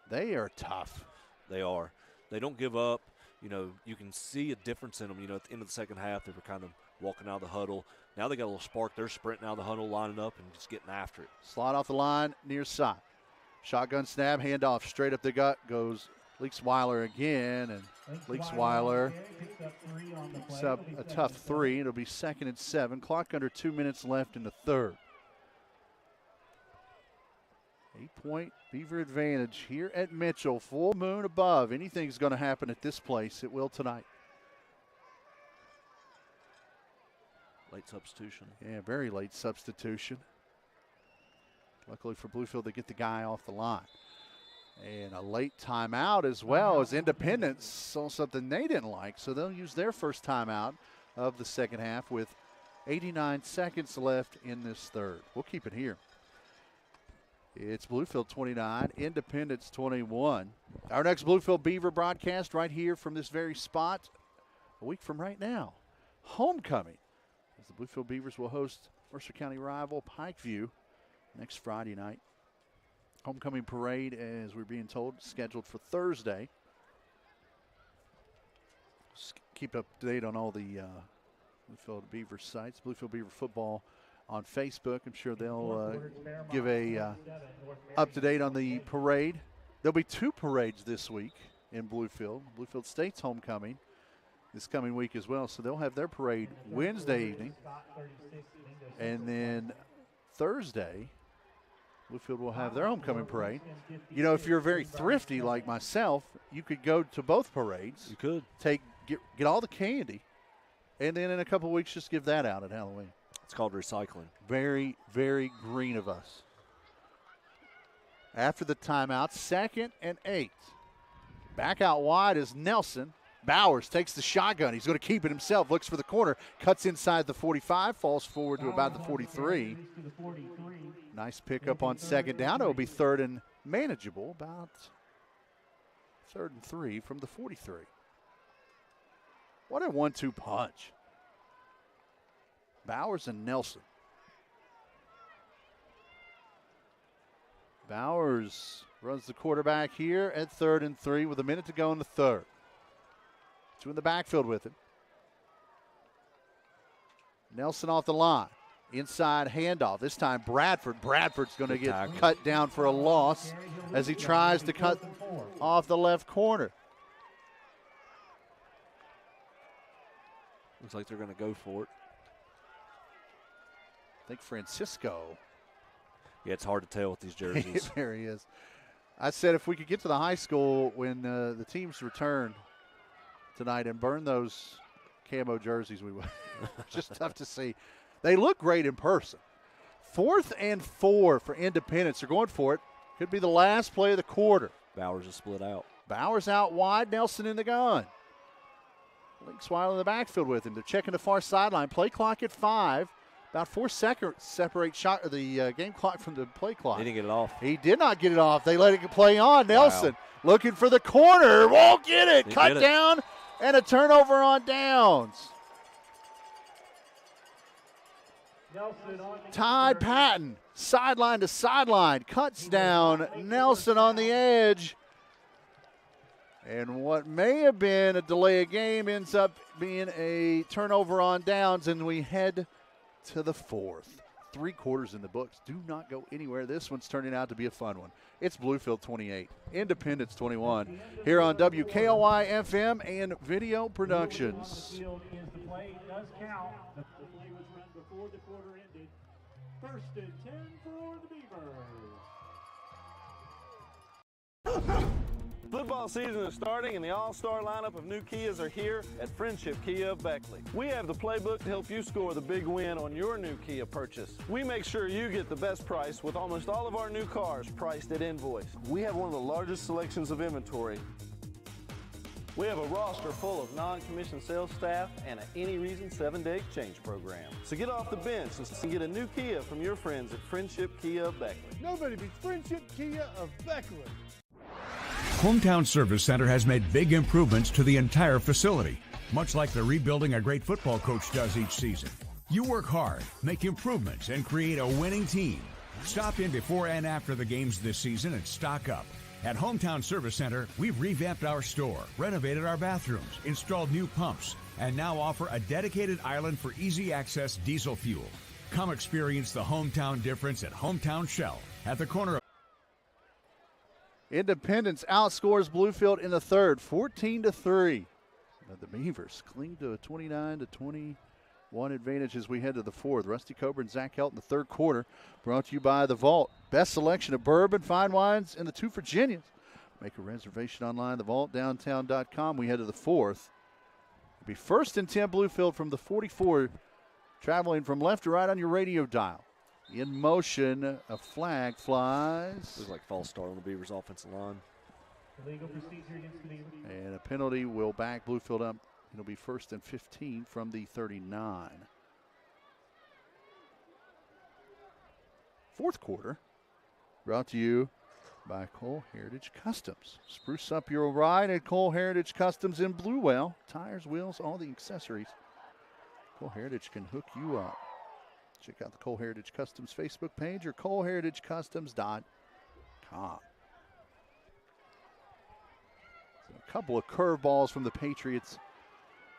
They are tough. They are. They don't give up. You know, you can see a difference in them. You know, at the end of the second half, they were kind of walking out of the huddle. Now they got a little spark. They're sprinting out of the huddle, lining up, and just getting after it. Slot off the line, near side. Shotgun snap, handoff straight up the gut, goes Leaksweiler again, and Leaksweiler picks up a tough 3. It'll be 2nd and 7. Clock under 2 minutes left in the third. 8-point Beaver advantage here at Mitchell. Full moon above. Anything's going to happen at this place. It will tonight. Late substitution. Yeah, very late substitution. Luckily for Bluefield, they get the guy off the line. And a late timeout as well as Independence saw something they didn't like, so they'll use their first timeout of the second half with 89 seconds left in this third. We'll keep it here. It's Bluefield 29, Independence 21. Our next Bluefield Beaver broadcast right here from this very spot a week from right now. Homecoming, as the Bluefield Beavers will host Mercer County rival Pikeview next Friday night. Homecoming parade, as we're being told, scheduled for Thursday. Just keep up to date on all the Bluefield Beaver sites. Bluefield Beaver football on Facebook. I'm sure they'll give a up-to-date on the parade. There'll be 2 parades this week in Bluefield. Bluefield State's homecoming this coming week as well, so they'll have their parade Wednesday evening. And then Thursday, Bluefield will have their homecoming parade. You know, if you're very thrifty like myself, you could go to both parades. You could. Get all the candy, and then in a couple of weeks just give that out at Halloween. It's called recycling. Very, very green of us. After the timeout, 2nd and 8. Back out wide is Nelson. Bowers takes the shotgun. He's going to keep it himself. Looks for the corner. Cuts inside the 45. Falls forward to about the 43. Nice pickup on 2nd down. It will be 3rd and manageable. About 3rd and 3 from the 43. What a 1-2 punch. Bowers and Nelson. Bowers runs the quarterback here at 3rd and 3 with a minute to go in the third. 2 in the backfield with him. Nelson off the line. Inside handoff. This time Bradford. Bradford's going to get cut down for a loss as he tries to cut off the left corner. Looks like they're going to go for it. I think Francisco. Yeah, it's hard to tell with these jerseys. There he is. I said if we could get to the high school when the teams return tonight and burn those camo jerseys, we would. Just tough to see. They look great in person. 4th and 4 for Independence. They're going for it. Could be the last play of the quarter. Bowers is split out. Bowers out wide. Nelson in the gun. Leaksweiler in the backfield with him. They're checking the far sideline. Play clock at 5. About 4 seconds separate the game clock from the play clock. He didn't get it off. He did not get it off. They let it play on. Nelson looking for the corner. Won't get it. Cut down and a turnover on downs. Todd Patton, sideline to sideline, cuts down Nelson on the edge. And what may have been a delay of game ends up being a turnover on downs, and we head to the 4th. 3 quarters in the books. Do not go anywhere. This one's turning out to be a fun one. It's Bluefield 28, Independence 21, here on WKOI FM and Video Productions. Bluefield is the play. It does count. The play was run before the quarter ended. 1st and 10 for the Beavers. Football season is starting and the all-star lineup of new Kias are here at Friendship Kia of Beckley. We have the playbook to help you score the big win on your new Kia purchase. We make sure you get the best price with almost all of our new cars priced at invoice. We have one of the largest selections of inventory. We have a roster full of non-commissioned sales staff and an any reason 7-day exchange program. So get off the bench and get a new Kia from your friends at Friendship Kia of Beckley. Nobody beats Friendship Kia of Beckley. Hometown Service Center has made big improvements to the entire facility, much like the rebuilding a great football coach does each season. You work hard, make improvements, and create a winning team. Stop in before and after the games this season and stock up. At Hometown Service Center, we've revamped our store, renovated our bathrooms, installed new pumps, and now offer a dedicated island for easy access diesel fuel. Come experience the hometown difference at Hometown Shell at the corner of Independence outscores Bluefield in the third, 14-3. The Beavers cling to a 29-21 advantage as we head to the fourth. Rusty Coburn and Zach Helt in the third quarter. Brought to you by The Vault. Best selection of bourbon, fine wines, and the 2 Virginias. Make a reservation online, thevaultdowntown.com. We head to the fourth. It'll be 1st and 10 Bluefield from the 44, traveling from left to right on your radio dial. In motion, a flag flies. Looks like false start on the Beavers' offensive line. Illegal procedure against the Beavers. And a penalty will back Bluefield up. It'll be 1st and 15 from the 39. Fourth quarter, brought to you by Cole Heritage Customs. Spruce up your ride at Cole Heritage Customs in Bluewell. Tires, wheels, all the accessories. Cole Heritage can hook you up. Check out the Cole Heritage Customs Facebook page or ColeHeritageCustoms.com. So a couple of curveballs from the Patriots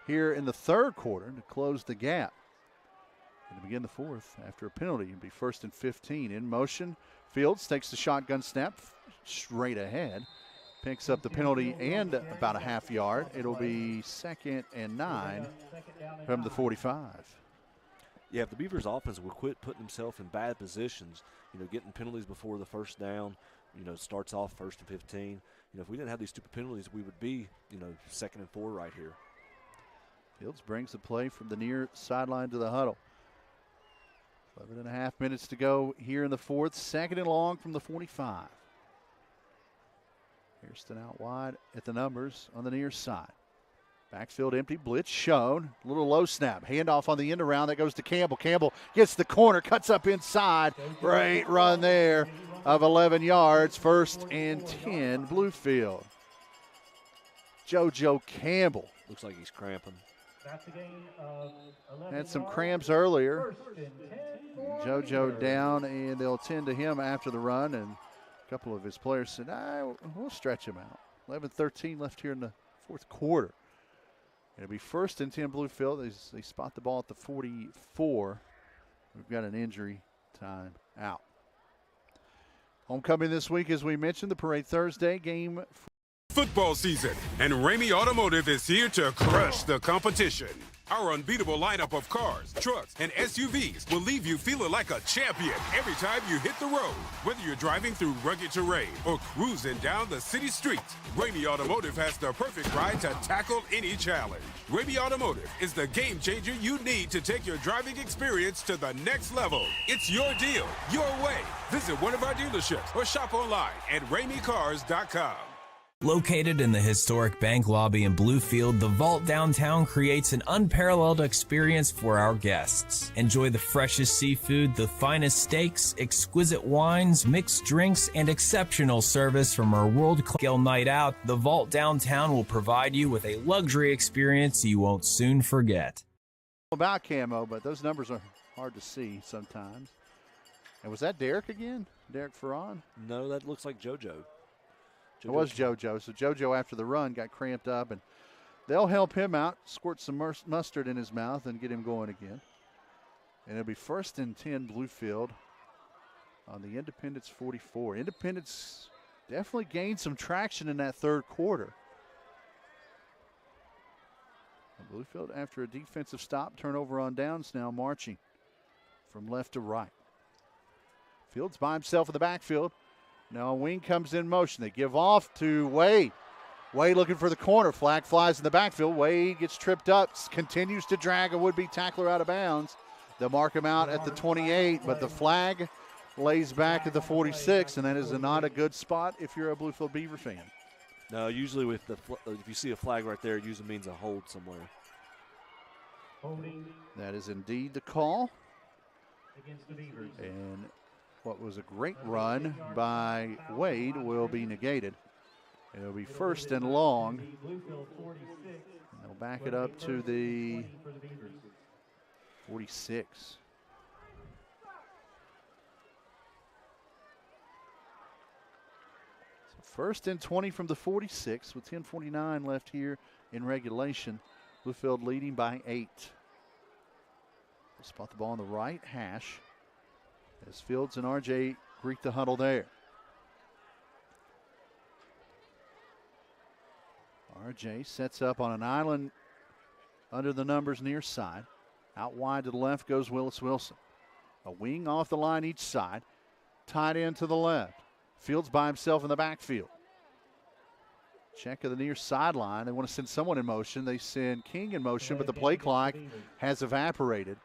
here in the third quarter to close the gap. And to begin the fourth, after a penalty, it'll be 1st and 15. In motion, Fields takes the shotgun snap straight ahead. Picks up the penalty and about a half yard. It'll be 2nd and 9 from the 45. Yeah, if the Beavers' offense would quit putting themselves in bad positions, getting penalties before the first down, starts off 1st and 15. If we didn't have these stupid penalties, we would be, 2nd and 4 right here. Fields brings the play from the near sideline to the huddle. 11.5 minutes to go here in the fourth. 2nd and long from the 45. Hairston out wide at the numbers on the near side. Backfield empty, blitz shown. A little low snap. Handoff on the end around. That goes to Campbell. Campbell gets the corner, cuts up inside. Great run there of 11 yards. 1st and 10, Bluefield. JoJo Campbell. Looks like he's cramping. Had some cramps earlier. JoJo down, and they'll tend to him after the run. And a couple of his players said, we'll stretch him out. 11-13 left here in the fourth quarter. It'll be 1st and 10 Bluefield. They spot the ball at the 44. We've got an injury time out. Homecoming this week, as we mentioned, the Parade Thursday game. Football season, and Ramey Automotive is here to crush the competition. Our unbeatable lineup of cars, trucks, and SUVs will leave you feeling like a champion every time you hit the road. Whether you're driving through rugged terrain or cruising down the city streets, Ramey Automotive has the perfect ride to tackle any challenge. Ramey Automotive is the game changer you need to take your driving experience to the next level. It's your deal, your way. Visit one of our dealerships or shop online at RameyCars.com. Located in the historic bank lobby in Bluefield, the Vault Downtown creates an unparalleled experience for our guests. Enjoy the freshest seafood, the finest steaks, exquisite wines, mixed drinks, and exceptional service from our world-class night out. The Vault Downtown will provide you with a luxury experience you won't soon forget. About camo, but those numbers are hard to see sometimes. And was that Derek again? Derek Ferron? No, that looks like JoJo. It was JoJo. So JoJo, after the run, got cramped up, and they'll help him out, squirt some mustard in his mouth, and get him going again. And it'll be 1st and 10 Bluefield on the Independence 44. Independence definitely gained some traction in that third quarter. And Bluefield, after a defensive stop, turnover on downs now, marching from left to right. Fields by himself in the backfield. Now a wing comes in motion. They give off to Wade. Wade looking for the corner. Flag flies in the backfield. Wade gets tripped up, continues to drag a would-be tackler out of bounds. They'll mark him out at the 28, but the flag lays back at the 46, and that is not a good spot if you're a Bluefield Beaver fan. No, usually if you see a flag right there, it usually means a hold somewhere. That is indeed the call. Against the Beavers. And what was a great run by Wade will be negated. It'll be 1st and long. They'll back it up to the 46. So 1st and 20 from the 46 with 10:49 left here in regulation. Bluefield leading by 8. They'll spot the ball on the right hash as Fields and RJ greet the huddle there. RJ sets up on an island under the numbers near side. Out wide to the left goes Willis Wilson. A wing off the line each side. Tight end to the left. Fields by himself in the backfield. Check of the near sideline. They want to send someone in motion. They send King in motion, but the play clock has evaporated.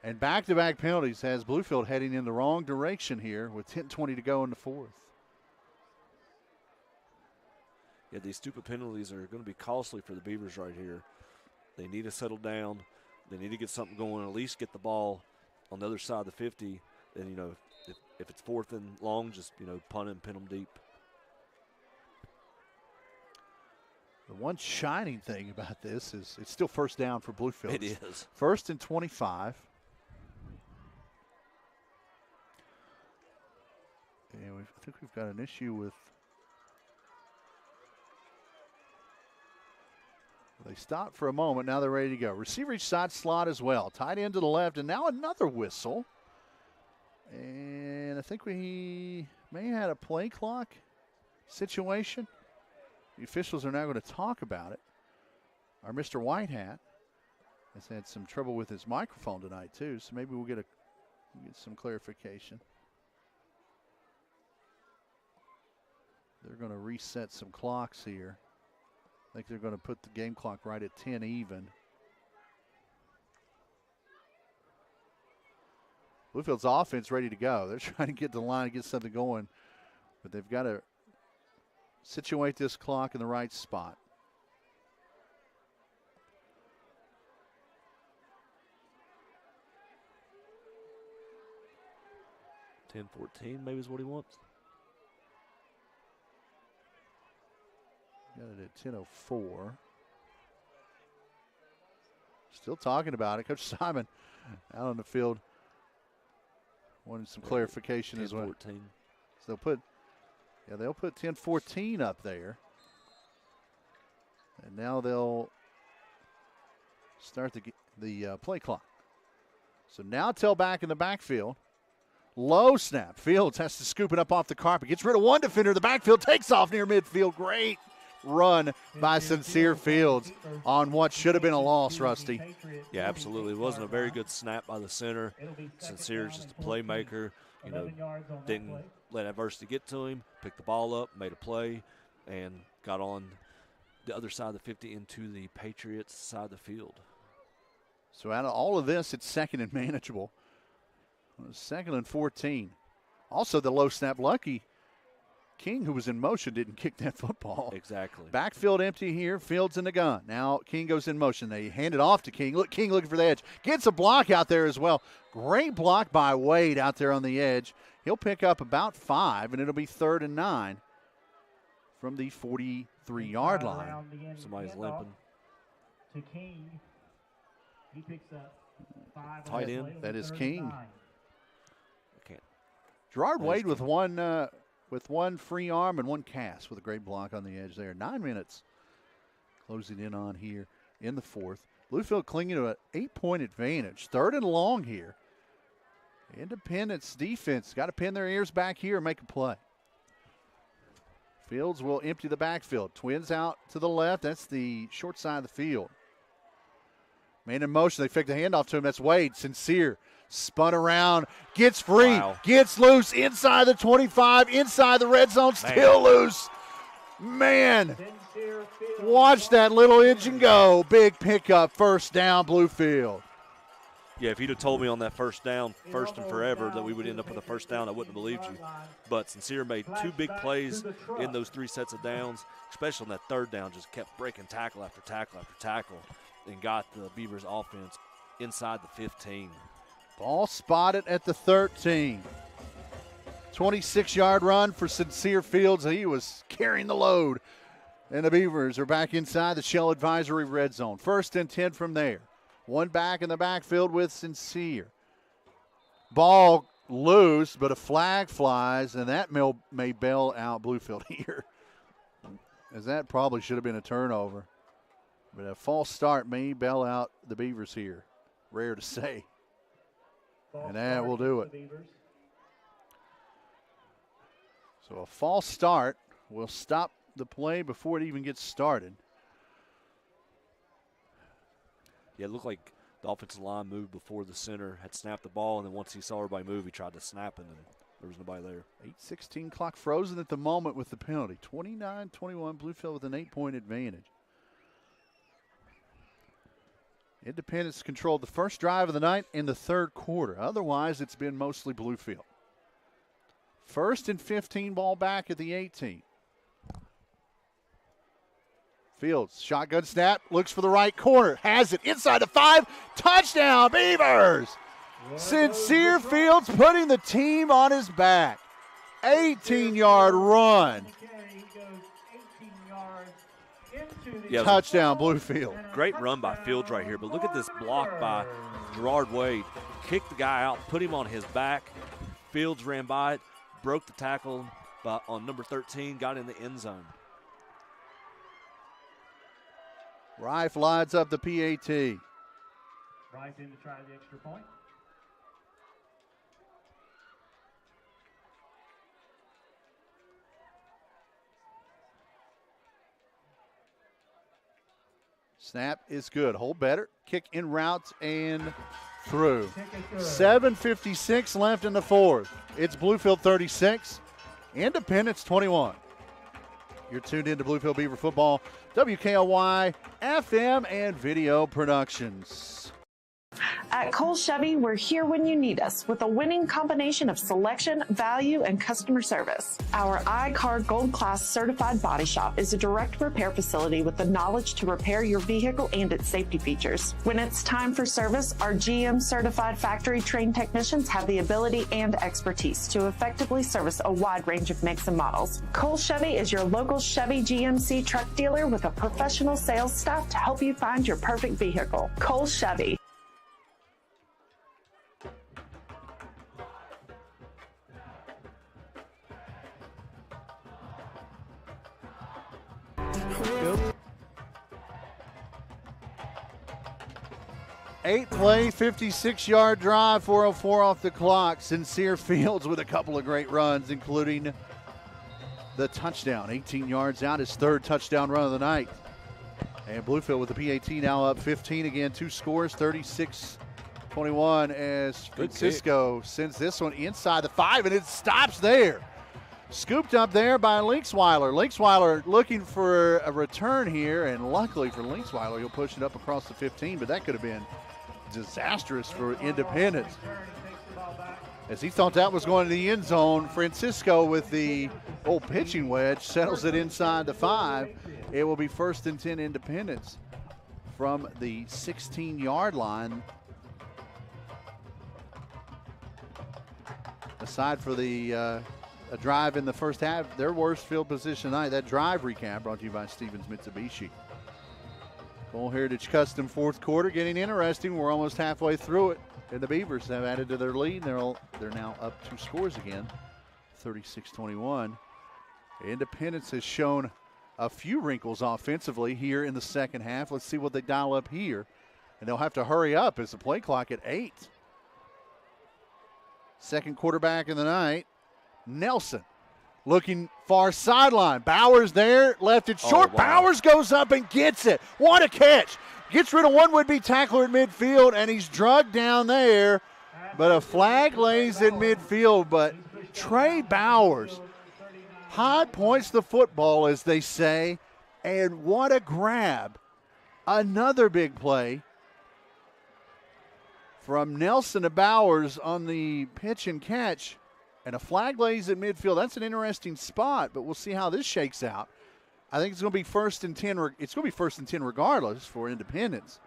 And back-to-back penalties has Bluefield heading in the wrong direction here with 10:20 to go in the fourth. Yeah, these stupid penalties are going to be costly for the Beavers right here. They need to settle down. They need to get something going, at least get the ball on the other side of the 50. And, you know, if it's 4th and long, just, you know, punt and pin them deep. The one shining thing about this is it's still 1st down for Bluefield. It is. 1st and 25. And I think we've got an issue with. They stop for a moment. Now they're ready to go. Receiver each side slot as well. Tight end to the left, and now another whistle. And I think we may have had a play clock situation. The officials are now going to talk about it. Our Mr. Whitehat has had some trouble with his microphone tonight too, so maybe we'll get some clarification. They're going to reset some clocks here. I think they're going to put the game clock right at 10 even. Bluefield's offense ready to go. They're trying to get to the line and get something going, but they've got to situate this clock in the right spot. $10-14 maybe is what he wants. Got it at 10:04. Still talking about it. Coach Simon out on the field wanted some clarification as well. 10-14. So they'll put 10-14 up there. And now they'll start the play clock. So now tailback in the backfield. Low snap. Fields has to scoop it up off the carpet. Gets rid of one defender. The backfield takes off near midfield. Great run by Sincere Fields on what should have been a loss, Rusty. Yeah, absolutely. It wasn't a very good snap by the center. Sincere's just a playmaker. You know, didn't let adversity get to him. Picked the ball up, made a play, and got on the other side of the 50 into the Patriots side of the field. So out of all of this, it's 2nd and manageable. 2nd and 14. Also the low snap lucky. King, who was in motion, didn't kick that football. Exactly. Backfield empty here. Fields in the gun. Now King goes in motion. They hand it off to King. Look, King looking for the edge. Gets a block out there as well. Great block by Wade out there on the edge. He'll pick up about 5, and it'll be 3rd and 9 from the 43-yard line. Somebody's limping. To King. He picks up 5. Tight end. That is King. I can't. Gerard Wade with one free arm and one cast with a great block on the edge there. 9 minutes closing in on here in the fourth. Bluefield clinging to an 8-point advantage. 3rd and long here. Independence defense got to pin their ears back here and make a play. Fields will empty the backfield. Twins out to the left. That's the short side of the field. Man in motion. They fake the handoff to him. That's Wade. Sincere. Spun around. Gets free. Wow. Gets loose. Inside the 25. Inside the red zone. Still loose. Man. Watch that little engine go. Big pickup. First down, Bluefield. Yeah, if you'd have told me on that first down, first and forever, that we would end up with a first down, I wouldn't have believed you. But Sincere made 2 big plays in those 3 sets of downs, especially on that 3rd down, just kept breaking tackle after tackle after tackle and got the Beavers offense inside the 15. Ball spotted at the 13. 26-yard run for Sincere Fields. He was carrying the load. And the Beavers are back inside the Shell Advisory red zone. 1st and 10 from there. One back in the backfield with Sincere. Ball loose, but a flag flies, and that may bail out Bluefield here. As that probably should have been a turnover. But a false start may bail out the Beavers here. Rare to say. And that will do it. So a false start will stop the play before it even gets started. Yeah, it looked like the offensive line moved before the center had snapped the ball, and then once he saw everybody move, he tried to snap it, and there was nobody there. 8:16 clock frozen at the moment with the penalty. 29-21, Bluefield with an 8-point advantage. Independence controlled the first drive of the night in the 3rd quarter. Otherwise, it's been mostly Bluefield. 1st and 15, ball back at the 18. Fields, shotgun snap, looks for the right corner, has it inside the 5, touchdown Beavers! Sincere Fields putting the team on his back. 18-yard run. Yeah, touchdown Bluefield. Great run by Fields right here, but look at this block by Gerard Wade. Kicked the guy out, put him on his back. Fields ran by it, broke the tackle on number 13, got in the end zone. Rife lines up the PAT. Rife in to try the extra point. Snap is good. Hold better. Kick in route and through. 7:56 left in the 4th. It's Bluefield 36, Independence 21. You're tuned in to Bluefield Beaver Football, WKLY, FM, and video productions. At Cole Chevy, we're here when you need us with a winning combination of selection, value, and customer service. Our iCar Gold Class certified body shop is a direct repair facility with the knowledge to repair your vehicle and its safety features. When it's time for service, our GM certified factory trained technicians have the ability and expertise to effectively service a wide range of makes and models. Cole Chevy is your local Chevy GMC truck dealer with a professional sales staff to help you find your perfect vehicle. Cole Chevy. Eight-play, 56-yard drive, 4:04 off the clock. Sincere Fields with a couple of great runs, including the touchdown. 18 yards out, his 3rd touchdown run of the night. And Bluefield with the PAT now up 15 again, 2 scores, 36-21 as Francisco sends this one inside the 5, and it stops there. Scooped up there by Linksweiler. Linksweiler looking for a return here, and luckily for Linksweiler, he'll push it up across the 15, but that could have been disastrous for Independence. As he thought that was going to the end zone, Francisco with the old pitching wedge settles it inside the 5. It will be 1st and 10 Independence from the 16-yard line. Aside for the a drive in the first half, their worst field position tonight. That drive recap brought to you by Stevens Mitsubishi. Full Heritage Custom 4th quarter getting interesting. We're almost halfway through it, and the Beavers have added to their lead. They're now up 2 scores again, 36-21. Independence has shown a few wrinkles offensively here in the second half. Let's see what they dial up here and they'll have to hurry up as the play clock at 8. Second quarterback of the night, Nelson. Looking far sideline. Bowers there, left it short. Oh, wow. Bowers goes up and gets it. What a catch. Gets rid of one would-be tackler at midfield, and he's drugged down there. But a flag lays in midfield. But Trey Bowers high points the football, as they say. And what a grab. Another big play from Nelson to Bowers on the pitch and catch. And a flag lays at midfield. That's an interesting spot, but we'll see how this shakes out. I think it's going to be first and 10. It's going to be first and 10 regardless for Independence.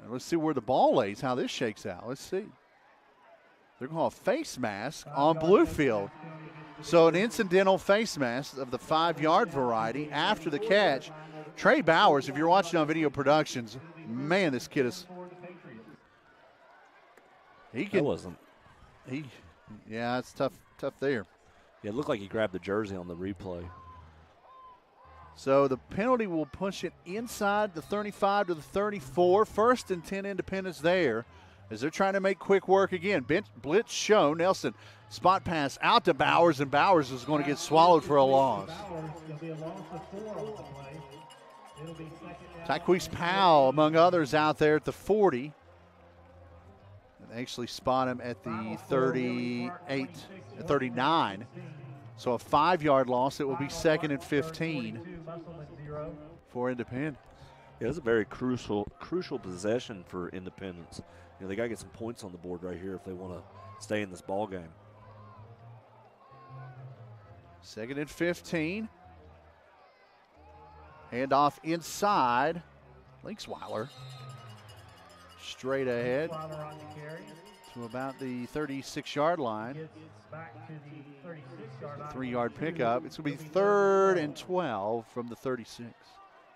And let's see where the ball lays, how this shakes out. Let's see. They're going to call a face mask on Bluefield. So an incidental face mask of the 5-yard variety after the catch. Trey Bowers, if you're watching on Video Productions, man, this kid is. Yeah, it's tough there. Yeah, it looked like he grabbed the jersey on the replay. So the penalty will push it inside the 35 to the 34. First and 10 Independence there as they're trying to make quick work again. Blitz show. Nelson spot pass out to Bowers, and Bowers is going to get swallowed for a loss. Tyquise Powell, among others, out there at the 40. Actually spot him at the 39. So a 5-yard loss. It will be second and 15 for Independence. Yeah, it's a very crucial possession for Independence. You know, they got to get some points on the board right here if they want to stay in this ball game. Second and 15. Handoff inside. Linksweiler. Straight ahead to about the 36-yard line. 3-yard pickup. It's going to be 3rd and 12 from the 36.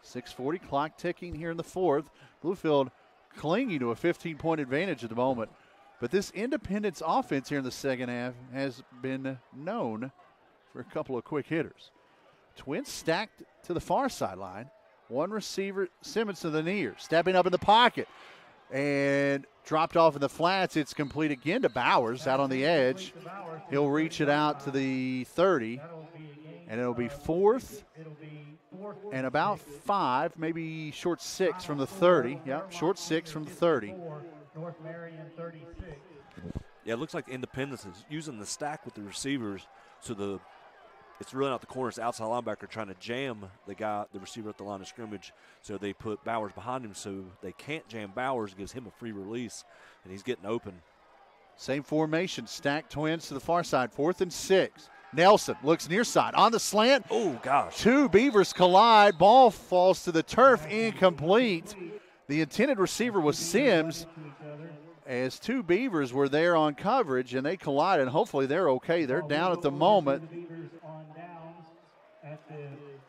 6:40 clock ticking here in the 4th. Bluefield clinging to a 15-point advantage at the moment. But this Independence offense here in the second half has been known for a couple of quick hitters. Twins stacked to the far sideline. One receiver, Simmons to the near, stepping up in the pocket. And dropped off in the flats. It's complete again to Bowers out on the edge. He'll reach it out to the 30. And it'll be 4th and about 5, maybe short 6 from the 30. Yep, short 6 from the 30. Yeah, it looks like Independence is using the stack with the receivers. So it's really not the corner, it's the outside linebacker trying to jam the receiver at the line of scrimmage. So they put Bowers behind him so they can't jam Bowers, gives him a free release, and he's getting open. Same formation, stacked Twins to the far side, 4th and 6. Nelson looks near side on the slant. Oh, gosh. 2 Beavers collide. Ball falls to the turf, incomplete. The intended receiver was Sims, as 2 Beavers were there on coverage, and they collided. Hopefully they're okay. They're down at the moment.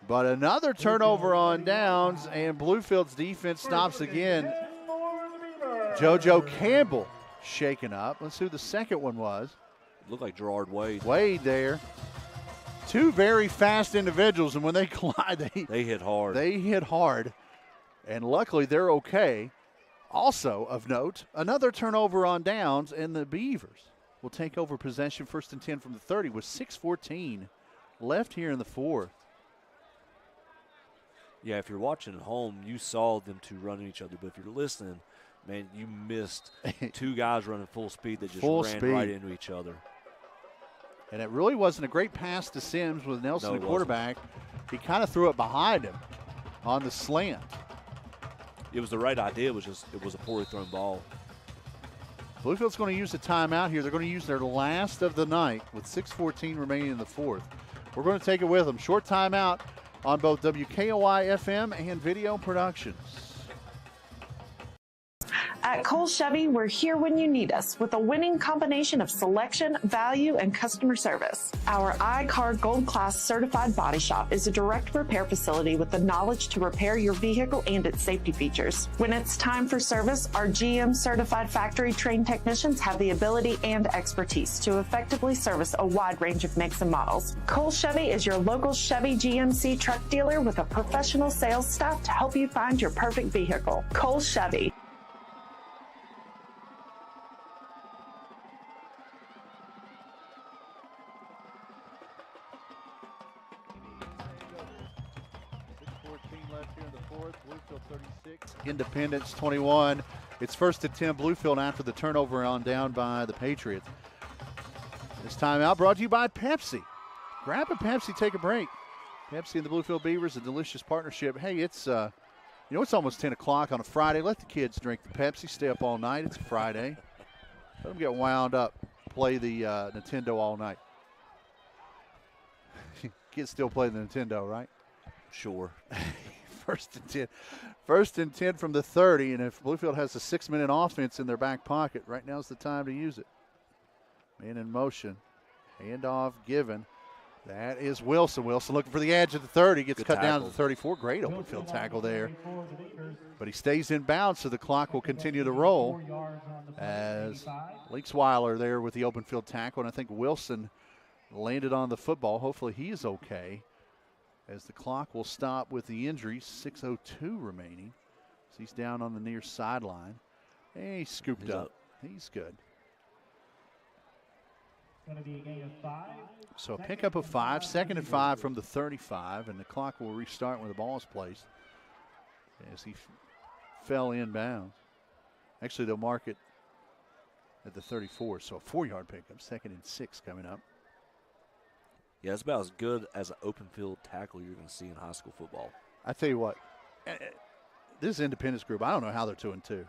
But another turnover on downs, and Bluefield's defense stops again. JoJo Campbell shaken up. Let's see who the second one was. Looked like Gerard Wade. Wade there. 2 very fast individuals, and when they collide, they hit hard. They hit hard, and luckily they're okay. Also of note, another turnover on downs, and the Beavers will take over possession 1st and 10 from the 30 with 6:14 left here in the 4th. Yeah, if you're watching at home, you saw them 2 running each other, but if you're listening, man, you missed 2 guys running full speed that just ran right into each other. And it really wasn't a great pass to Sims with Nelson, the quarterback. He kind of threw it behind him on the slant. It was the right idea. It was a poorly thrown ball. Bluefield's going to use a timeout here. They're going to use their last of the night with 6:14 remaining in the 4th. We're going to take it with them. Short timeout on both WKOI FM and Video Productions. At Cole Chevy, we're here when you need us with a winning combination of selection, value, and customer service. Our iCar Gold Class certified body shop is a direct repair facility with the knowledge to repair your vehicle and its safety features. When it's time for service, our GM certified factory trained technicians have the ability and expertise to effectively service a wide range of makes and models. Cole Chevy is your local Chevy GMC truck dealer with a professional sales staff to help you find your perfect vehicle. Cole Chevy. Bluefield 36, Independence 21. It's 1st and 10 Bluefield after the turnover on down by the Patriots. This timeout brought to you by Pepsi. Grab a Pepsi, take a break. Pepsi and the Bluefield Beavers, a delicious partnership. Hey, it's it's almost 10 o'clock on a Friday. Let the kids drink the Pepsi, stay up all night. It's Friday. Let them get wound up, play the Nintendo all night. Kids still play the Nintendo, right? Sure. First and 10 from the 30, and if Bluefield has a 6-minute offense in their back pocket, right now's the time to use it. Man in motion. Handoff given. That is Wilson. Wilson looking for the edge of the 30. Gets cut down to the 34. Great open field tackle there. But he stays in bounds, so the clock will continue to roll as Leaksweiler there with the open field tackle. And I think Wilson landed on the football. Hopefully he's okay, as the clock will stop with the injury. 6:02 remaining. So he's down on the near sideline. Hey, he's scooped up. He's good. Going to be a gain of 5. So a pickup of 5, 2nd and 5 from the 35, and the clock will restart when the ball is placed as he fell inbounds. Actually, they'll mark it at the 34, so a 4-yard pickup, 2nd and 6 coming up. Yeah, it's about as good as an open field tackle you're going to see in high school football. I tell you what, this Independence group, I don't know how they're 2-2.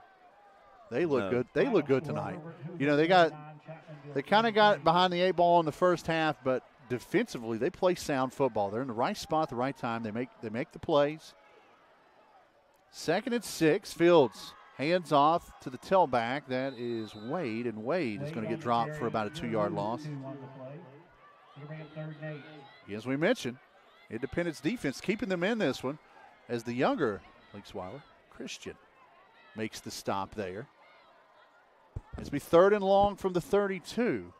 They look good. They look good tonight. You know, they kind of got behind the 8 ball in the first half, but defensively they play sound football. They're in the right spot at the right time. They make the plays. 2nd and 6. Fields hands off to the tailback. That is Wade, and Wade is going to get dropped for about a 2-yard loss. As we mentioned, Independence defense keeping them in this one, as the younger Leaksweiler, Christian, makes the stop there. It's be 3rd and long from the 32.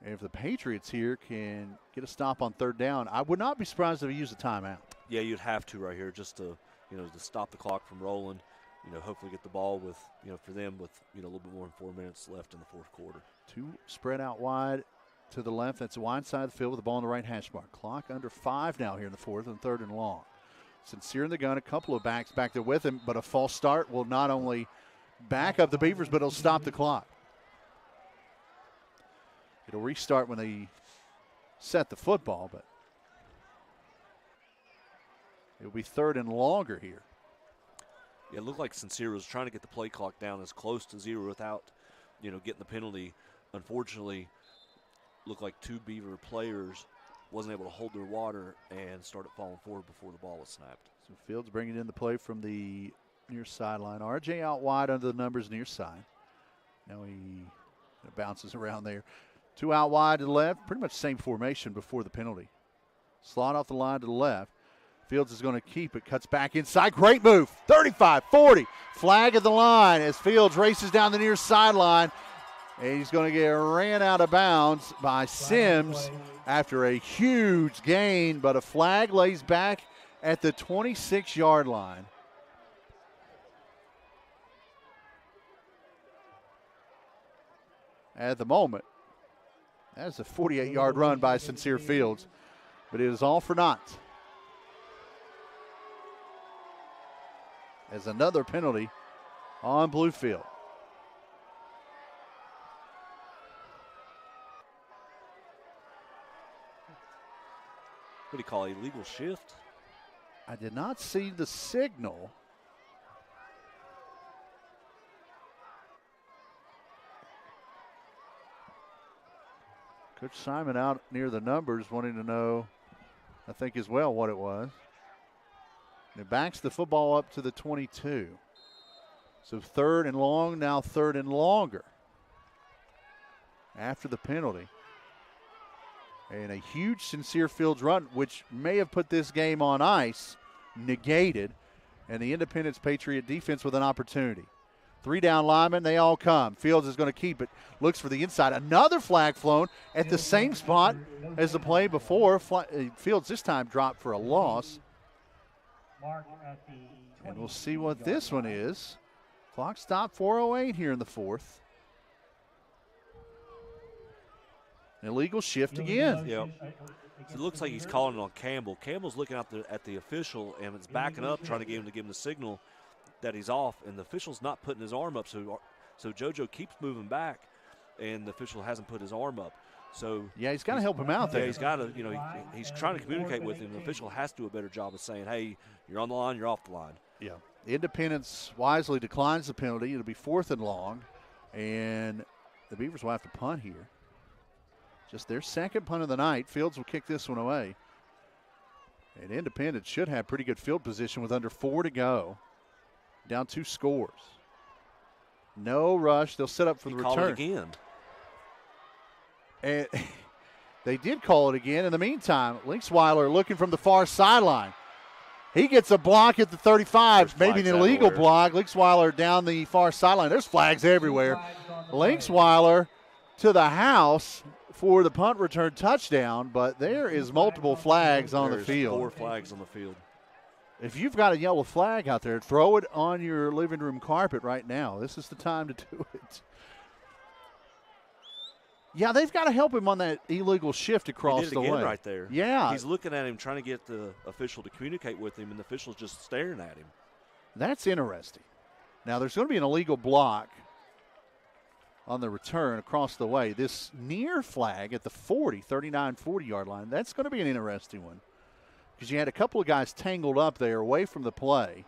And if the Patriots here can get a stop on 3rd down, I would not be surprised if they use a timeout. Yeah, you'd have to right here just to stop the clock from rolling. Hopefully get the ball with, for them with, a little bit more than 4 minutes left in the 4th quarter. 2 spread out wide to the left. That's the wide side of the field with the ball on the right hash mark. Clock under 5 now here in the 4th and 3rd and long. Sincere in the gun, a couple of backs back there with him, but a false start will not only back up the Beavers, but it'll stop the clock. It'll restart when they set the football, but it'll be 3rd and longer here. Yeah, it looked like Sincere was trying to get the play clock down as close to 0 without, getting the penalty. Unfortunately, looked like 2 Beaver players wasn't able to hold their water and started falling forward before the ball was snapped. So Fields bringing in the play from the near sideline. RJ out wide under the numbers near side. Now he bounces around there. 2 out wide to the left. Pretty much same formation before the penalty. Slot off the line to the left. Fields is going to keep it. Cuts back inside. Great move. 35, 40. Flag at the line as Fields races down the near sideline. And he's going to get ran out of bounds by Sims after a huge gain, but a flag lays back at the 26-yard line. At the moment, that's a 48-yard run by Sincere Fields, but it is all for naught, as another penalty on Bluefield. What do you call it, illegal shift? I did not see the signal. Coach Simon out near the numbers wanting to know, I think as well, what it was. It backs the football up to the 22. So 3rd and long, now 3rd and longer after the penalty. And a huge Sincere Fields run, which may have put this game on ice, negated, and the Independence Patriot defense with an opportunity. 3 down linemen, they all come. Fields is going to keep it. Looks for the inside. Another flag flown at the same spot as the play before. Fields this time dropped for a loss. And we'll see what this one is. Clock stop 4:08 here in the 4th. Illegal shift again. Yep. So it looks like he's calling it on Campbell. Campbell's looking out at the official, and it's backing up, trying to get him to give him the signal that he's off, and the official's not putting his arm up, so JoJo keeps moving back, and the official hasn't put his arm up. So yeah, he's got to help him out there. Yeah, he's got to, he's trying to communicate with him. The official has to do a better job of saying, hey, you're on the line, you're off the line. Yeah. Independence wisely declines the penalty. It'll be 4th and long, and the Beavers will have to punt here. Just their second punt of the night. Fields will kick this one away. And Independence should have pretty good field position with under 4 to go. Down 2 scores. No rush. They'll set up for the return. Call it again. And they did call it again. In the meantime, Linksweiler looking from the far sideline. He gets a block at the 35, maybe an illegal block. Linksweiler down the far sideline. There's flags everywhere. Linksweiler to the house for the punt return touchdown, but there is multiple flags on the field. 4 flags on the field. If you've got a yellow flag out there, throw it on your living room carpet right now. This is the time to do it. Yeah, they've got to help him on that illegal shift across the way. Right there. Yeah. He's looking at him, trying to get the official to communicate with him, and the official's just staring at him. That's interesting. Now, there's going to be an illegal block on the return across the way. This near flag at the 39-40-yard line, that's going to be an interesting one because you had a couple of guys tangled up there away from the play.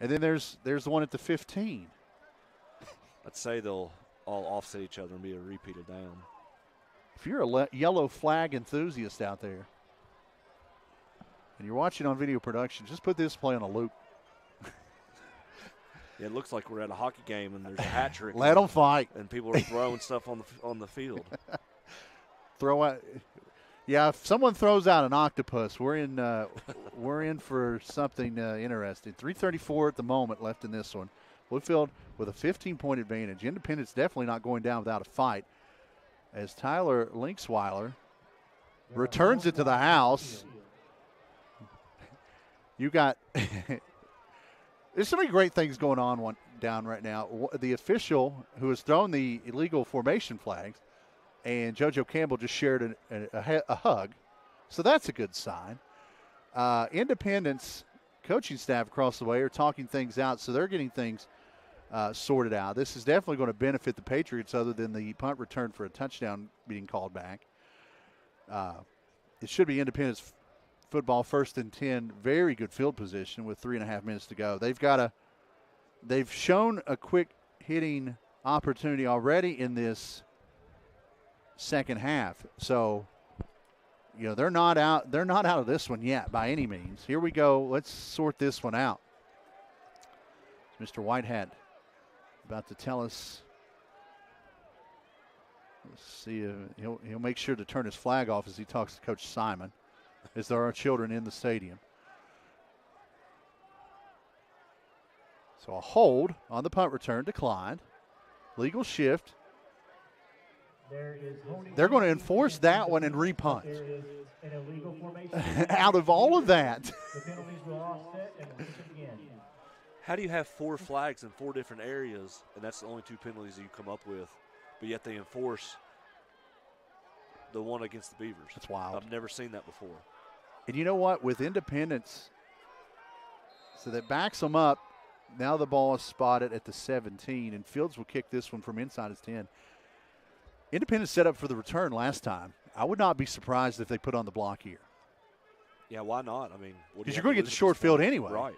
And then there's the one at the 15. I'd say they'll all offset each other and be a repeat of down. If you're a yellow flag enthusiast out there and you're watching on video production, just put this play on a loop. Yeah, it looks like we're at a hockey game and there's a hat trick. Let them fight. And people are throwing stuff on the field. Throw out. Yeah, if someone throws out an octopus, we're in for something interesting. 3:34 at the moment left in this one. Bluefield with a 15-point advantage. Independence definitely not going down without a fight. As Tyler Linksweiler returns it to the house. You got there's so many great things going on down right now. The official who has thrown the illegal formation flags, and JoJo Campbell just shared a hug, so that's a good sign. Independence coaching staff across the way are talking things out, so they're getting things sorted out. This is definitely going to benefit the Patriots other than the punt return for a touchdown being called back. It should be Independence football 1st and 10. Very good field position with 3.5 minutes to go. They've shown a quick hitting opportunity already in this second half. So, they're not out of this one yet by any means. Here we go. Let's sort this one out. Mr. Whitehat about to tell us. Let's see. He'll make sure to turn his flag off as he talks to Coach Simon, as there are children in the stadium. So a hold on the punt return declined. Legal shift. They're going to enforce that one and repunt. Out of all of that. How do you have 4 flags in 4 different areas, and that's the only 2 penalties that you come up with, but yet they enforce the one against the Beavers? That's wild. I've never seen that before. And you know what? With Independence, so that backs them up. Now the ball is spotted at the 17, and Fields will kick this one from inside his 10. Independence set up for the return last time. I would not be surprised if they put on the block here. Yeah, why not? I mean, because you're going to get the short field anyway. Right.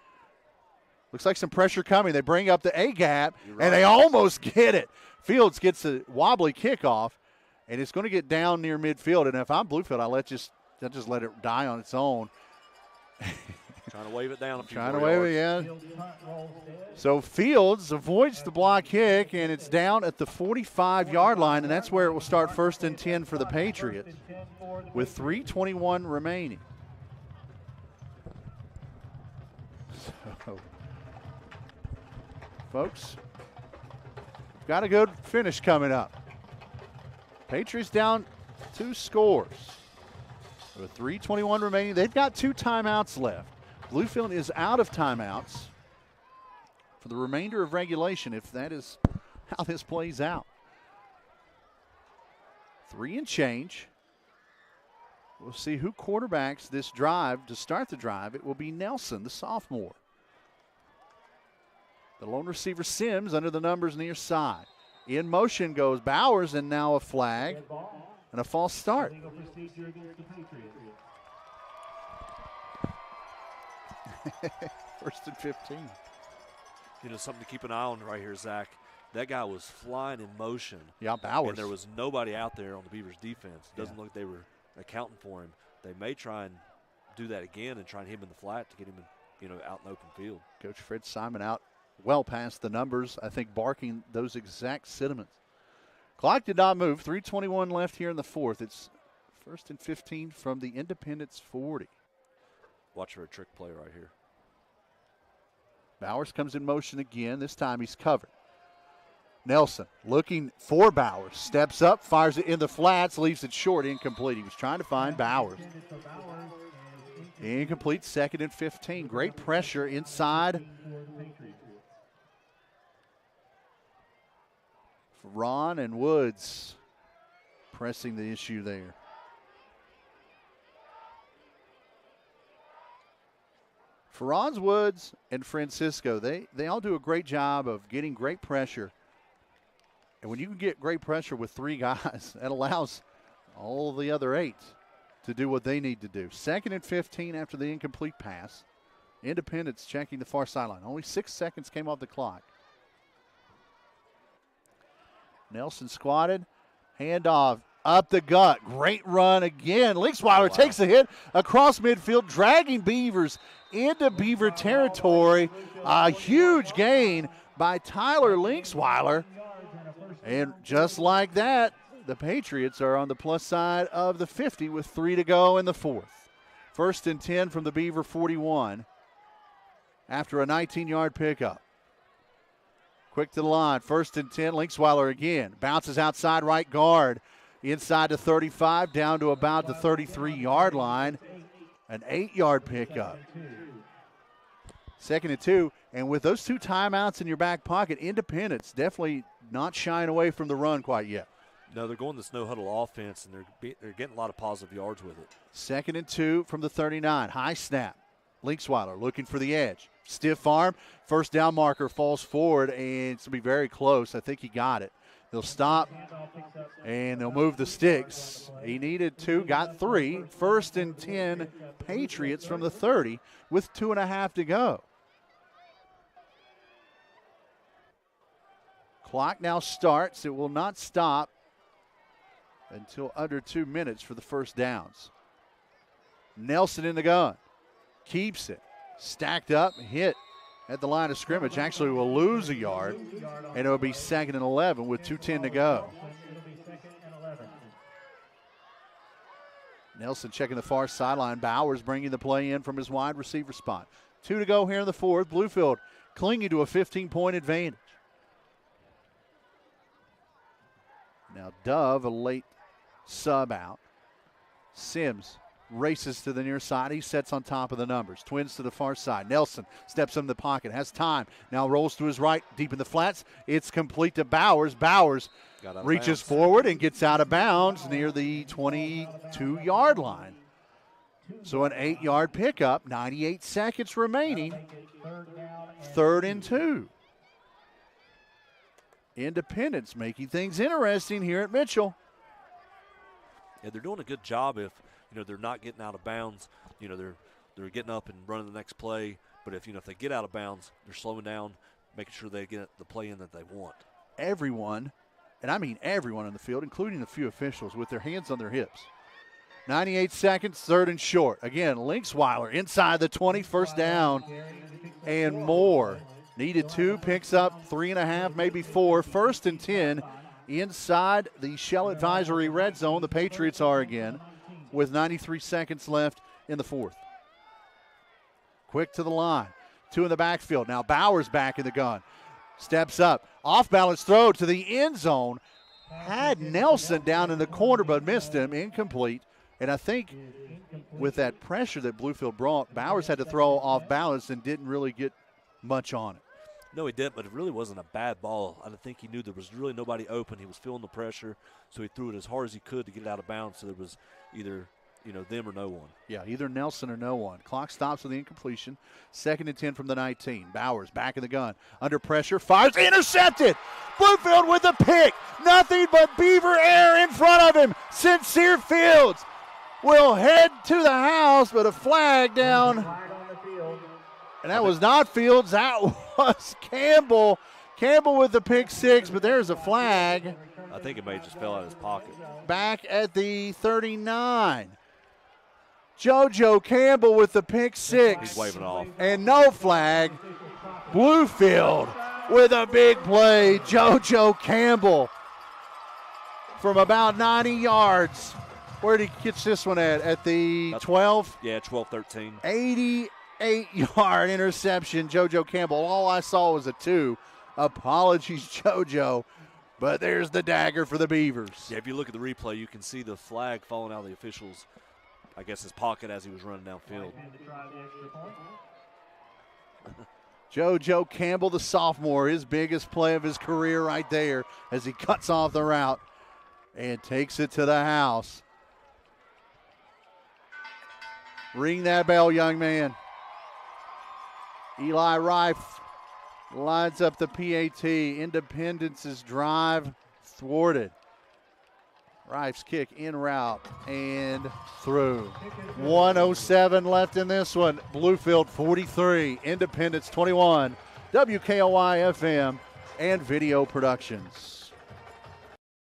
Looks like some pressure coming. They bring up the A-gap, and they almost get it. Fields gets a wobbly kickoff, and it's going to get down near midfield. And if I'm Bluefield, They'll just let it die on its own. Trying to wave it down a few Trying to more wave yards. it, yeah. So Fields avoids the block kick, and it's down at the 45-yard line, and that's where it will start 1st and 10 for the Patriots with 3:21 remaining. So, folks, got a good finish coming up. Patriots down 2 scores. With 3:21 remaining, they've got 2 timeouts left. Bluefield is out of timeouts for the remainder of regulation, if that is how this plays out. 3 and change. We'll see who quarterbacks this drive to start the drive. It will be Nelson, the sophomore. The lone receiver, Sims, under the numbers near side. In motion goes Bowers, and now a flag and a false start. First and 15. You know, something to keep an eye on right here, Zach. That guy was flying in motion. Yeah, Bowers. And there was nobody out there on the Beavers defense. It doesn't look like they were accounting for him. They may try and do that again and try and hit him in the flat to get him in, out in open field. Coach Fred Simon out well past the numbers, I think barking those exact sentiments. Clock did not move. 3:21 left here in the fourth. It's 1st and 15 from the Independence 40. Watch for a trick play right here. Bowers comes in motion again. This time he's covered. Nelson looking for Bowers. Steps up, fires it in the flats, leaves it short, incomplete. He was trying to find Bowers. Incomplete, 2nd and 15. Great pressure inside. Ron and Woods pressing the issue there. Ferranz, Woods, and Francisco, they all do a great job of getting great pressure. And when you can get great pressure with 3 guys, that allows all the other 8 to do what they need to do. 2nd and 15 after the incomplete pass. Independence checking the far sideline. Only 6 seconds came off the clock. Nelson squatted. Handoff up the gut. Great run again. Linksweiler takes a hit across midfield, dragging Beavers into Beaver territory. A huge gain by Tyler Linksweiler. And just like that, the Patriots are on the plus side of the 50 with 3 to go in the fourth. 1st and 10 from the Beaver 41 after a 19-yard pickup. Quick to the line. 1st and 10. Linksweiler again. Bounces outside right guard. Inside the 35, down to about the 33-yard line. An 8-yard pickup. 2nd and 2. And with those 2 timeouts in your back pocket, Independence definitely not shying away from the run quite yet. No, they're going this no huddle offense, and they're getting a lot of positive yards with it. 2nd and 2 from the 39. High snap. Linksweiler looking for the edge. Stiff arm. First down marker falls forward, and it's going to be very close. I think he got it. They'll stop, and they'll move the sticks. He needed 2, got 3. 1st and 10 Patriots from the 30 with 2.5 to go. Clock now starts. It will not stop until under 2 minutes for the first downs. Nelson in the gun. Keeps it. Stacked up, hit at the line of scrimmage. Actually will lose a yard, and it will be 2nd and 11 with 2:10 to go. Nelson checking the far sideline. Bowers bringing the play in from his wide receiver spot. 2 to go here in the fourth. Bluefield clinging to a 15-point advantage. Now Dove, a late sub out. Sims races to the near side. He sets on top of the numbers. Twins to the far side. Nelson steps in the pocket, has time. Now rolls to his right, deep in the flats. It's complete to Bowers. Bowers reaches forward and gets out of bounds near the 22-yard line. So an 8-yard pickup, 98 seconds remaining. 3rd and 2. Independence making things interesting here at Mitchell. Yeah, they're doing a good job if they're not getting out of bounds. They're getting up and running the next play. But if they get out of bounds, they're slowing down, making sure they get the play in that they want. Everyone, and I mean everyone on the field, including a few officials, with their hands on their hips. 98 seconds, 3rd and short. Again, Linksweiler inside the 20, first down and more. Needed 2, picks up 3.5, maybe 4. 1st and 10 inside the Shell Advisory red zone. The Patriots are again with 93 seconds left in the 4th. Quick to the line. 2 in the backfield. Now Bowers back in the gun. Steps up. Off-balance throw to the end zone. Had Nelson down in the corner but missed him. Incomplete. And I think with that pressure that Bluefield brought, Bowers had to throw off balance and didn't really get much on it. No, he didn't, but it really wasn't a bad ball. I think he knew there was really nobody open. He was feeling the pressure, so he threw it as hard as he could to get it out of bounds, so there was either them or no one. Yeah, either Nelson or no one. Clock stops with the incompletion. 2nd and 10 from the 19. Bowers back in the gun. Under pressure, fires, intercepted. Bluefield with a pick. Nothing but Beaver air in front of him. Sincere Fields will head to the house, but a flag down. And that was not Fields, that was Campbell. Campbell with the pick 6, but there's a flag. I think it may have just fell out of his pocket. Back at the 39. JoJo Campbell with the pick 6. He's waving off. And no flag. Bluefield with a big play. JoJo Campbell from about 90 yards. Where did he catch this one at? At the 12? Yeah, 12-13. 88-yard interception, JoJo Campbell. All I saw was a 2. Apologies, JoJo. But there's the dagger for the Beavers. Yeah, if you look at the replay, you can see the flag falling out of the official's, I guess, his pocket as he was running downfield. JoJo Campbell, the sophomore, his biggest play of his career right there as he cuts off the route and takes it to the house. Ring that bell, young man. Eli Rife lines up the PAT. Independence's drive thwarted. Rife's kick in route and through. 1:07 left in this one. Bluefield 43, Independence 21. WKOI FM and Video Productions.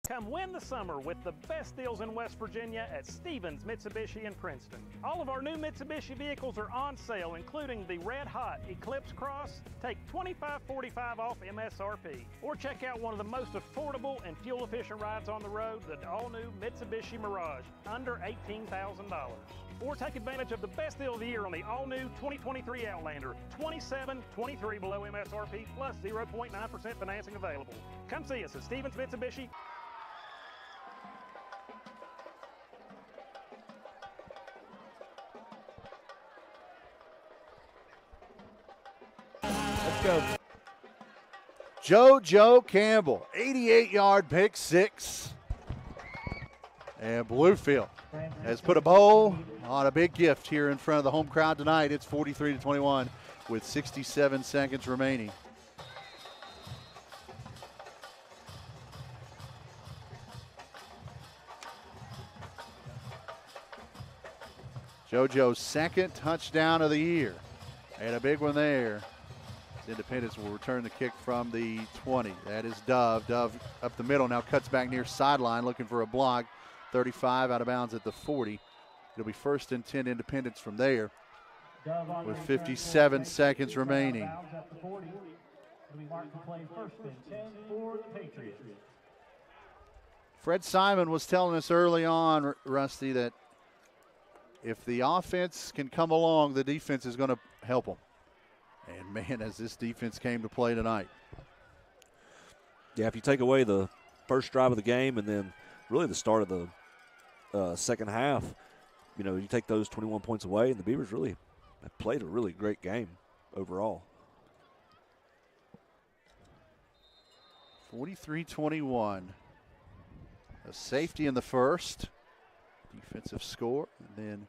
Come win the summer with the best deals in West Virginia at Stevens Mitsubishi in Princeton. All of our new Mitsubishi vehicles are on sale, including the Red Hot Eclipse Cross. Take $25.45 off MSRP. Or check out one of the most affordable and fuel-efficient rides on the road, the all-new Mitsubishi Mirage, under $18,000. Or take advantage of the best deal of the year on the all-new 2023 Outlander, $27.23 below MSRP, plus 0.9% financing available. Come see us at Stevens Mitsubishi. Let's go. JoJo Campbell, 88-yard pick 6. And Bluefield has put a bow on a big gift here in front of the home crowd tonight. It's 43-21 with 67 seconds remaining. JoJo's second touchdown of the year. And a big one there. Independence will return the kick from the 20. That is Dove. Dove up the middle, now cuts back near sideline looking for a block. 35 out of bounds at the 40. It'll be 1st and 10 Independence from there with 57 seconds remaining. Fred Simon was telling us early on, Rusty, that if the offense can come along, the defense is going to help them. And, man, as this defense came to play tonight. Yeah, if you take away the first drive of the game and then really the start of the second half, you take those 21 points away, and the Beavers really have played a really great game overall. 43-21. A safety in the first. Defensive score. And then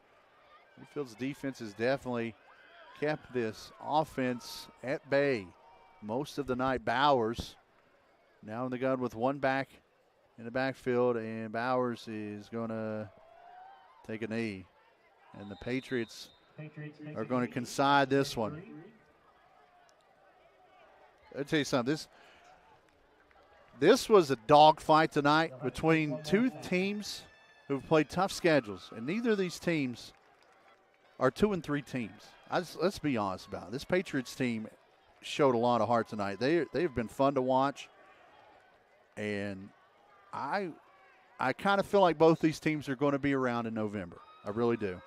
Bluefield's defense has definitely kept this offense at bay most of the night. Bowers now in the gun with one back in the backfield, and Bowers is going to take a knee. And the Patriots are going to concede this one. I'll tell you something. This was a dogfight tonight between two teams who've played tough schedules, and neither of these teams are 2-3 teams. Let's be honest about it. This Patriots team showed a lot of heart tonight. They've been fun to watch, and I kind of feel like both these teams are going to be around in November. I really do.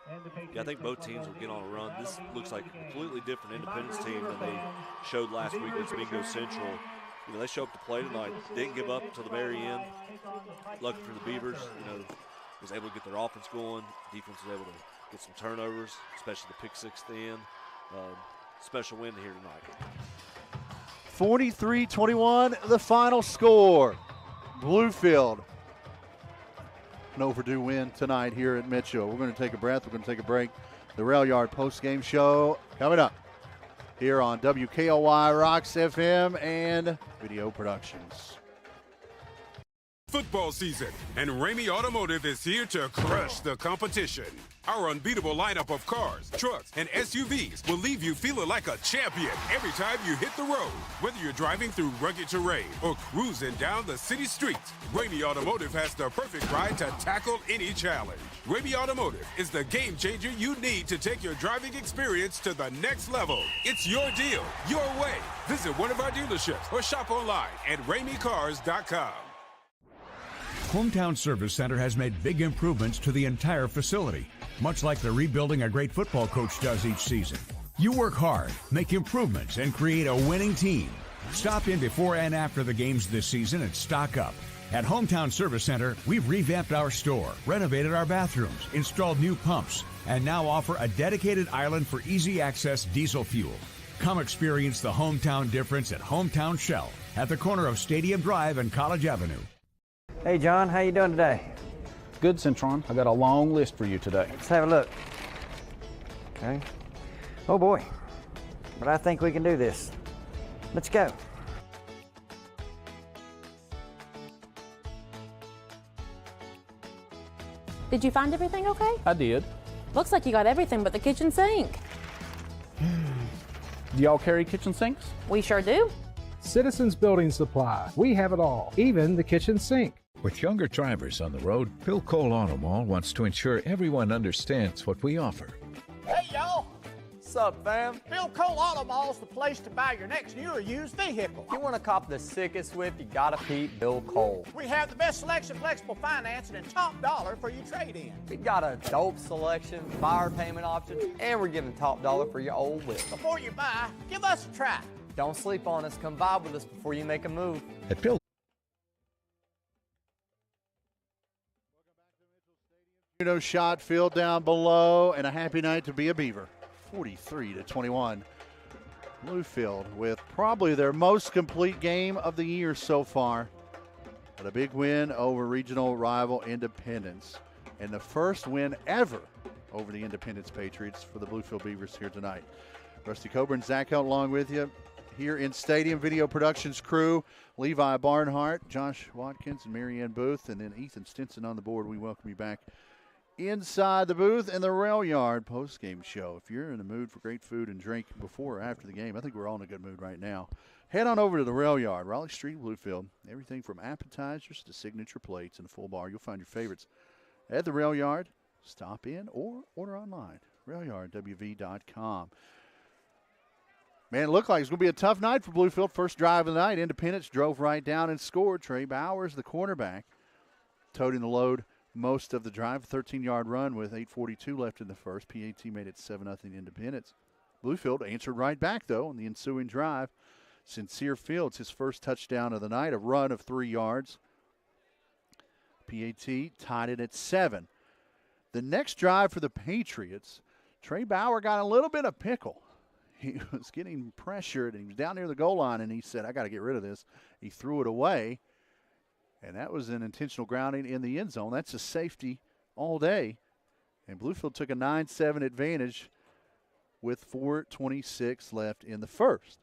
Yeah, I think both teams will get on a run. This looks like a completely different Independence team than they showed last week against Bingo Central. You know, they showed up to play tonight, didn't give up until the very end. Lucky for the Beavers, was able to get their offense going. Defense was able to get some turnovers, especially the pick six at the end. Special win here tonight. 43-21, the final score. Bluefield, an overdue win tonight here at Mitchell. We're going to take a breath. We're going to take a break. The Rail Yard post-game show coming up here on WKLY Rocks FM and Video Productions. Football season, and Ramey Automotive is here to crush the competition. Our unbeatable lineup of cars, trucks, and SUVs will leave you feeling like a champion every time you hit the road. Whether you're driving through rugged terrain or cruising down the city streets, Ramey Automotive has the perfect ride to tackle any challenge. Ramey Automotive is the game changer you need to take your driving experience to the next level. It's your deal, your way. Visit one of our dealerships or shop online at RameyCars.com. Hometown Service Center has made big improvements to the entire facility, much like the rebuilding a great football coach does each season. You work hard, make improvements, and create a winning team. Stop in before and after the games this season and stock up. At Hometown Service Center, we've revamped our store, renovated our bathrooms, installed new pumps, and now offer a dedicated island for easy access diesel fuel. Come experience the hometown difference at Hometown Shell at the corner of Stadium Drive and College Avenue. Hey, John, how you doing today? Good, Centron. I got a long list for you today. Let's have a look. Okay. Oh, boy. But I think we can do this. Let's go. Did you find everything okay? I did. Looks like you got everything but the kitchen sink. Do y'all carry kitchen sinks? We sure do. Citizens Building Supply. We have it all, even the kitchen sink. With younger drivers on the road, Bill Cole Auto Mall wants to ensure everyone understands what we offer. Hey, y'all. Sup, fam? Bill Cole Auto Mall's the place to buy your next new or used vehicle. If you want to cop the sickest whip, you gotta peep Bill Cole. We have the best selection, flexible financing, and top dollar for your trade-in. We got a dope selection, fire payment options, and we're giving top dollar for your old whip. Before you buy, give us a try. Don't sleep on us. Come vibe with us before you make a move. At Bill Shot field down below, and a happy night to be a Beaver. 43-21. Bluefield with probably their most complete game of the year so far. But a big win over regional rival Independence. And the first win ever over the Independence Patriots for the Bluefield Beavers here tonight. Rusty Coburn, Zach Helt along with you. Here in Stadium Video Productions crew, Levi Barnhart, Josh Watkins, and Marianne Booth, and then Ethan Stinson on the board. We welcome you back inside the booth and the Rail Yard post-game show. If you're in the mood for great food and drink before or after the game, I think we're all in a good mood right now. Head on over to the Rail Yard, Raleigh Street, Bluefield. Everything from appetizers to signature plates and a full bar. You'll find your favorites at the Rail Yard. Stop in or order online. RailYardWV.com. Man, it looked like it's going to be a tough night for Bluefield. First drive of the night, Independence drove right down and scored. Trey Bowers, the cornerback, toting the load most of the drive. 13-yard run with 8:42 left in the first. PAT made it 7-0 Independence. Bluefield answered right back, though, on the ensuing drive. Sincere Fields, his first touchdown of the night, a run of 3 yards. PAT tied it at 7. The next drive for the Patriots, Trey Bauer got a little bit of pickle. He was getting pressured, and he was down near the goal line, and he said, I got to get rid of this. He threw it away, and that was an intentional grounding in the end zone. That's a safety all day. And Bluefield took a 9-7 advantage with 4:26 left in the first.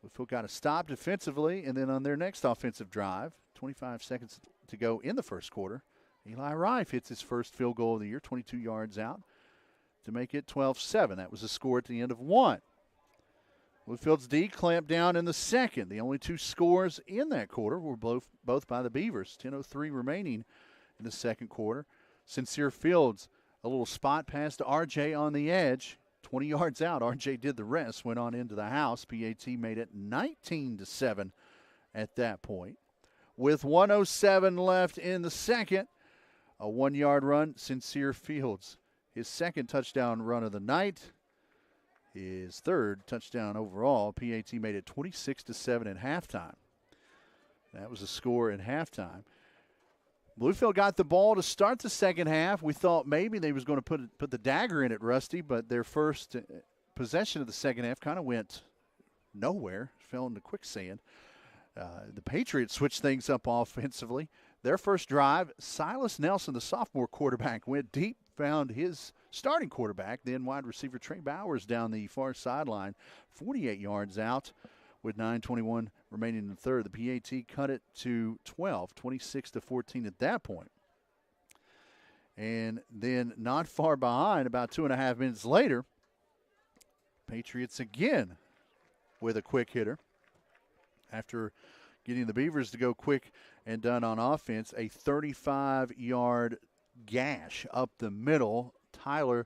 Bluefield got a stop defensively, and then on their next offensive drive, 25 seconds to go in the first quarter, Eli Rife hits his first field goal of the year, 22 yards out, to make it 12-7. That was the score at the end of one. Bluefield's D clamped down in the second. The only two scores in that quarter were both by the Beavers. 10:03 remaining in the second quarter. Sincere Fields, a little spot pass to RJ on the edge. 20 yards out. RJ did the rest, went on into the house. PAT made it 19-7 at that point. With 1:07 left in the second, a 1-yard run, Sincere Fields. His second touchdown run of the night. His third touchdown overall. PAT made it 26-7 at halftime. That was the score at halftime. Bluefield got the ball to start the second half. We thought maybe they was going to put the dagger in it, Rusty, but their first possession of the second half kind of went nowhere, fell into quicksand. The Patriots switched things up offensively. Their first drive, Silas Nelson, the sophomore quarterback, went deep, found his starting quarterback, then wide receiver Trey Bowers down the far sideline, 48 yards out. With 9:21 remaining in the third, the PAT cut it to 12, 26-14 at that point. And then not far behind, about 2.5 minutes later, Patriots again with a quick hitter. After getting the Beavers to go quick and done on offense, a 35-yard gash up the middle. Tyler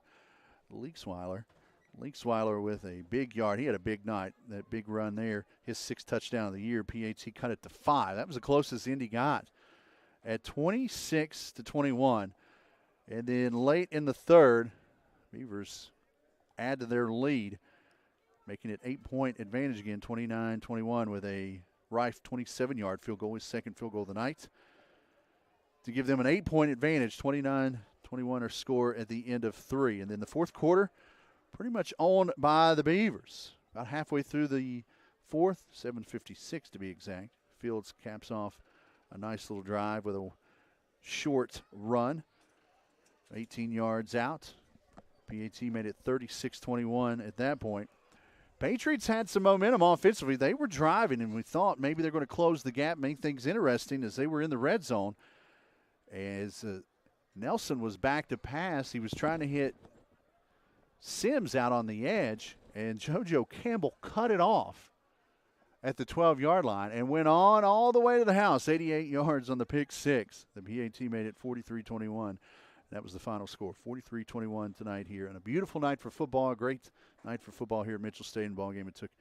Leaksweiler with a big yard. He had a big night, that big run there. His 6th touchdown of the year. PAT cut it to 5. That was the closest Indy got at 26-21. And then late in the third, Beavers add to their lead, making it 8-point advantage again, 29-21 with a Reif 27-yard field goal, his second field goal of the night, to give them an 8-point advantage, 29-21 our score at the end of 3. And then the fourth quarter, pretty much owned by the Beavers. About halfway through the fourth, 7:56 to be exact. Fields caps off a nice little drive with a short run, 18 yards out. PAT made it 36-21 at that point. Patriots had some momentum offensively. They were driving, and we thought maybe they're going to close the gap, make things interesting as they were in the red zone. As Nelson was back to pass, he was trying to hit Sims out on the edge, and JoJo Campbell cut it off at the 12-yard line and went on all the way to the house, 88 yards on the pick six. The PAT made it 43-21. That was the final score, 43-21 tonight here. And a beautiful night for football, a great night for football here at Mitchell Stadium ball game. It took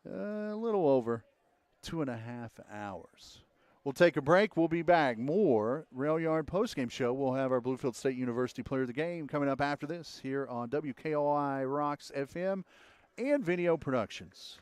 a little over 2.5 hours. We'll take a break. We'll be back. More Rail Yard postgame show. We'll have our Bluefield State University player of the game coming up after this here on WKOI Rocks FM and Video Productions.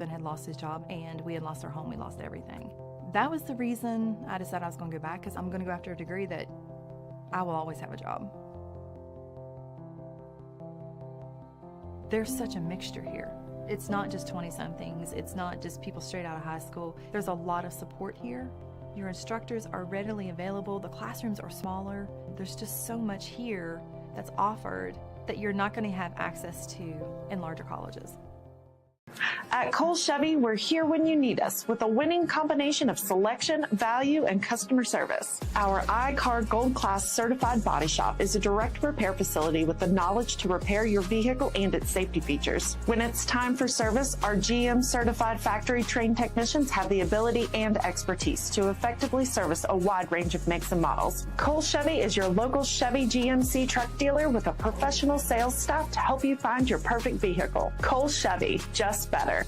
Had lost his job and we had lost our home. We lost everything. That was the reason I decided I was going to go back, because I'm going to go after a degree that I will always have a job. There's such a mixture here. It's not just 20-somethings. It's not just people straight out of high school. There's a lot of support here. Your instructors are readily available. The classrooms are smaller. There's just so much here that's offered that you're not going to have access to in larger colleges. At Cole Chevy, we're here when you need us with a winning combination of selection, value, and customer service. Our iCar Gold Class certified body shop is a direct repair facility with the knowledge to repair your vehicle and its safety features. When it's time for service, our GM certified factory trained technicians have the ability and expertise to effectively service a wide range of makes and models. Cole Chevy is your local Chevy GMC truck dealer with a professional sales staff to help you find your perfect vehicle. Cole Chevy, just better.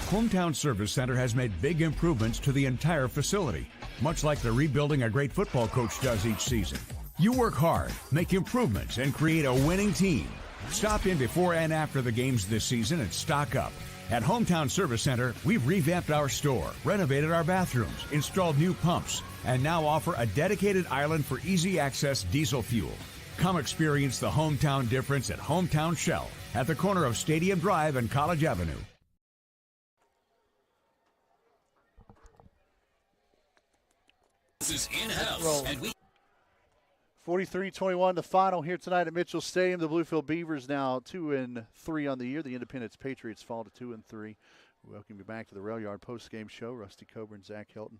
Hometown Service Center has made big improvements to the entire facility, much like the rebuilding a great football coach does each season. You work hard, make improvements, and create a winning team. Stop in before and after the games this season and stock up. At Hometown Service Center, we've revamped our store, renovated our bathrooms, installed new pumps, and now offer a dedicated island for easy access diesel fuel. Come experience the hometown difference at Hometown Shell at the corner of Stadium Drive and College Avenue. This is in-house, and we 43-21 the final here tonight at Mitchell Stadium. The Bluefield Beavers now 2-3 on the year. The Independence Patriots fall to 2-3. Welcome you back to the Rail Yard post-game show. Rusty Coburn, Zach Helton.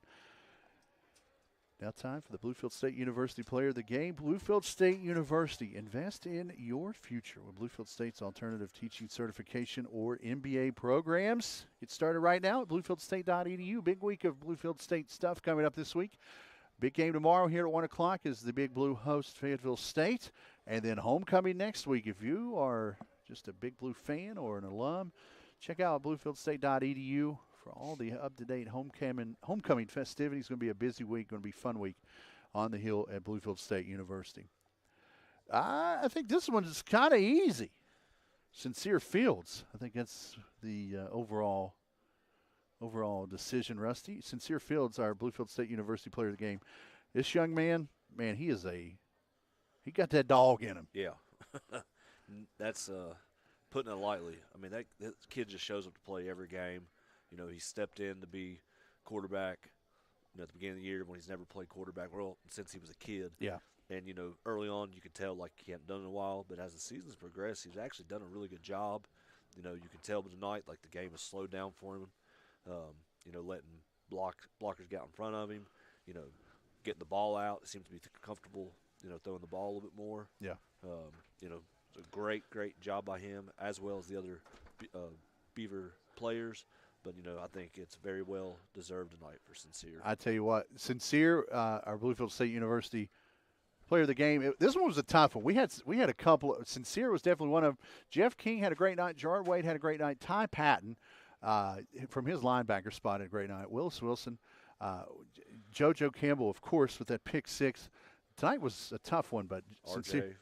Now time for the Bluefield State University Player of the Game. Bluefield State University. Invest in your future with Bluefield State's alternative teaching certification or MBA programs. Get started right now at bluefieldState.edu. Big week of Bluefield State stuff coming up this week. Big game tomorrow here at 1 o'clock is the Big Blue host Fayetteville State. And then homecoming next week. If you are just a Big Blue fan or an alum, check out bluefieldState.edu for all the up-to-date homecoming festivities. It's going to be a busy week, going to be a fun week on the Hill at Bluefield State University. I think this one is kind of easy. Sincere Fields. I think that's the overall decision, Rusty. Sincere Fields, our Bluefield State University Player of the Game. This young man, he got that dog in him. Yeah. That's putting it lightly. I mean, that kid just shows up to play every game. You know, he stepped in to be quarterback, at the beginning of the year when he's never played quarterback since he was a kid. Yeah. And, early on you could tell like he hadn't done it in a while, but as the season's progressed, he's actually done a really good job. You can tell tonight like the game has slowed down for him. Letting blockers get out in front of him, getting the ball out. It seems to be comfortable, throwing the ball a little bit more. Yeah. It's a great job by him as well as the other Beaver players. But, I think it's very well deserved tonight for Sincere. I tell you what, Sincere, our Bluefield State University Player of the Game. This one was a tough one. We had a couple. Sincere was definitely one of them. Jeff King had a great night. Gerard Wade had a great night. Ty Patton, from his linebacker spot, had a great night. Willis Wilson, JoJo Campbell, of course, with that pick six. Tonight was a tough one, but RJ,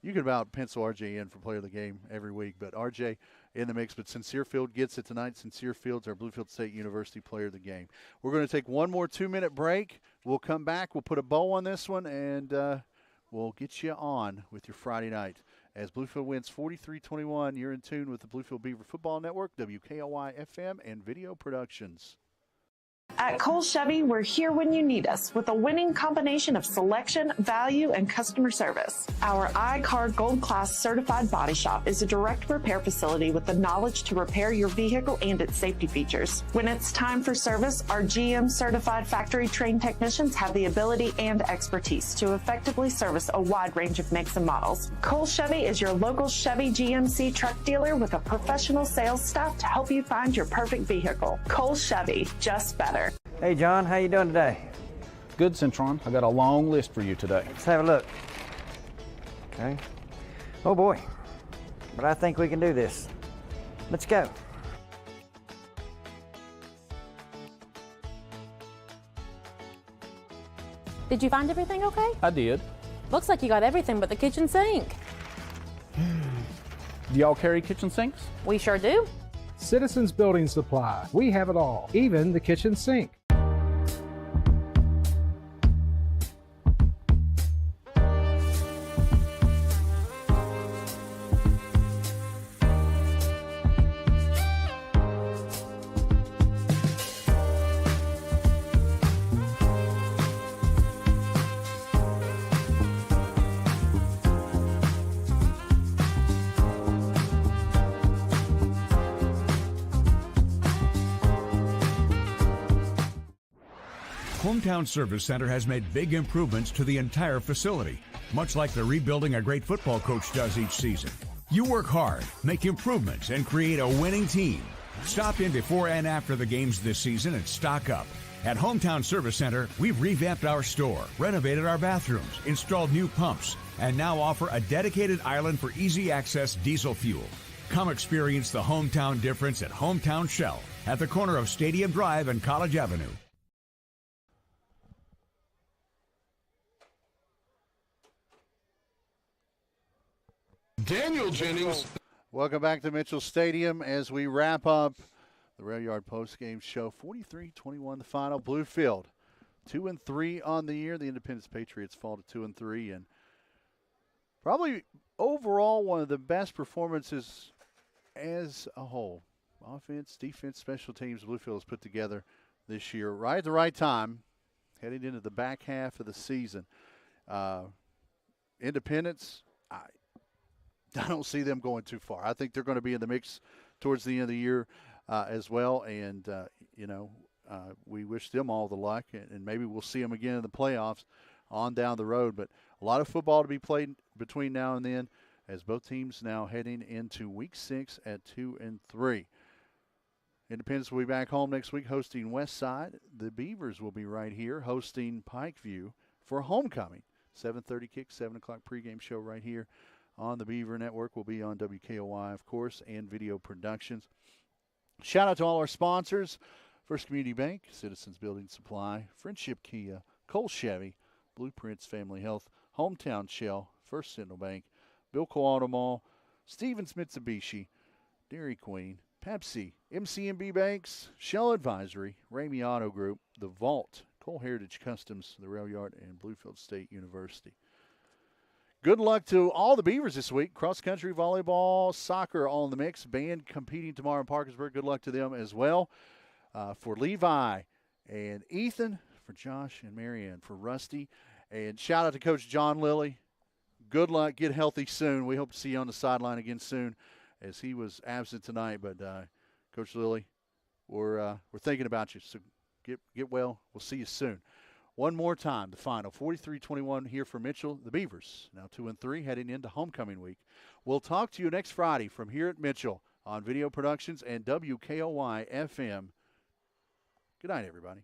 you can about pencil RJ in for Player of the Game every week, but RJ in the mix. But Sincere Field gets it tonight. Sincere Field's our Bluefield State University Player of the Game. We're going to take one more 2-minute break. We'll come back. We'll put a bow on this one, and we'll get you on with your Friday night. As Bluefield wins 43-21, you're in tune with the Bluefield Beaver Football Network, WKLY FM, and Video Productions. At Cole Chevy, we're here when you need us with a winning combination of selection, value, and customer service. Our iCar Gold Class certified body shop is a direct repair facility with the knowledge to repair your vehicle and its safety features. When it's time for service, our GM certified factory trained technicians have the ability and expertise to effectively service a wide range of makes and models. Cole Chevy is your local Chevy GMC truck dealer with a professional sales staff to help you find your perfect vehicle. Cole Chevy, just better. Hey, John, how you doing today? Good, Centron. I got a long list for you today. Let's have a look. Okay. Oh, boy. But I think we can do this. Let's go. Did you find everything okay? I did. Looks like you got everything but the kitchen sink. Do y'all carry kitchen sinks? We sure do. Citizens Building Supply. We have it all, even the kitchen sink. Hometown Service Center has made big improvements to the entire facility, much like the rebuilding a great football coach does each season. You work hard, make improvements, and create a winning team. Stop in before and after the games this season and stock up. At Hometown Service Center, we've revamped our store, renovated our bathrooms, installed new pumps, and now offer a dedicated island for easy access diesel fuel. Come experience the hometown difference at Hometown Shell at the corner of Stadium Drive and College Avenue. Daniel Jennings. Welcome back to Mitchell Stadium as we wrap up the Rail Yard postgame show. 43-21 the final. Bluefield 2-3 on the year. The Independence Patriots fall to 2-3, and probably overall one of the best performances as a whole. Offense, defense, special teams Bluefield has put together this year, right at the right time, heading into the back half of the season. Independence, I don't see them going too far. I think they're going to be in the mix towards the end of the year as well, and, we wish them all the luck, and maybe we'll see them again in the playoffs on down the road. But a lot of football to be played between now and then, as both teams now heading into Week 6 at 2-3. Independence will be back home next week hosting Westside. The Beavers will be right here hosting Pikeview for homecoming. 7:30 kick, 7 o'clock pregame show right here on the Beaver Network. Will be on WKOI, of course, and Video Productions. Shout out to all our sponsors: First Community Bank, Citizens Building Supply, Friendship Kia, Cole Chevy, Blueprints Family Health, Hometown Shell, First Sentinel Bank, Bilko Auto Mall, Stevens Mitsubishi, Dairy Queen, Pepsi, MCMB Banks, Shell Advisory, Ramey Auto Group, The Vault, Cole Heritage Customs, The Rail Yard, and Bluefield State University. Good luck to all the Beavers this week. Cross country, volleyball, soccer all in the mix. Band competing tomorrow in Parkersburg. Good luck to them as well. For Levi and Ethan, for Josh and Marianne, for Rusty. And shout out to Coach John Lilly. Good luck. Get healthy soon. We hope to see you on the sideline again soon, as he was absent tonight. But Coach Lilly, we're thinking about you. So get well. We'll see you soon. One more time, the final 43-21 here for Mitchell. The Beavers now 2-3, heading into homecoming week. We'll talk to you next Friday from here at Mitchell on Video Productions and WKOY FM. Good night, everybody.